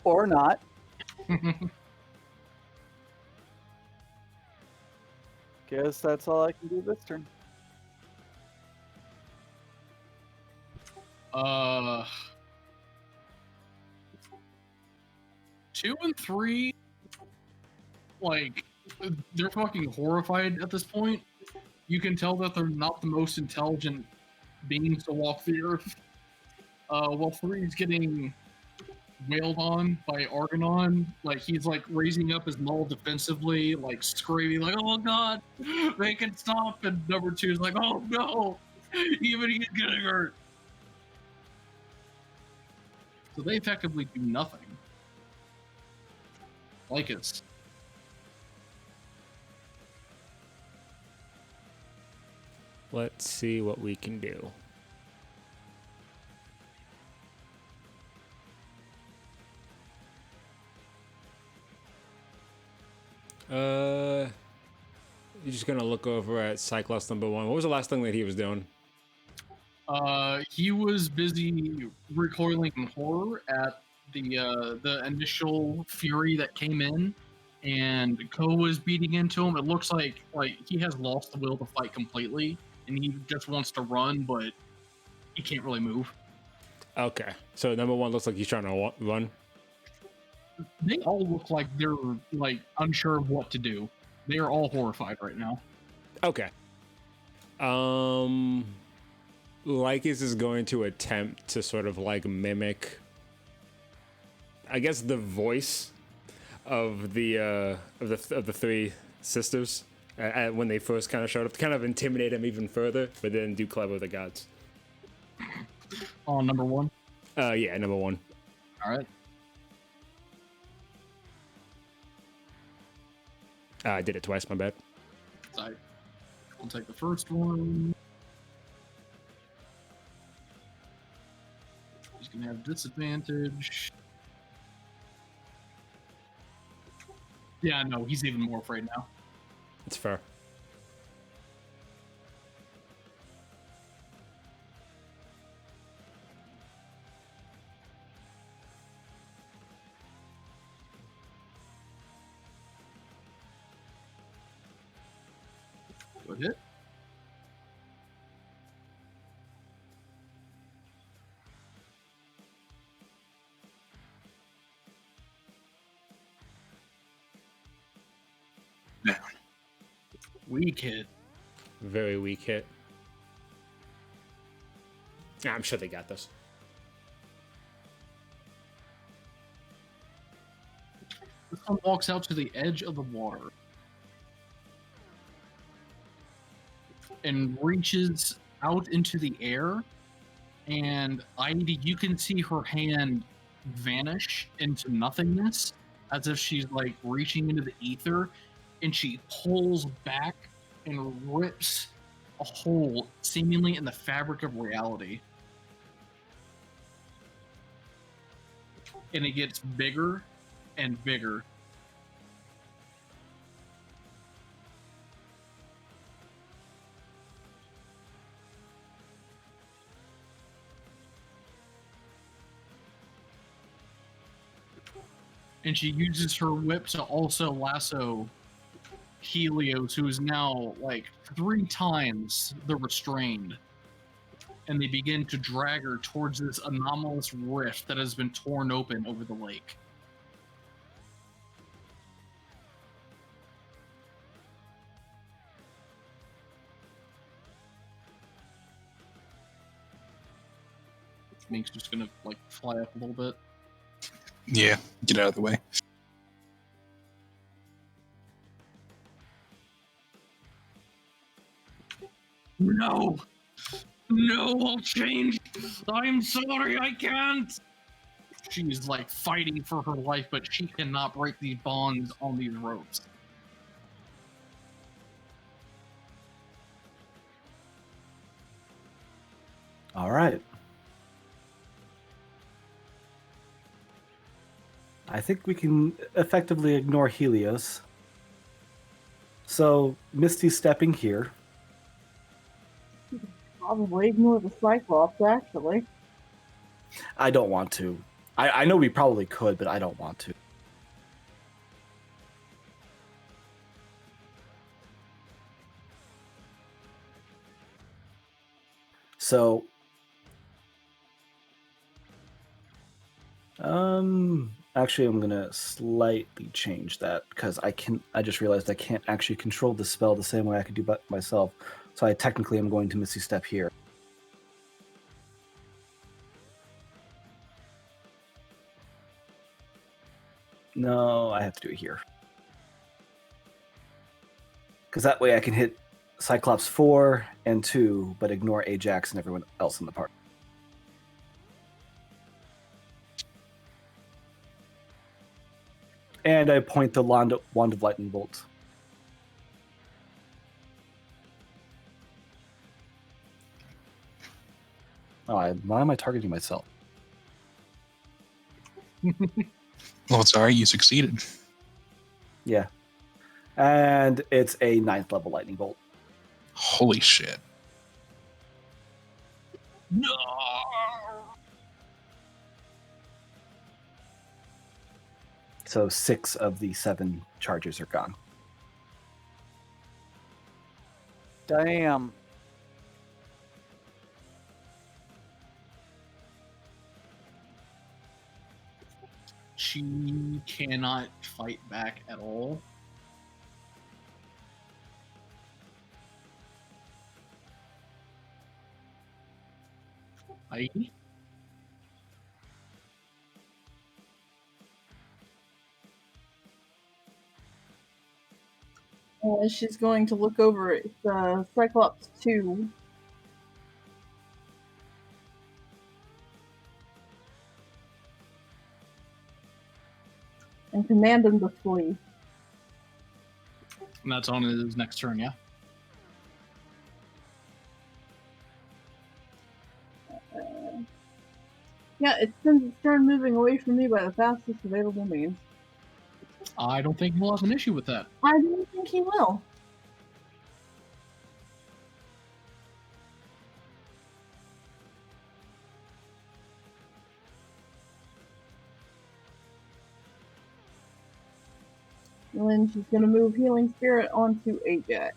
Speaker 1: Or not. Guess that's all I can do this turn.
Speaker 4: 2 and 3, like, they're fucking horrified at this point. You can tell that they're not the most intelligent beings to walk the earth. While 3 is getting wailed on by Argonon, like, he's, like, raising up his maul defensively, like, screaming, like, oh god, make it stop, and number 2 is like, oh no, even he's getting hurt. So they effectively do nothing. Lycus.
Speaker 2: Let's see what we can do. You're just gonna look over at Cyclops number 1. What was the last thing that he was doing?
Speaker 4: He was busy recoiling in horror at the initial fury that came in, and Ko was beating into him. It looks like he has lost the will to fight completely, and he just wants to run, but he can't really move.
Speaker 2: Okay, so number 1 looks like he's trying to run.
Speaker 4: They all look like they're like unsure of what to do. They are all horrified right now.
Speaker 2: Okay. Lycus is going to attempt to sort of like mimic, I guess, the voice of the 3 sisters when they first kind of showed up, to kind of intimidate him even further, but then do clever with the gods.
Speaker 4: On number 1.
Speaker 2: Yeah, number 1.
Speaker 4: All right.
Speaker 2: I did it twice. My bad.
Speaker 4: I'll take the first one. He's gonna have disadvantage. Yeah, no, he's even more afraid now.
Speaker 2: It's fair.
Speaker 4: Good hit.
Speaker 7: down.
Speaker 4: Weak hit.
Speaker 2: Very weak hit. Yeah, I'm sure they got this.
Speaker 4: This one walks out to the edge of the water and reaches out into the air. And you can see her hand vanish into nothingness as if she's like reaching into the ether, and she pulls back and rips a hole seemingly in the fabric of reality. And it gets bigger and bigger. And she uses her whip to also lasso Helios, who is now like 3 times the restrained. And they begin to drag her towards this anomalous rift that has been torn open over the lake. Mink's just gonna like fly up a little bit.
Speaker 7: Yeah, get out of the way.
Speaker 4: No! No, I'll change! I'm sorry, I can't! She's like fighting for her life, but she cannot break these bonds on these ropes.
Speaker 5: All right. I think we can effectively ignore Helios. So, Misty stepping here.
Speaker 3: Probably ignore the Cyclops, actually.
Speaker 5: I don't want to. I know we probably could, but I don't want to. So, actually, I'm gonna slightly change that because I just realized I can't actually control the spell the same way I could do by myself. So I technically am going to Misty Step here. No, I have to do it here. Because that way I can hit Cyclops 4 and 2, but ignore Ajax and everyone else in the party. And I point the Wand of Lightning Bolt. Why am I targeting myself?
Speaker 7: Well, it's alright, you succeeded.
Speaker 5: Yeah. And it's a 9th level Lightning Bolt.
Speaker 7: Holy shit.
Speaker 4: No!
Speaker 5: So 6 of the 7 charges are gone.
Speaker 1: Damn.
Speaker 4: She cannot fight back at all. Heidi?
Speaker 3: She's going to look over at the Cyclops 2. And command him to flee.
Speaker 4: And that's on his next turn, yeah?
Speaker 3: Yeah, it spends its turn moving away from me by the fastest available means.
Speaker 4: I don't think we'll have an issue with that.
Speaker 3: I don't think he will. And then she's going to move Healing Spirit onto Ajax.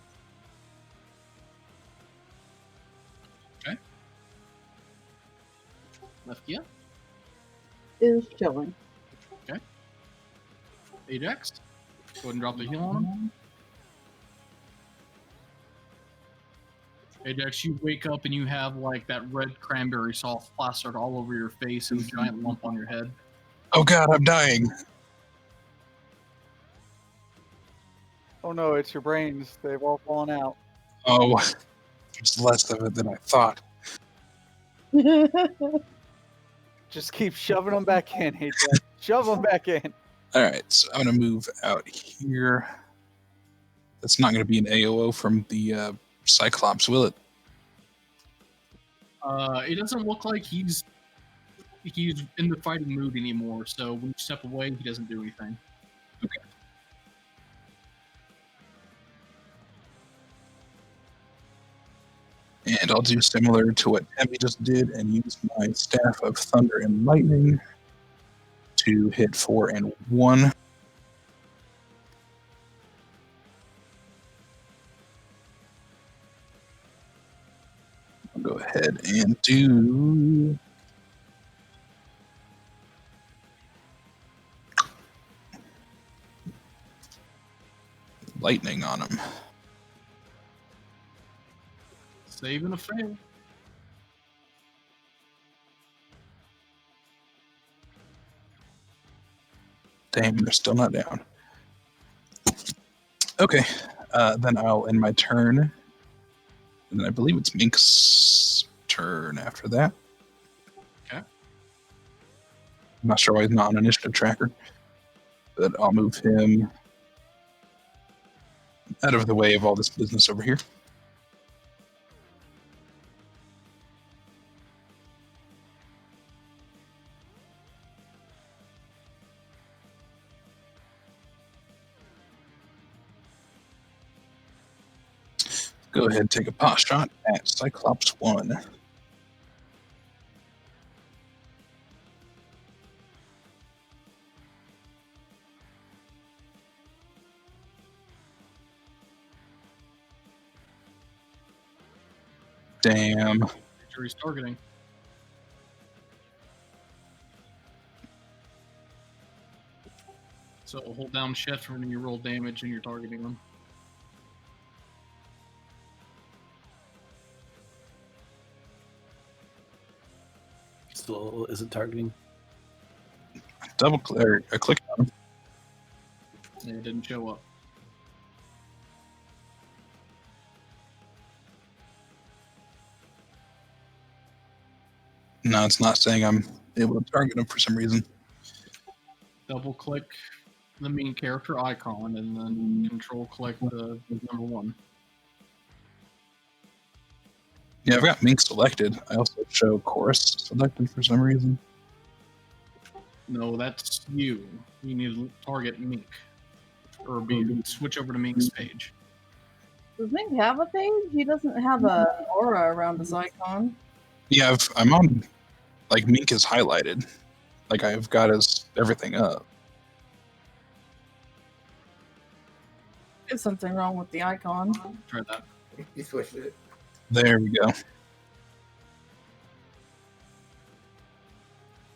Speaker 4: Okay. Lefkia?
Speaker 3: Is chilling.
Speaker 4: Okay. Ajax? Go ahead and drop the heal on him. Ajax, you wake up and you have like that red cranberry sauce plastered all over your face and a giant lump on your head.
Speaker 7: Oh god, I'm dying.
Speaker 1: Oh no, it's your brains. They've all fallen out.
Speaker 7: Oh, there's less of it than I thought.
Speaker 1: Just keep shoving them back in, Ajax. Shove them back in.
Speaker 7: All right, so I'm gonna move out here. That's not gonna be an AOO from the Cyclops, will it?
Speaker 4: It doesn't look like he's in the fighting mood anymore. So when you step away, he doesn't do anything.
Speaker 7: Okay. And I'll do similar to what Emmy just did and use my Staff of Thunder and Lightning to hit 4 and 1. I'll go ahead and do lightning on him.
Speaker 4: Save and a fail.
Speaker 7: Damn, they're still not down. Okay, then I'll end my turn. And then I believe it's Mink's turn after that.
Speaker 4: Okay.
Speaker 7: I'm not sure why he's not on initiative tracker, but I'll move him out of the way of all this business over here. Go ahead and take a pot shot at Cyclops 1. Damn.
Speaker 4: Jury's targeting. So hold down shift when you roll damage and you're targeting them.
Speaker 5: Still isn't targeting.
Speaker 7: Double click, I clicked on him.
Speaker 4: It didn't show up.
Speaker 7: No, it's not saying I'm able to target him for some reason.
Speaker 4: Double click the main character icon and then control click the number 1.
Speaker 7: Yeah, I've got Mink selected. I also show Chorus selected for some reason.
Speaker 4: No, that's you. You need to target Mink. Or switch over to Mink's page.
Speaker 3: Does Mink have a page? He doesn't have an aura around his icon.
Speaker 7: Yeah, I'm on, like, Mink is highlighted. Like, I've got his everything up.
Speaker 3: There's something wrong with the icon.
Speaker 4: Try that.
Speaker 6: You switched it.
Speaker 7: There we go.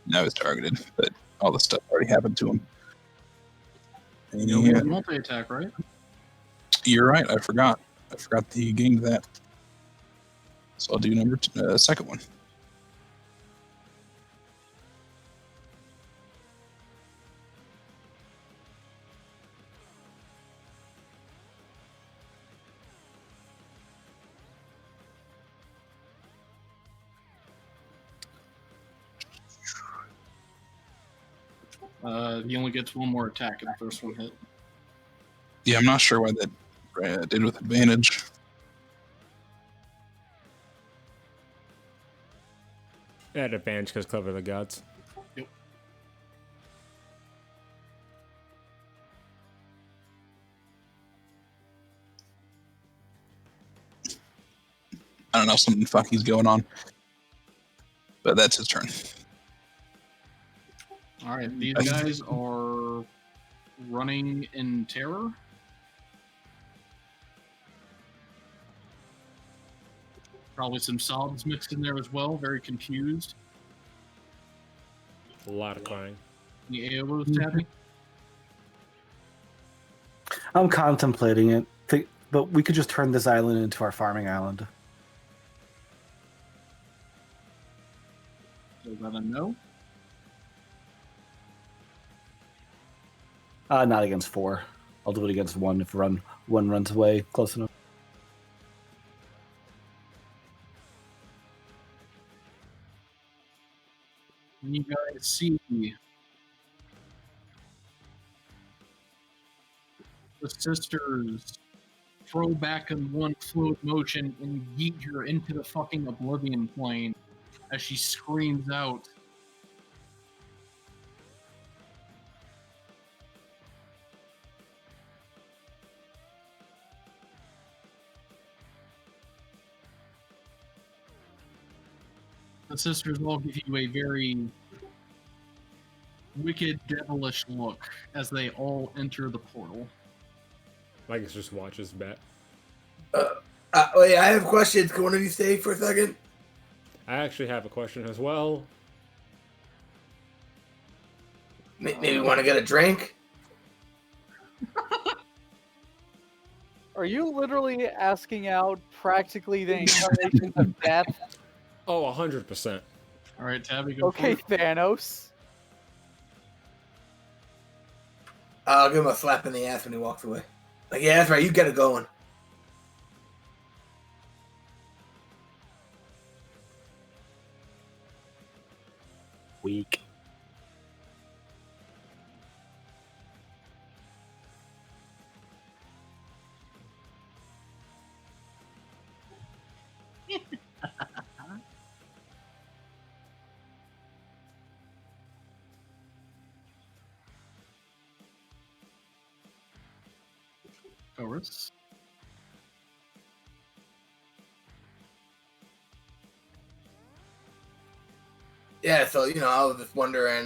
Speaker 7: Now he's targeted, but all the stuff already happened to him. And
Speaker 4: You know, multi-attack, right?
Speaker 7: you're right, I forgot. I forgot that he gained that. So I'll do second one.
Speaker 4: He only gets one more attack if the first one hit.
Speaker 7: Yeah, I'm not sure why that did with advantage.
Speaker 2: At advantage because Clever the Gods.
Speaker 7: I don't know, something funky's going on. But that's his turn.
Speaker 4: Alright, these guys are running in terror. Probably some solids mixed in there as well, very confused.
Speaker 2: A lot of crying.
Speaker 4: The AO's tapping.
Speaker 5: I'm contemplating it, but we could just turn this island into our farming island.
Speaker 4: that a no?
Speaker 5: Not against 4. I'll do it against 1 if one runs away close enough.
Speaker 4: And you guys see the sisters throw back in one fluid motion and yeet her into the fucking oblivion plane as she screams out. The sisters all give you a very wicked, devilish look as they all enter the portal.
Speaker 2: Like, just watches Bat.
Speaker 6: Wait, I have questions. Can one of you stay for a second?
Speaker 2: I actually have a question as well.
Speaker 6: Maybe want to get a drink?
Speaker 1: Are you literally asking out practically the incarnations of death?
Speaker 2: Oh, 100%.
Speaker 4: All right, Tabby, go
Speaker 1: Okay,
Speaker 4: for it.
Speaker 1: Thanos.
Speaker 6: I'll give him a slap in the ass when he walks away. Like, yeah, that's right. You get it going.
Speaker 5: Weak.
Speaker 4: Taurus.
Speaker 6: Yeah, so, I was just wondering,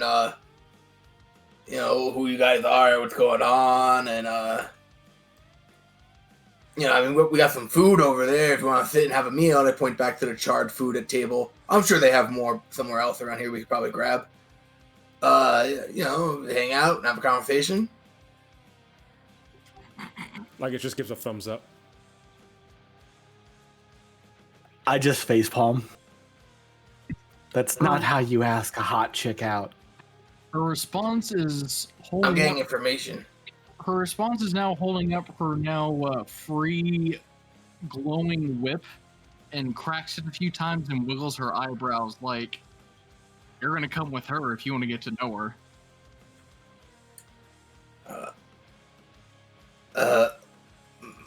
Speaker 6: who you guys are, what's going on, and, we got some food over there if you want to sit and have a meal. And I point back to the charred food at table. I'm sure they have more somewhere else around here we could probably grab. Hang out and have a conversation.
Speaker 2: Like, it just gives a thumbs up.
Speaker 5: I just facepalm. That's not how you ask a hot chick out.
Speaker 4: Her response is
Speaker 6: I'm
Speaker 4: holding
Speaker 6: getting
Speaker 4: up.
Speaker 6: information.
Speaker 4: Her response is now holding up her now free glowing whip and cracks it a few times and wiggles her eyebrows like, you're going to come with her if you want to get to know her.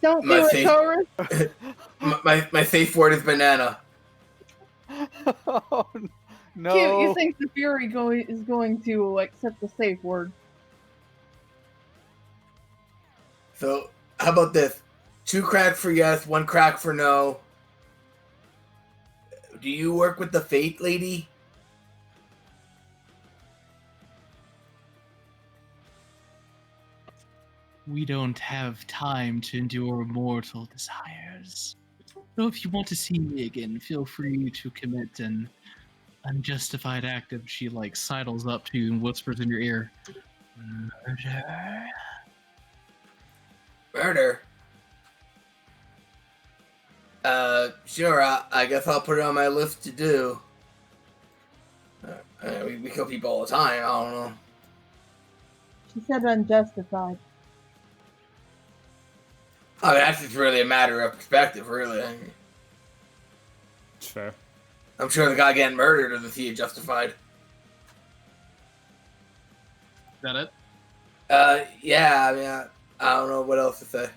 Speaker 8: Don't
Speaker 6: My
Speaker 8: do it,
Speaker 6: safe-
Speaker 8: Taurus.
Speaker 6: my safe word is banana.
Speaker 1: Oh, no.
Speaker 8: Cute. You think the Fury is going to accept the safe word?
Speaker 6: So, how about this? 2 crack for yes, 1 crack for no. Do you work with the Fate lady?
Speaker 4: We don't have time to endure mortal desires. So if you want to see me again, feel free to commit an unjustified act of she sidles up to you and whispers in your ear, murder.
Speaker 6: Murder? Sure, I guess I'll put it on my list to do. We kill people all the time, I don't know.
Speaker 8: She said unjustified.
Speaker 6: I mean, that's just really a matter of perspective, really. I mean,
Speaker 2: It's fair.
Speaker 6: I'm sure the guy getting murdered doesn't see it justified.
Speaker 4: Is that it?
Speaker 6: Yeah, I mean, I don't know what else to say.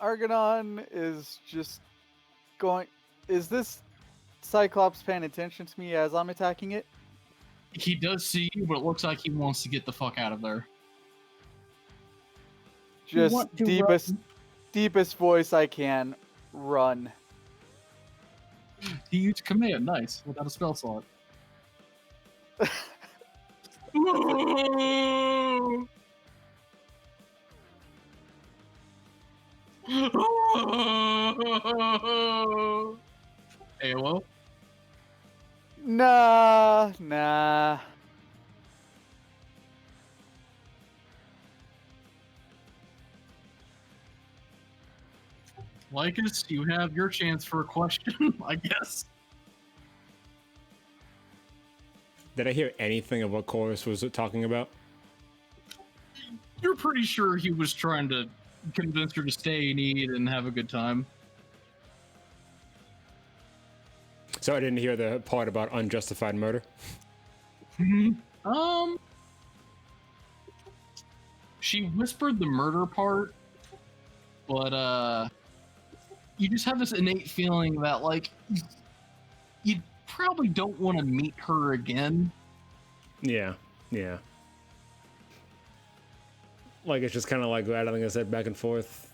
Speaker 1: Argonon is just going. Is this Cyclops paying attention to me as I'm attacking it?
Speaker 4: He does see you, but it looks like he wants to get the fuck out of there.
Speaker 8: You
Speaker 1: Just
Speaker 8: want to
Speaker 1: deepest voice I can. Run.
Speaker 4: He used command, nice, without a spell slot. AOL?
Speaker 1: Nah.
Speaker 4: Lycus, you have your chance for a question, I guess.
Speaker 2: Did I hear anything of what Chorus was talking about?
Speaker 4: You're pretty sure he was trying to convince her to stay and eat and have a good time.
Speaker 2: So I didn't hear the part about unjustified murder.
Speaker 4: She whispered the murder part, but you just have this innate feeling that like you probably don't want to meet her again.
Speaker 2: Yeah. Like it's just kind of like rattling his head back and forth.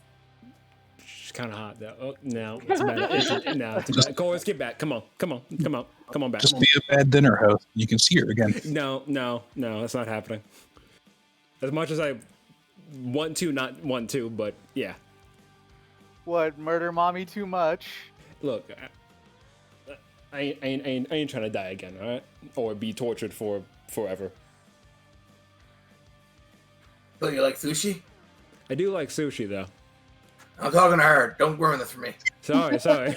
Speaker 2: She's kind of hot though. Oh no, it's bad. No, it's bad. Chorus, get back. Come on back.
Speaker 7: Just be a bad dinner host. You can see her again.
Speaker 2: No, that's not happening. As much as I not want to, but yeah.
Speaker 1: What, murder mommy too much?
Speaker 2: Look, I ain't trying to die again, all right? Or be tortured for forever.
Speaker 6: So you like sushi?
Speaker 2: I do like sushi though.
Speaker 6: I'm talking to her. Don't ruin this for me.
Speaker 2: Sorry.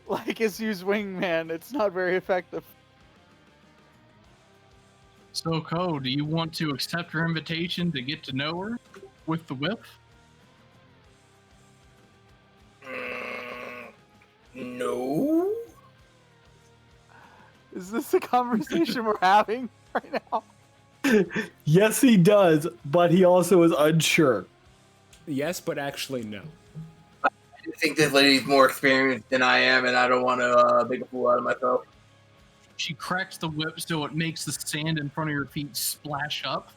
Speaker 1: Like his use wingman, it's not very effective.
Speaker 4: So, Ko, do you want to accept her invitation to get to know her with the whip?
Speaker 6: No.
Speaker 1: Is this a conversation we're having right now?
Speaker 5: Yes, he does, but he also is unsure.
Speaker 2: Yes, but actually no.
Speaker 6: I think this lady's more experienced than I am, and I don't want to make a fool out of myself.
Speaker 4: She cracks the whip so it makes the sand in front of your feet splash up.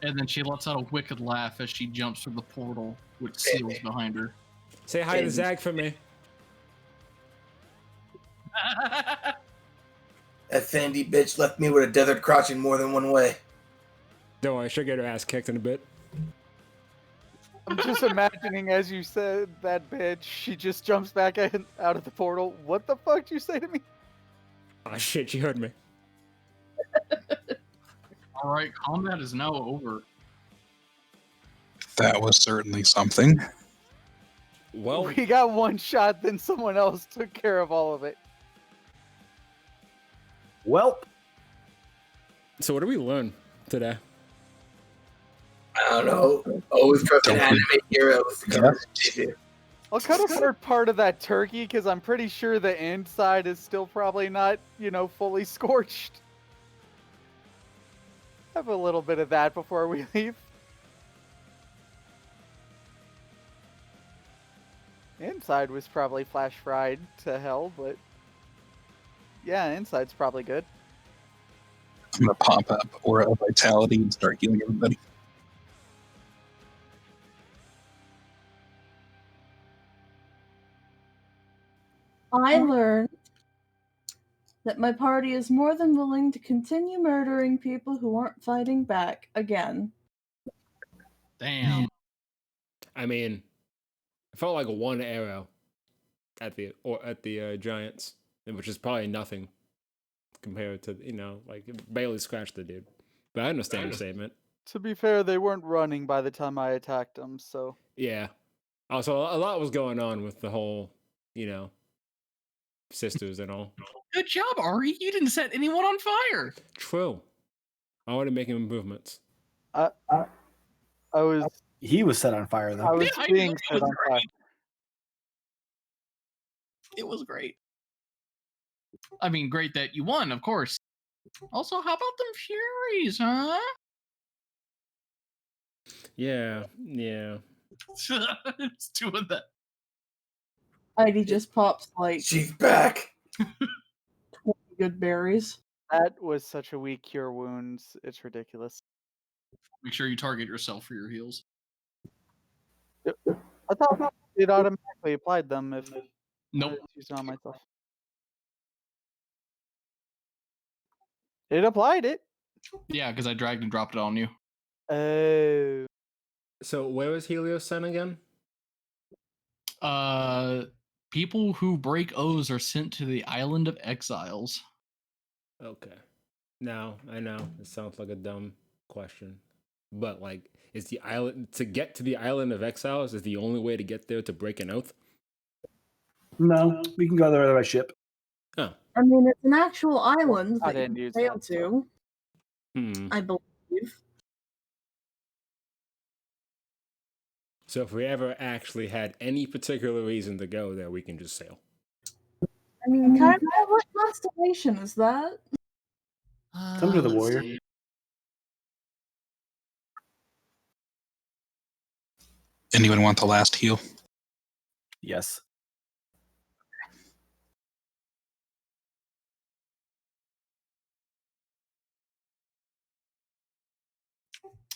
Speaker 4: And then she lets out a wicked laugh as she jumps through the portal, which seals behind her.
Speaker 2: Say hi to Zach for me.
Speaker 6: That sandy bitch left me with a desert crotch in more than one way.
Speaker 2: Don't worry, she'll get her ass kicked in a bit.
Speaker 1: I'm just imagining as you said that bitch, she just jumps back out of the portal. What the fuck did you say to me?
Speaker 2: Oh shit, she heard me.
Speaker 4: All right, combat is now over.
Speaker 7: That was certainly something.
Speaker 2: Well,
Speaker 1: We got one shot, then someone else took care of all of it.
Speaker 5: Well,
Speaker 2: so what did we learn today?
Speaker 6: I don't know. Always trust an anime heroes to cover it.
Speaker 1: I'll cut apart part of that turkey because I'm pretty sure the inside is still probably not, fully scorched. Have a little bit of that before we leave. Inside was probably flash fried to hell, but yeah, inside's probably good.
Speaker 7: I'm gonna pop up Aura of Vitality and start healing everybody.
Speaker 3: I learned that my party is more than willing to continue murdering people who aren't fighting back again.
Speaker 4: Damn.
Speaker 2: I mean, I felt like one arrow at the giants, which is probably nothing compared to like it barely scratched the dude. But I understand your statement.
Speaker 1: To be fair, they weren't running by the time I attacked them, so
Speaker 2: Yeah. Also, a lot was going on with the whole, sisters and all.
Speaker 4: Good job, Ari. You didn't set anyone on fire.
Speaker 2: True. I want to make improvements.
Speaker 5: he was set on fire,
Speaker 1: I
Speaker 5: though.
Speaker 1: was
Speaker 4: Yeah, I
Speaker 1: being
Speaker 4: know,
Speaker 1: set
Speaker 4: it was
Speaker 1: on fire.
Speaker 4: It was great. I mean, great that you won, of course. Also, how about them Furies, huh?
Speaker 2: Yeah.
Speaker 4: It's doing that.
Speaker 3: Heidi just pops like
Speaker 6: She's back.
Speaker 3: 20 good berries.
Speaker 1: That was such a weak cure wounds. It's ridiculous.
Speaker 4: Make sure you target yourself for your heals.
Speaker 1: I thought it automatically applied them if I
Speaker 4: Nope.
Speaker 1: was using it on myself. It applied it.
Speaker 4: Yeah, because I dragged and dropped it on you.
Speaker 1: Oh.
Speaker 2: So where was Helios sent again?
Speaker 4: People who break oaths are sent to the Island of Exiles.
Speaker 2: Okay. Now I know it sounds like a dumb question. But like, is the island to get to the island of exiles is the only way to get there to break an oath?
Speaker 5: No, we can go there by ship.
Speaker 2: Oh,
Speaker 3: I mean, it's an actual island
Speaker 1: I
Speaker 3: that you
Speaker 1: didn't
Speaker 3: can
Speaker 1: use
Speaker 3: sail
Speaker 1: that,
Speaker 3: to,
Speaker 2: hmm.
Speaker 3: I believe.
Speaker 2: So if we ever actually had any particular reason to go there, we can just sail.
Speaker 3: I mean, kind of what constellation is that?
Speaker 5: It's under the
Speaker 4: let's
Speaker 5: warrior.
Speaker 4: see.
Speaker 7: Anyone want the last heal?
Speaker 5: Yes.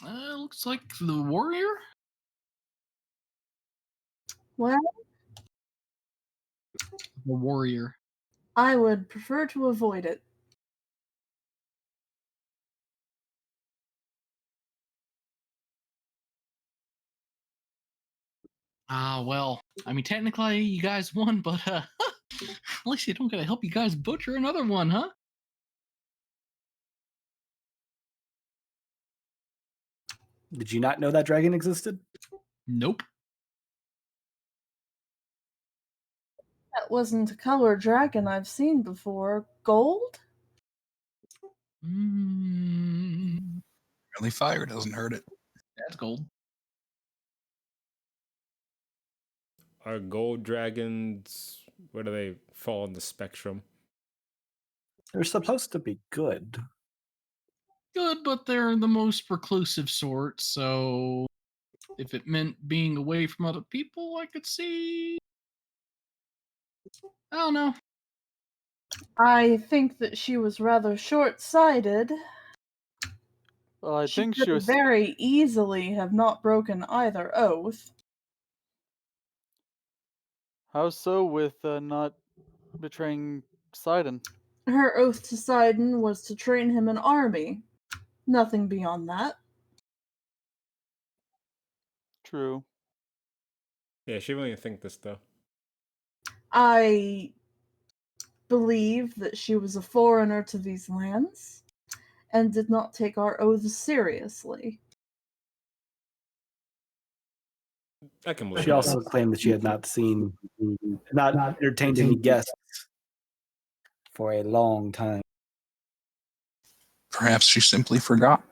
Speaker 4: Looks like the warrior.
Speaker 3: Well,
Speaker 4: The warrior.
Speaker 3: I would prefer to avoid it.
Speaker 4: Well, I mean, technically you guys won, but at least you don't gotta help you guys butcher another one, huh?
Speaker 5: Did you not know that dragon existed?
Speaker 4: Nope.
Speaker 3: That wasn't a color dragon I've seen before. Gold?
Speaker 7: Really, fire doesn't hurt it.
Speaker 4: That's gold.
Speaker 2: Are gold dragons, where do they fall in the spectrum?
Speaker 5: They're supposed to be good.
Speaker 4: Good, but they're the most reclusive sort, so if it meant being away from other people, I could see. I don't know.
Speaker 3: I think that she was rather short-sighted.
Speaker 1: Well, I
Speaker 3: She
Speaker 1: think
Speaker 3: could
Speaker 1: she was.
Speaker 3: very easily have not broken either oath.
Speaker 1: How so with not betraying Poseidon?
Speaker 3: Her oath to Sidon was to train him an army. Nothing beyond that.
Speaker 1: True.
Speaker 2: Yeah, she wouldn't think this though.
Speaker 3: I believe that she was a foreigner to these lands and did not take our oaths seriously.
Speaker 2: I can believe
Speaker 5: She
Speaker 2: that.
Speaker 5: also claimed that she had not entertained any guests for a long time.
Speaker 7: Perhaps she simply forgot.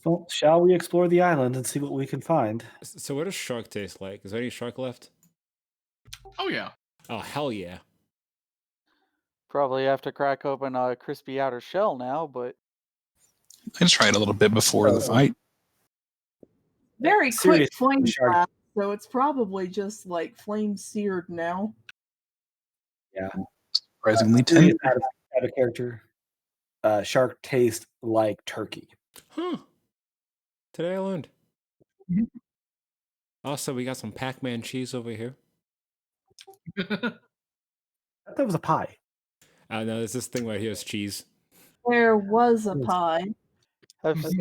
Speaker 5: Well, shall we explore the island and see what we can find?
Speaker 2: So what does shark taste like? Is there any shark left?
Speaker 4: Oh yeah.
Speaker 2: Oh, hell yeah.
Speaker 1: Probably have to crack open a crispy outer shell now, but
Speaker 7: I tried a little bit before the fight.
Speaker 3: Very
Speaker 5: Serious
Speaker 3: quick flame
Speaker 5: shark.
Speaker 3: blast, so it's probably just like flame seared now.
Speaker 5: Yeah.
Speaker 7: Surprisingly
Speaker 5: Serious
Speaker 7: tender.
Speaker 5: out of character. Shark taste like turkey.
Speaker 2: Huh. Today I learned.
Speaker 4: Mhm.
Speaker 2: Also, we got some Pac-Man cheese over here.
Speaker 5: I thought that was a pie.
Speaker 2: No, there's this thing right here is cheese.
Speaker 3: There was a
Speaker 5: Yes.
Speaker 3: pie.
Speaker 1: have, have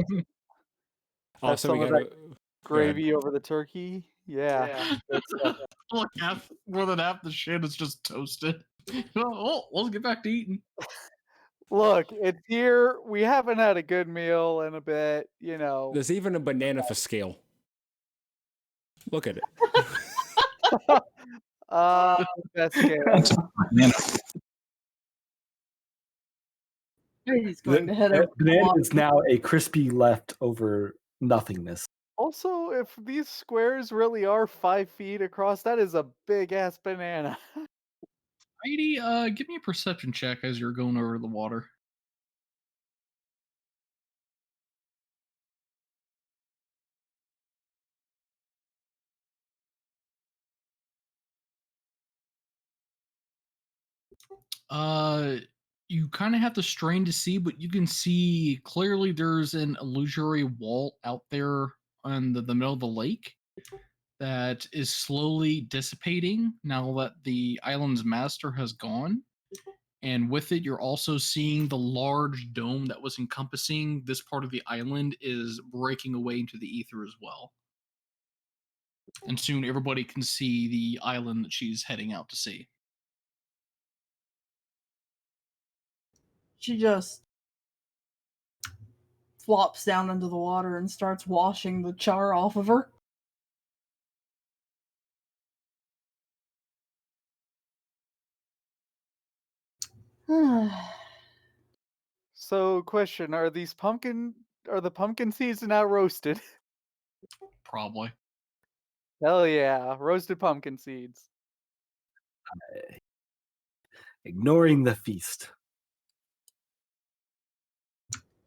Speaker 2: Also,
Speaker 1: some
Speaker 2: we
Speaker 1: of
Speaker 2: got
Speaker 1: that gravy over the turkey. Yeah. Good stuff.
Speaker 4: Look, more than half the shit is just toasted. Oh, let's get back to eating.
Speaker 1: Look, it's here. We haven't had a good meal in a bit, you know.
Speaker 2: There's even a banana for scale. Look at it.
Speaker 1: That's scary.
Speaker 7: Man,
Speaker 3: He's going to head over.
Speaker 5: Banana is now a crispy leftover nothingness.
Speaker 1: Also, if these squares really are 5 feet across, that is a big ass banana.
Speaker 4: Heidi, give me a perception check as you're going over the water. You kind of have to strain to see, but you can see clearly there's an illusory wall out there on the middle of the lake that is slowly dissipating now that the island's master has gone. And with it, you're also seeing the large dome that was encompassing this part of the island is breaking away into the ether as well. And soon everybody can see the island that she's heading out to see.
Speaker 3: She just flops down into the water and starts washing the char off of her.
Speaker 1: So, question: Are the pumpkin seeds now roasted?
Speaker 4: Probably.
Speaker 1: Hell yeah, roasted pumpkin seeds.
Speaker 5: Ignoring the feast.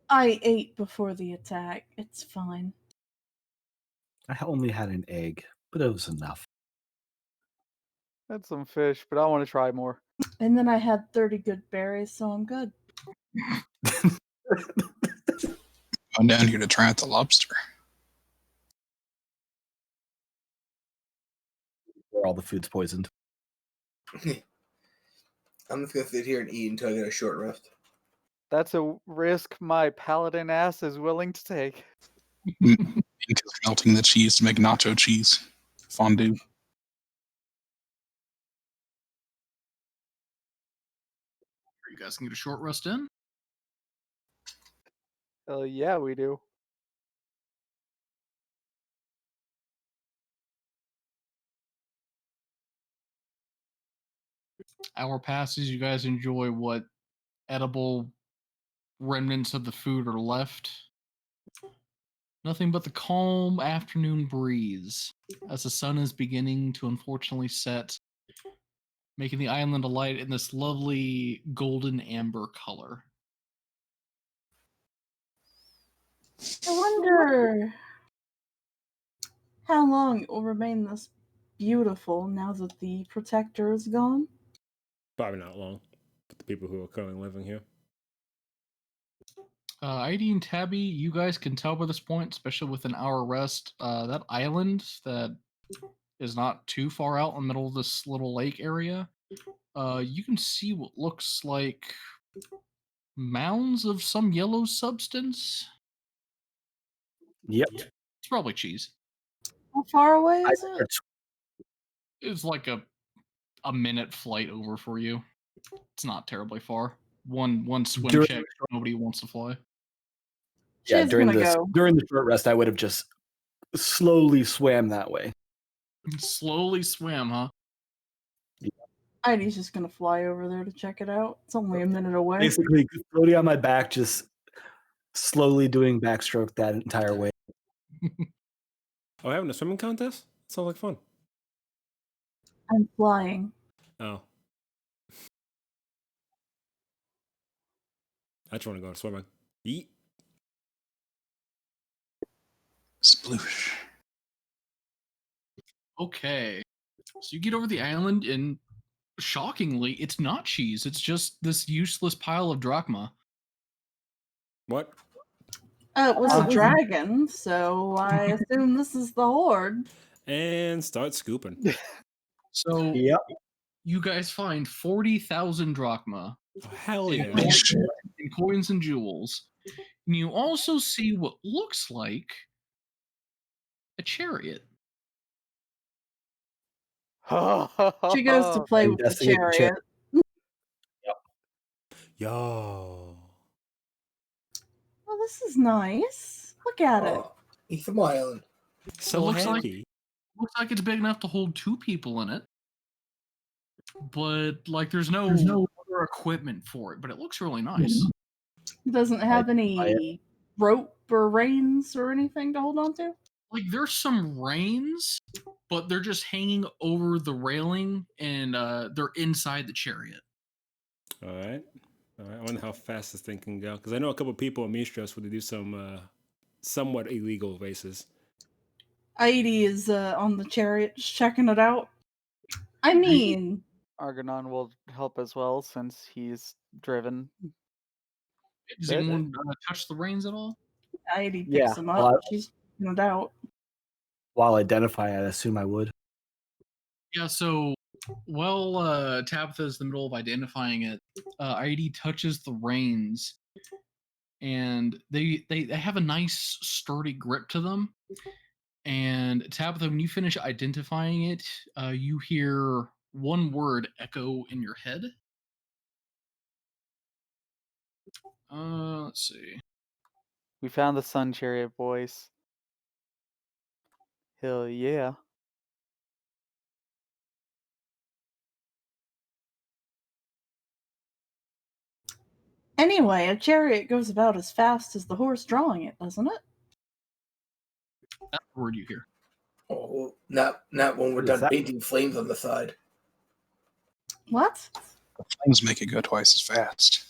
Speaker 3: I ate before the attack. It's fine.
Speaker 5: I only had an egg, but it was enough.
Speaker 1: That's some fish, but I want to try more.
Speaker 3: And then I had 30 good berries, so I'm good.
Speaker 7: I'm down here to try out the lobster.
Speaker 5: Where all the food's poisoned.
Speaker 6: I'm just gonna sit here and eat until I get a short rest.
Speaker 1: That's a risk my paladin ass is willing to take.
Speaker 7: Ink is melting the cheese to make nacho cheese fondue.
Speaker 4: You guys can get a short rest in.
Speaker 1: Hell yeah, we do.
Speaker 4: Hour passes. You guys enjoy what edible remnants of the food are left. Nothing but the calm afternoon breeze as the sun is beginning to unfortunately set, making the island alight in this lovely golden amber color.
Speaker 3: I wonder how long it will remain this beautiful now that the protector is gone.
Speaker 2: Probably not long. But the people who are currently living here.
Speaker 4: ID and Tabby, you guys can tell by this point, especially with an hour rest, that island that is not too far out in the middle of this little lake area, you can see what looks like mounds of some yellow substance.
Speaker 5: Yep.
Speaker 4: It's probably cheese.
Speaker 3: How far away
Speaker 5: I
Speaker 3: is it?
Speaker 5: start
Speaker 4: It's like a minute flight over for you. It's not terribly far. One swim
Speaker 5: During-
Speaker 4: check. Nobody wants to fly.
Speaker 3: She's
Speaker 5: during
Speaker 3: gonna
Speaker 5: this
Speaker 3: go.
Speaker 5: during the short rest, I would have just slowly swam that way.
Speaker 4: Slowly swim, huh?
Speaker 3: Heidi's just gonna fly over there to check it out. It's only a minute away.
Speaker 5: Basically, floating on my back, just slowly doing backstroke that entire way.
Speaker 2: Oh, having a swimming contest? Sounds like fun.
Speaker 3: I'm flying.
Speaker 2: Oh. I just want to go swimming. Eat.
Speaker 7: Sploosh.
Speaker 4: Okay. So you get over the island, and shockingly, it's not cheese. It's just this useless pile of drachma.
Speaker 2: What?
Speaker 3: It was a dragon, so I assume this is the horde.
Speaker 2: And start scooping.
Speaker 4: So
Speaker 5: Yep.
Speaker 4: you guys find 40,000 drachma
Speaker 2: Oh, hell
Speaker 4: in
Speaker 2: yeah.
Speaker 4: coins and jewels. And you also see what looks like a chariot.
Speaker 3: She goes to play with the
Speaker 5: Investigate the
Speaker 3: chariot.
Speaker 2: Yo.
Speaker 3: Oh, this is nice. Look at it.
Speaker 6: Oh, it's my island.
Speaker 2: So
Speaker 4: looks like-
Speaker 2: happy.
Speaker 4: Looks like it's big enough to hold 2 people in it. But like there's no other equipment for it, but it looks really nice.
Speaker 3: It doesn't have
Speaker 5: I-
Speaker 3: any rope or reins or anything to hold on to.
Speaker 4: Like there's some reins, but they're just hanging over the railing and they're inside the chariot.
Speaker 2: All right. I wonder how fast this thing can go. Because I know a couple people in Mistras would do some somewhat illegal races.
Speaker 3: Aidi is on the chariot just checking it out. I mean,
Speaker 1: Argonon will help as well since he's driven.
Speaker 4: Does
Speaker 1: That-
Speaker 4: anyone touch the reins at all?
Speaker 3: Aidi picks
Speaker 5: Yeah,
Speaker 3: him up.
Speaker 5: well,
Speaker 3: She's checking it out.
Speaker 5: While identifying, I assume I would.
Speaker 4: Yeah, so while Tabitha's in the middle of identifying it, ID touches the reins, and they have a nice sturdy grip to them. And Tabitha, when you finish identifying it, you hear one word echo in your head. Let's see.
Speaker 1: We found the sun chariot, boys. Hell yeah.
Speaker 3: Anyway, a chariot goes about as fast as the horse drawing it, doesn't it?
Speaker 4: That's the word you hear.
Speaker 6: Oh, well, not when we're
Speaker 5: What is
Speaker 6: done
Speaker 5: that?
Speaker 6: painting flames on the side.
Speaker 3: What?
Speaker 7: Flames make it go twice as fast.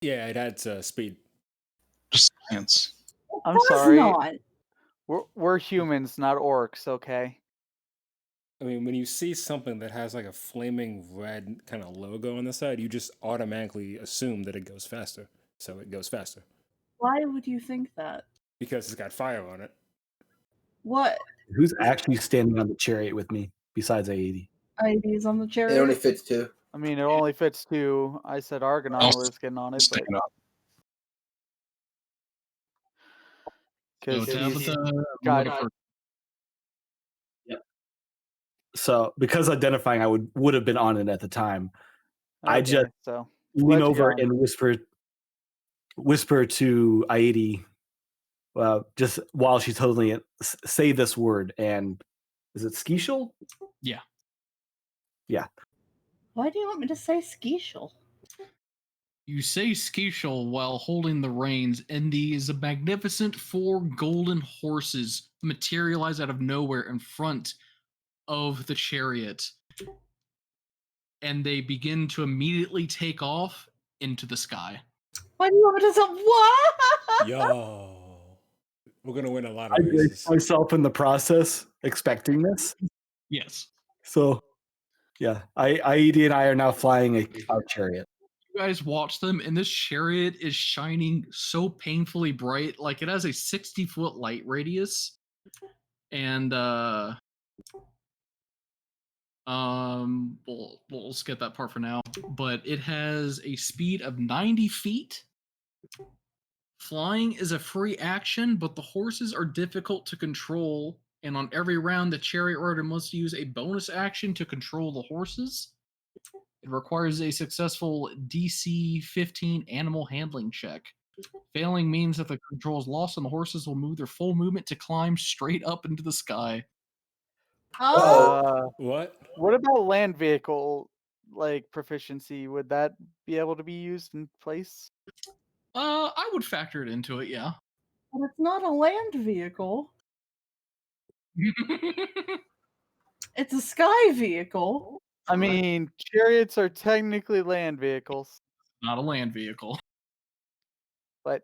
Speaker 2: Yeah, it adds speed.
Speaker 7: Just science.
Speaker 1: I'm
Speaker 3: Does
Speaker 1: sorry.
Speaker 3: not.
Speaker 1: We're humans, not orcs, okay?
Speaker 2: I mean, when you see something that has like a flaming red kind of logo on the side, you just automatically assume that it goes faster. So it goes faster
Speaker 3: Why would you think that?
Speaker 2: because it's got fire on it.
Speaker 3: What?
Speaker 5: Who's actually standing on the chariot with me besides A80?
Speaker 3: IDs on the
Speaker 6: It only
Speaker 3: chariot?
Speaker 6: fits 2.
Speaker 1: I mean, it only fits 2. I said Argonon
Speaker 7: Also,
Speaker 1: was getting on it, but
Speaker 7: Stand up.
Speaker 4: So
Speaker 1: because he's
Speaker 4: Tabitha,
Speaker 1: got
Speaker 5: So because identifying, I would have been on it at the time. I
Speaker 1: okay,
Speaker 5: just
Speaker 1: so
Speaker 5: lean
Speaker 1: let's
Speaker 5: over
Speaker 1: go.
Speaker 5: and whisper to Aidi, just while she's holding it, say this word. And is it Skishel?
Speaker 4: Yeah.
Speaker 5: Yeah.
Speaker 3: Why do you want me to say Skishel?
Speaker 4: You say Skishel while holding the reins, and these magnificent 4 golden horses materialize out of nowhere in front of the chariot. And they begin to immediately take off into the sky.
Speaker 3: Why do you want me to say what?
Speaker 2: Yo, we're gonna win a lot
Speaker 5: I
Speaker 2: of races.
Speaker 5: braced myself in the process, expecting this.
Speaker 4: Yes.
Speaker 5: So, yeah, Aidi and I are now flying our chariot.
Speaker 4: You guys watch them, and this chariot is shining so painfully bright, like it has a 60-foot light radius. And we'll skip that part for now. But it has a speed of 90 feet. Flying is a free action, but the horses are difficult to control. And on every round, the chariot rider must use a bonus action to control the horses. It requires a successful DC 15 animal handling check. Failing means that the control is lost and the horses will move their full movement to climb straight up into the sky.
Speaker 3: Oh,
Speaker 2: What?
Speaker 1: What about land vehicle like proficiency? Would that be able to be used in place?
Speaker 4: I would factor it into it, yeah.
Speaker 3: but it's not a land vehicle. It's a sky vehicle.
Speaker 1: I mean, chariots are technically land vehicles,
Speaker 4: Not a land vehicle.
Speaker 1: but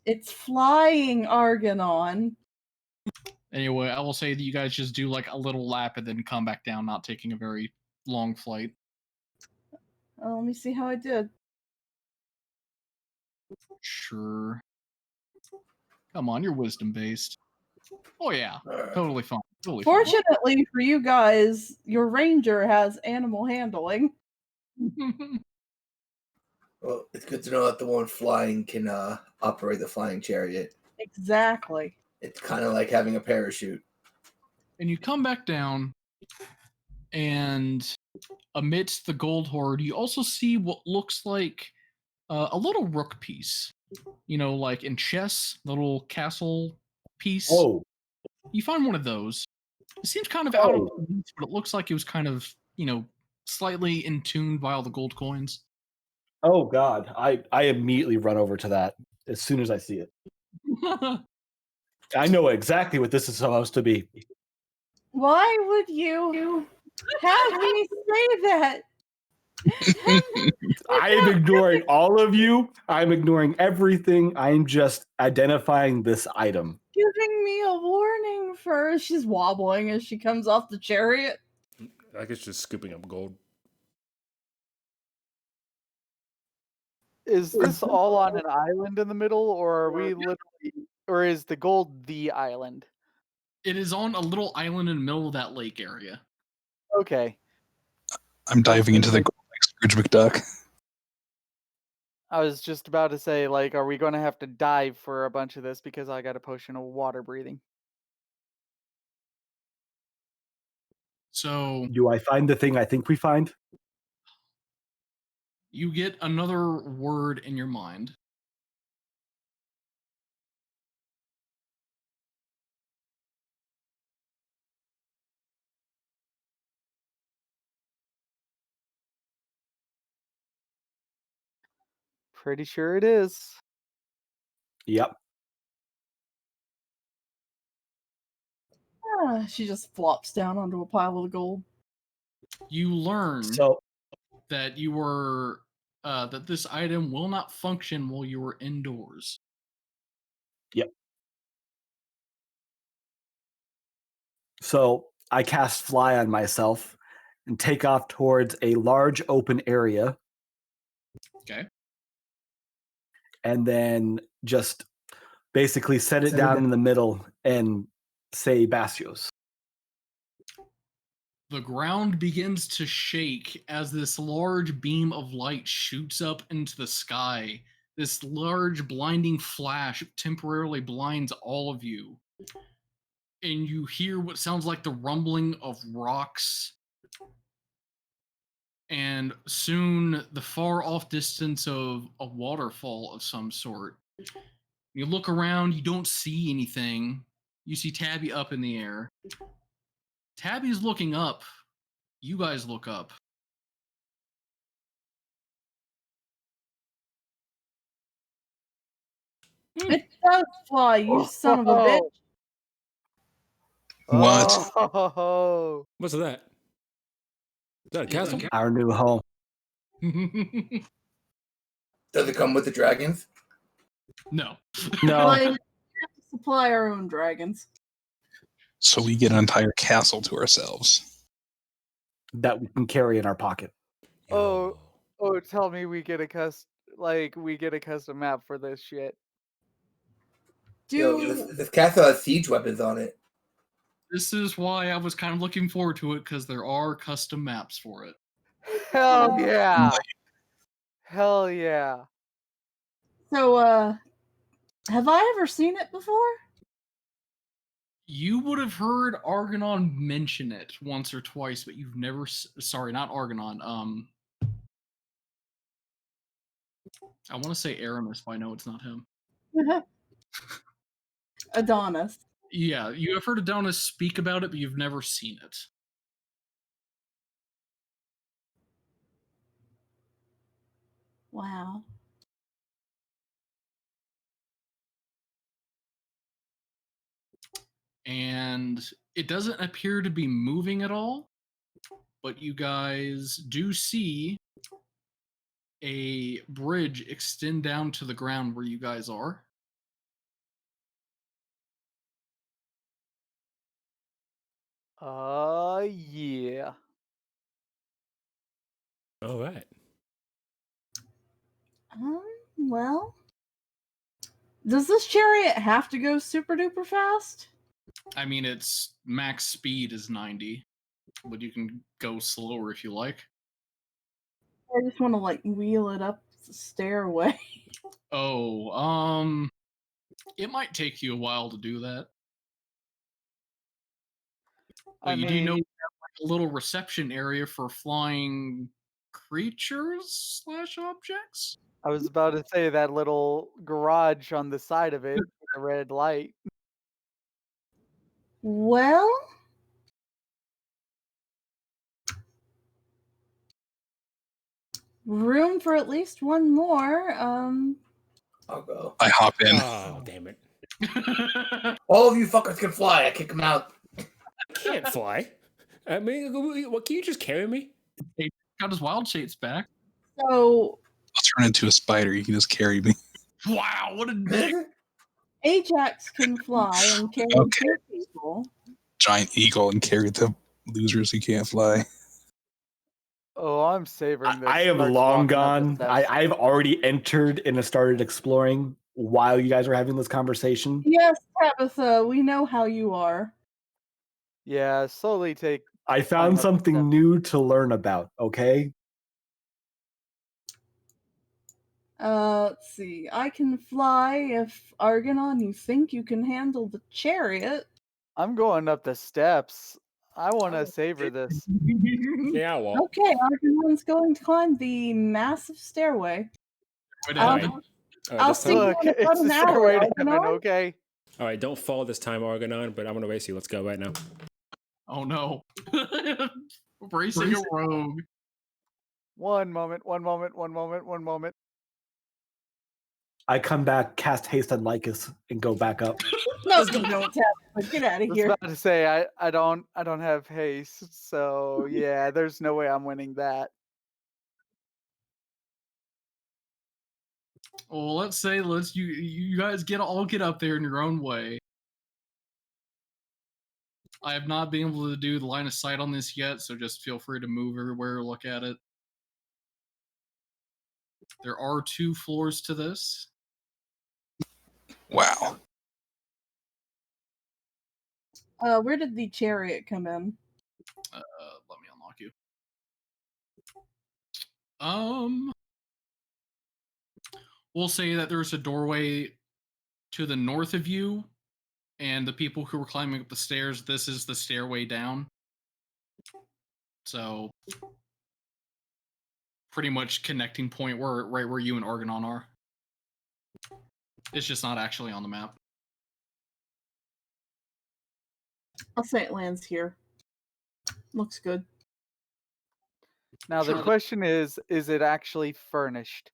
Speaker 3: It's flying Argonon.
Speaker 4: Anyway, I will say that you guys just do like a little lap and then come back down, not taking a very long flight.
Speaker 3: Let me see how I did.
Speaker 4: Sure. Come on, you're wisdom based. Oh yeah, totally fine. Totally
Speaker 3: Fortunately for you guys, your ranger has animal handling.
Speaker 4: fine.
Speaker 6: Well, it's good to know that the one flying can operate the flying chariot.
Speaker 3: Exactly.
Speaker 6: It's kind of like having a parachute.
Speaker 4: And you come back down, and amidst the gold hoard, you also see what looks like a little rook piece. You know, like in chess, the little castle piece.
Speaker 5: Oh,
Speaker 4: You find one of those. It seems kind of out of
Speaker 5: Oh.
Speaker 4: place, but it looks like it was kind of, slightly in tune by all the gold coins.
Speaker 5: oh God! I immediately run over to that as soon as I see it. I know exactly what this is supposed to be.
Speaker 3: Why would you have me say that?
Speaker 5: I am ignoring all of you. I'm ignoring everything. I'm just identifying this item.
Speaker 3: Giving me a warning first. She's wobbling as she comes off the chariot.
Speaker 2: Like it's just scooping up gold.
Speaker 1: is this all on an island in the middle, or are we literally, or is the gold the island?
Speaker 4: It is on a little island in the middle of that lake area.
Speaker 1: Okay,
Speaker 7: I'm diving into the
Speaker 1: like-
Speaker 7: gold like Scrooge McDuck.
Speaker 1: I was just about to say, like, are we going to have to dive for a bunch of this because I got a potion of water breathing?
Speaker 4: So,
Speaker 5: Do I find the thing I think we find?
Speaker 4: You get another word in your mind.
Speaker 1: Pretty sure it is.
Speaker 5: Yep.
Speaker 3: She just flops down onto a pile of gold.
Speaker 4: You learn
Speaker 5: So
Speaker 4: that you were that this item will not function while you are indoors.
Speaker 5: yep. So I cast fly on myself and take off towards a large open area,
Speaker 4: Okay.
Speaker 5: and then just basically set it down in the middle and say Bastios.
Speaker 4: The ground begins to shake as this large beam of light shoots up into the sky. This large blinding flash temporarily blinds all of you. And you hear what sounds like the rumbling of rocks. And soon the far off distance of a waterfall of some sort. You look around, you don't see anything. You see Tabby up in the air. Tabby's looking up. You guys look up.
Speaker 3: It does fly, you son of a bitch.
Speaker 7: What?
Speaker 1: Oh.
Speaker 2: What's that? Is that a castle?
Speaker 5: Our new home.
Speaker 6: Does it come with the dragons?
Speaker 4: No.
Speaker 5: No.
Speaker 3: Like, we have to supply our own dragons.
Speaker 7: So we get an entire castle to ourselves.
Speaker 5: That we can carry in our pocket.
Speaker 1: Oh, tell me we get a custom map for this shit.
Speaker 6: Yo, this castle has siege weapons on it.
Speaker 4: This is why I was kind of looking forward to it, because there are custom maps for it.
Speaker 1: Hell yeah. Hell yeah.
Speaker 3: So, have I ever seen it before?
Speaker 4: You would have heard Argonon mention it once or twice, but you've never. Sorry, not Argonon. I want to say Aramis, but I know it's not him.
Speaker 3: Adonis.
Speaker 4: Yeah, you have heard Adonis speak about it, but you've never seen it.
Speaker 3: Wow.
Speaker 4: And it doesn't appear to be moving at all, but you guys do see a bridge extend down to the ground where you guys are.
Speaker 1: Yeah.
Speaker 2: All right.
Speaker 3: Well, does this chariot have to go super duper fast?
Speaker 4: I mean, its max speed is 90, but you can go slower if you like.
Speaker 3: I just want to like wheel it up the stairway.
Speaker 4: Oh, it might take you a while to do that. But you do know we have like a little reception area for flying creatures / objects.
Speaker 1: I was about to say that little garage on the side of it with the red light.
Speaker 3: Well, room for at least one more.
Speaker 6: I'll go.
Speaker 7: I hop in.
Speaker 2: Oh, damn it.
Speaker 6: All of you fuckers can fly. I kick them out.
Speaker 2: I can't fly. I mean, what, can you just carry me?
Speaker 4: He got his wild shapes back.
Speaker 3: So
Speaker 7: I'll turn into a spider. You can just carry me.
Speaker 4: Wow, what a dick.
Speaker 3: Ajax can fly and carry
Speaker 7: Okay.
Speaker 3: 2 people.
Speaker 7: Giant eagle and carry the losers who can't fly.
Speaker 1: Oh, I'm savoring this.
Speaker 5: I have
Speaker 1: Starts
Speaker 5: long
Speaker 1: walking up the
Speaker 5: gone.
Speaker 1: steps.
Speaker 5: I've already entered and started exploring while you guys were having this conversation.
Speaker 3: Yes, Tabitha, we know how you are.
Speaker 1: Yeah, slowly take.
Speaker 5: I
Speaker 1: Climb
Speaker 5: found
Speaker 1: up the
Speaker 5: something
Speaker 1: steps.
Speaker 5: new to learn about, okay?
Speaker 3: Let's see. I can fly if Argonon, you think you can handle the chariot.
Speaker 1: I'm going up the steps. I want to savor this.
Speaker 2: Yeah, well.
Speaker 3: Okay, Argonau's going to climb the massive stairway.
Speaker 4: What
Speaker 2: All right.
Speaker 4: happened?
Speaker 2: All right,
Speaker 3: I'll
Speaker 2: this
Speaker 3: see
Speaker 2: time,
Speaker 3: you
Speaker 1: Look,
Speaker 3: in about
Speaker 1: it's
Speaker 3: an
Speaker 1: the
Speaker 3: hour,
Speaker 1: stairway to heaven,
Speaker 3: Argonaut.
Speaker 1: okay?
Speaker 2: all right, don't fall this time, Argonon, but I'm gonna race you. Let's go right now.
Speaker 4: Oh no. Racing a rogue.
Speaker 1: One moment, one moment, one moment, one moment.
Speaker 5: I come back, cast haste on Lycus, and go back up.
Speaker 3: No, you don't, Tabitha. Get out
Speaker 1: I
Speaker 3: of
Speaker 1: was
Speaker 3: here.
Speaker 1: about to say I don't have haste, so yeah, there's no way I'm winning that.
Speaker 4: Well, let's say you guys all get up there in your own way. I have not been able to do the line of sight on this yet, so just feel free to move everywhere, look at it. There are 2 floors to this.
Speaker 7: Wow.
Speaker 3: Where did the chariot come in?
Speaker 4: Let me unlock you. We'll say that there's a doorway to the north of you, and the people who were climbing up the stairs, this is the stairway down. So, pretty much connecting point right where you and Argonon are. It's just not actually on the map.
Speaker 3: I'll say it lands here. Looks good.
Speaker 1: Now the
Speaker 4: Sure.
Speaker 1: question is it actually furnished?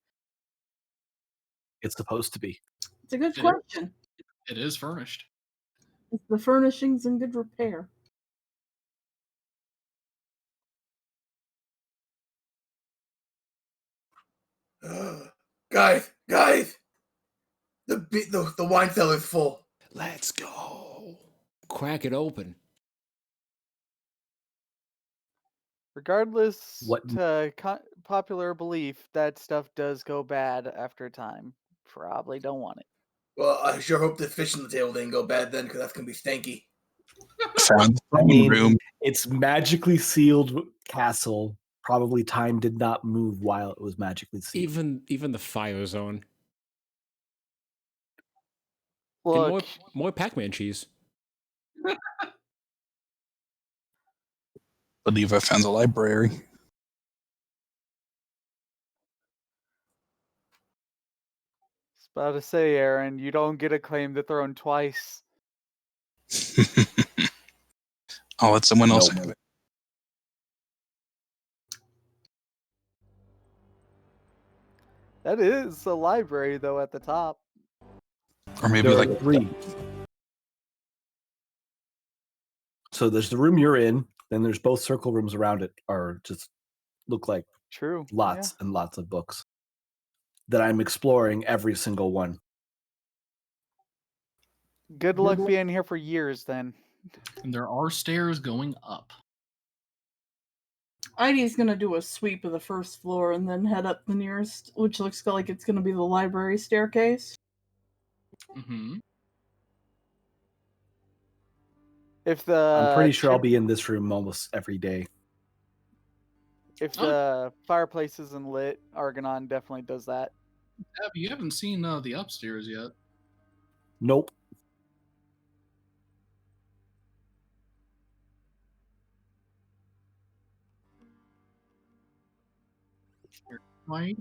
Speaker 5: It's supposed to be.
Speaker 3: It's a good
Speaker 4: It-
Speaker 3: question.
Speaker 4: It is furnished.
Speaker 3: Is the furnishings in good repair?
Speaker 6: Guys, the wine cellar's full.
Speaker 2: Let's go. Crack it open.
Speaker 1: Regardless
Speaker 5: What-
Speaker 1: to popular belief, that stuff does go bad after a time. Probably don't want it.
Speaker 6: Well, I sure hope this fish on the table didn't go bad then, because that's gonna be stanky.
Speaker 7: Found the
Speaker 5: I mean,
Speaker 7: room.
Speaker 5: it's magically sealed castle. Probably time did not move while it was magically sealed.
Speaker 2: Even the fire zone.
Speaker 1: Look,
Speaker 2: And more Pac-Man cheese.
Speaker 7: Believe I found the library.
Speaker 1: I was about to say, Aaron, you don't get a claim to throne twice.
Speaker 7: I'll let someone else
Speaker 5: Nope.
Speaker 7: have it.
Speaker 1: That is a library, though, at the top.
Speaker 7: Or maybe
Speaker 5: There
Speaker 7: like
Speaker 5: are 3. So there's the room you're in, then there's both circle rooms around it are just look like
Speaker 1: True.
Speaker 5: lots and lots of books that I'm exploring every single one.
Speaker 1: Yeah. Good luck being here for years, then.
Speaker 4: And there are stairs going up.
Speaker 3: Ivy's gonna do a sweep of the first floor and then head up the nearest, which looks like it's gonna be the library staircase.
Speaker 4: Mm-hmm.
Speaker 1: If the
Speaker 5: I'm pretty sure I'll be in this room almost every day.
Speaker 1: If the fireplace isn't lit, Argonon definitely does that.
Speaker 4: You haven't seen the upstairs yet.
Speaker 5: Nope.
Speaker 4: Right?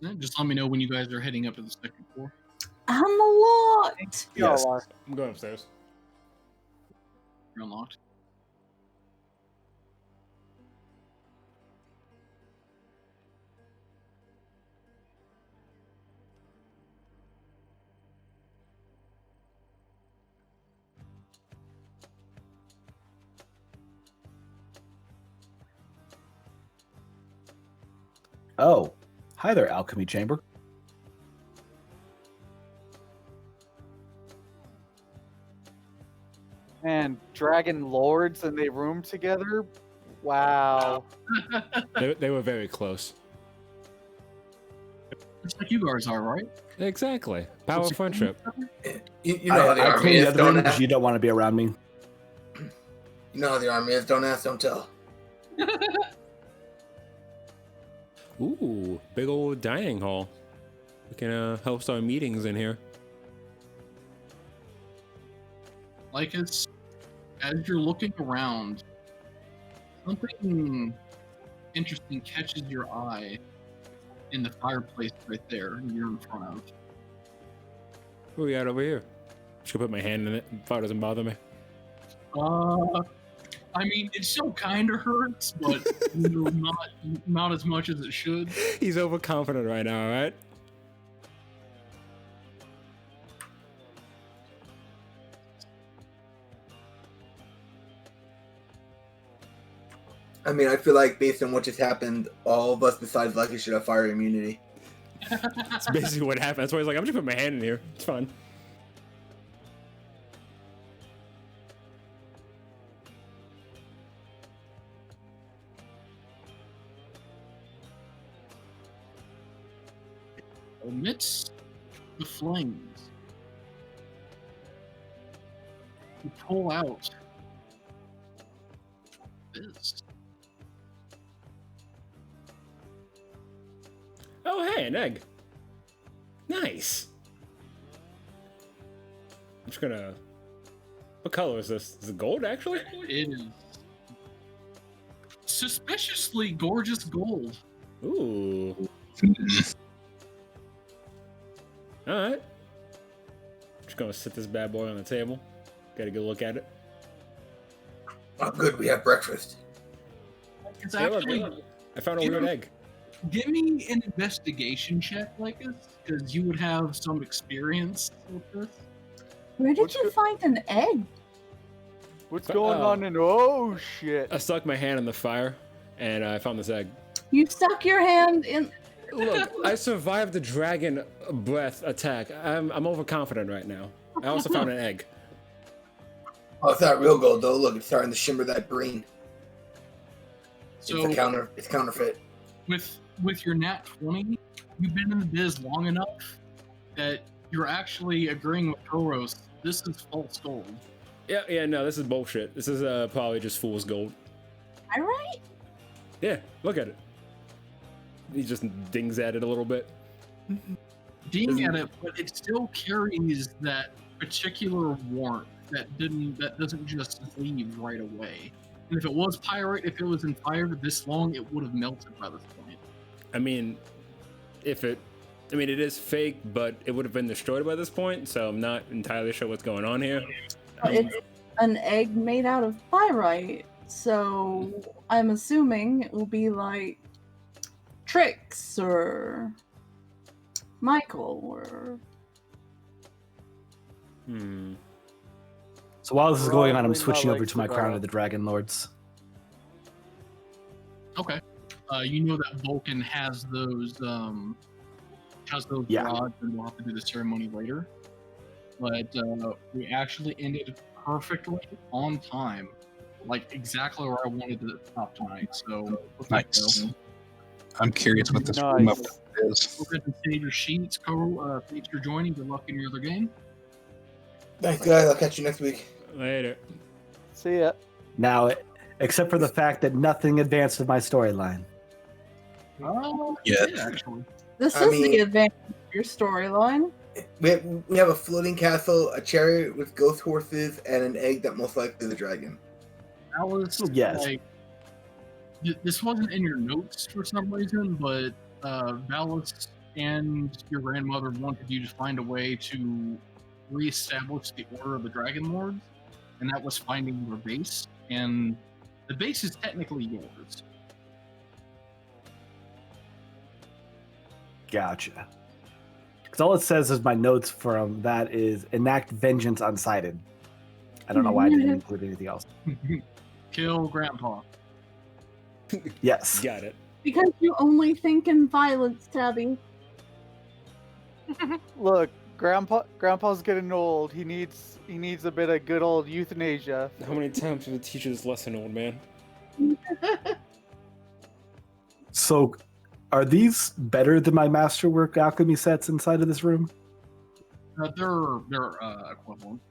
Speaker 4: Yeah, just let me know when you guys are heading up to the second floor.
Speaker 3: I'm a lot.
Speaker 1: You all
Speaker 5: Yes.
Speaker 1: are.
Speaker 2: I'm going upstairs.
Speaker 4: You're unlocked.
Speaker 5: Oh, hi there, alchemy chamber.
Speaker 1: And Dragonlords and they room together? Wow.
Speaker 2: They were very close.
Speaker 4: Just like you guys are, right?
Speaker 2: Exactly. Power of
Speaker 4: What's it-
Speaker 2: friendship.
Speaker 6: You know how the
Speaker 5: I
Speaker 6: army
Speaker 5: clean the
Speaker 6: is.
Speaker 5: other
Speaker 6: Don't
Speaker 5: room because
Speaker 6: ask.
Speaker 5: you don't want to be around me.
Speaker 6: You know how the army is. Don't ask, don't tell.
Speaker 2: Ooh, big old dining hall. We can host our meetings in here.
Speaker 4: Like as you're looking around, something interesting catches your eye in the fireplace right there you're in front of.
Speaker 2: What we got over here? Just gonna put my hand in it. Fire doesn't bother me.
Speaker 4: I mean, it still kind of hurts, but you know, not as much as it should.
Speaker 2: He's overconfident right now, right?
Speaker 6: I mean, I feel like based on what just happened, all of us besides Lucky should have fire immunity.
Speaker 2: That's basically what happened. That's why he's like, I'm just gonna put my hand in here. It's fine.
Speaker 4: Amidst the flames, you pull out this.
Speaker 2: Oh, hey, an egg. Nice. I'm just gonna. What color is this? Is it gold, actually?
Speaker 4: It is suspiciously gorgeous gold.
Speaker 2: Ooh. Alright. Just gonna sit this bad boy on the table. Get a good look at it.
Speaker 6: Oh, good, we have breakfast.
Speaker 4: It's
Speaker 2: Hey, look,
Speaker 4: actually.
Speaker 2: I found a weird egg.
Speaker 4: Give me an investigation check, Lycus, because you would have some experience with this.
Speaker 3: Where did you find an egg?
Speaker 1: What's going on in? Oh shit!
Speaker 2: I stuck my hand in the fire, and I found this egg.
Speaker 3: You stuck your hand in.
Speaker 2: Look, I survived the dragon breath attack. I'm overconfident right now. I also found an egg.
Speaker 6: Oh, it's not real gold though. Look, it's starting to shimmer that green.
Speaker 4: So
Speaker 6: It's counterfeit.
Speaker 4: with your nat 20, you've been in the biz long enough that you're actually agreeing with Koros. This is false gold.
Speaker 2: Yeah, no, this is bullshit. This is probably just fool's gold.
Speaker 3: Am I right?
Speaker 2: Yeah, look at it. He just dings at it a little bit.
Speaker 4: Ding at it, but it still carries that particular warmth that doesn't just leave right away. And if it was pyrite, if it was in fire this long, it would have melted by this point.
Speaker 2: I mean, it is fake, but it would have been destroyed by this point, so I'm not entirely sure what's going on here.
Speaker 3: It's an egg made out of pyrite, so I'm assuming it will be like Trix or Michael or.
Speaker 5: So while this is going on, I'm
Speaker 1: Probably
Speaker 5: switching
Speaker 1: not
Speaker 5: over
Speaker 1: like
Speaker 5: to my crown
Speaker 1: Savannah.
Speaker 5: of the Dragonlords.
Speaker 4: Okay. You know that Vulcan has those
Speaker 5: Yeah.
Speaker 4: rods, and we'll have to do the ceremony later. But we actually ended perfectly on time, like exactly where I wanted to stop tonight. So
Speaker 7: Nice. I'm curious what this room up
Speaker 1: Nice.
Speaker 7: is.
Speaker 4: go ahead and save your sheets. Thanks for joining. Good luck in your other game.
Speaker 6: Thanks, guys. I'll catch you next week.
Speaker 2: Later.
Speaker 1: See ya.
Speaker 5: Now, except for the fact that nothing advanced with my storyline.
Speaker 7: Yeah.
Speaker 4: Actually.
Speaker 3: This
Speaker 6: I
Speaker 3: is
Speaker 6: mean-
Speaker 3: the advantage of your storyline.
Speaker 6: We have a floating castle, a chariot with ghost horses, and an egg that most likely is a dragon.
Speaker 4: That was
Speaker 5: Yes.
Speaker 4: like this wasn't in your notes for some reason, but Valis and your grandmother wanted you to find a way to reestablish the order of the Dragonlords, and that was finding your base. And the base is technically yours.
Speaker 5: Gotcha. Because all it says is my notes from that is enact vengeance unsighted. I don't know why I didn't include anything else.
Speaker 4: Kill Grandpa.
Speaker 5: Yes.
Speaker 2: Got it.
Speaker 3: Because you only think in violence, Tabby.
Speaker 1: Look, Grandpa's getting old. He needs a bit of good old euthanasia.
Speaker 2: How many times did I teach you this lesson, old man?
Speaker 5: So, Are these better than my masterwork alchemy sets inside of this room?
Speaker 4: They're equivalent.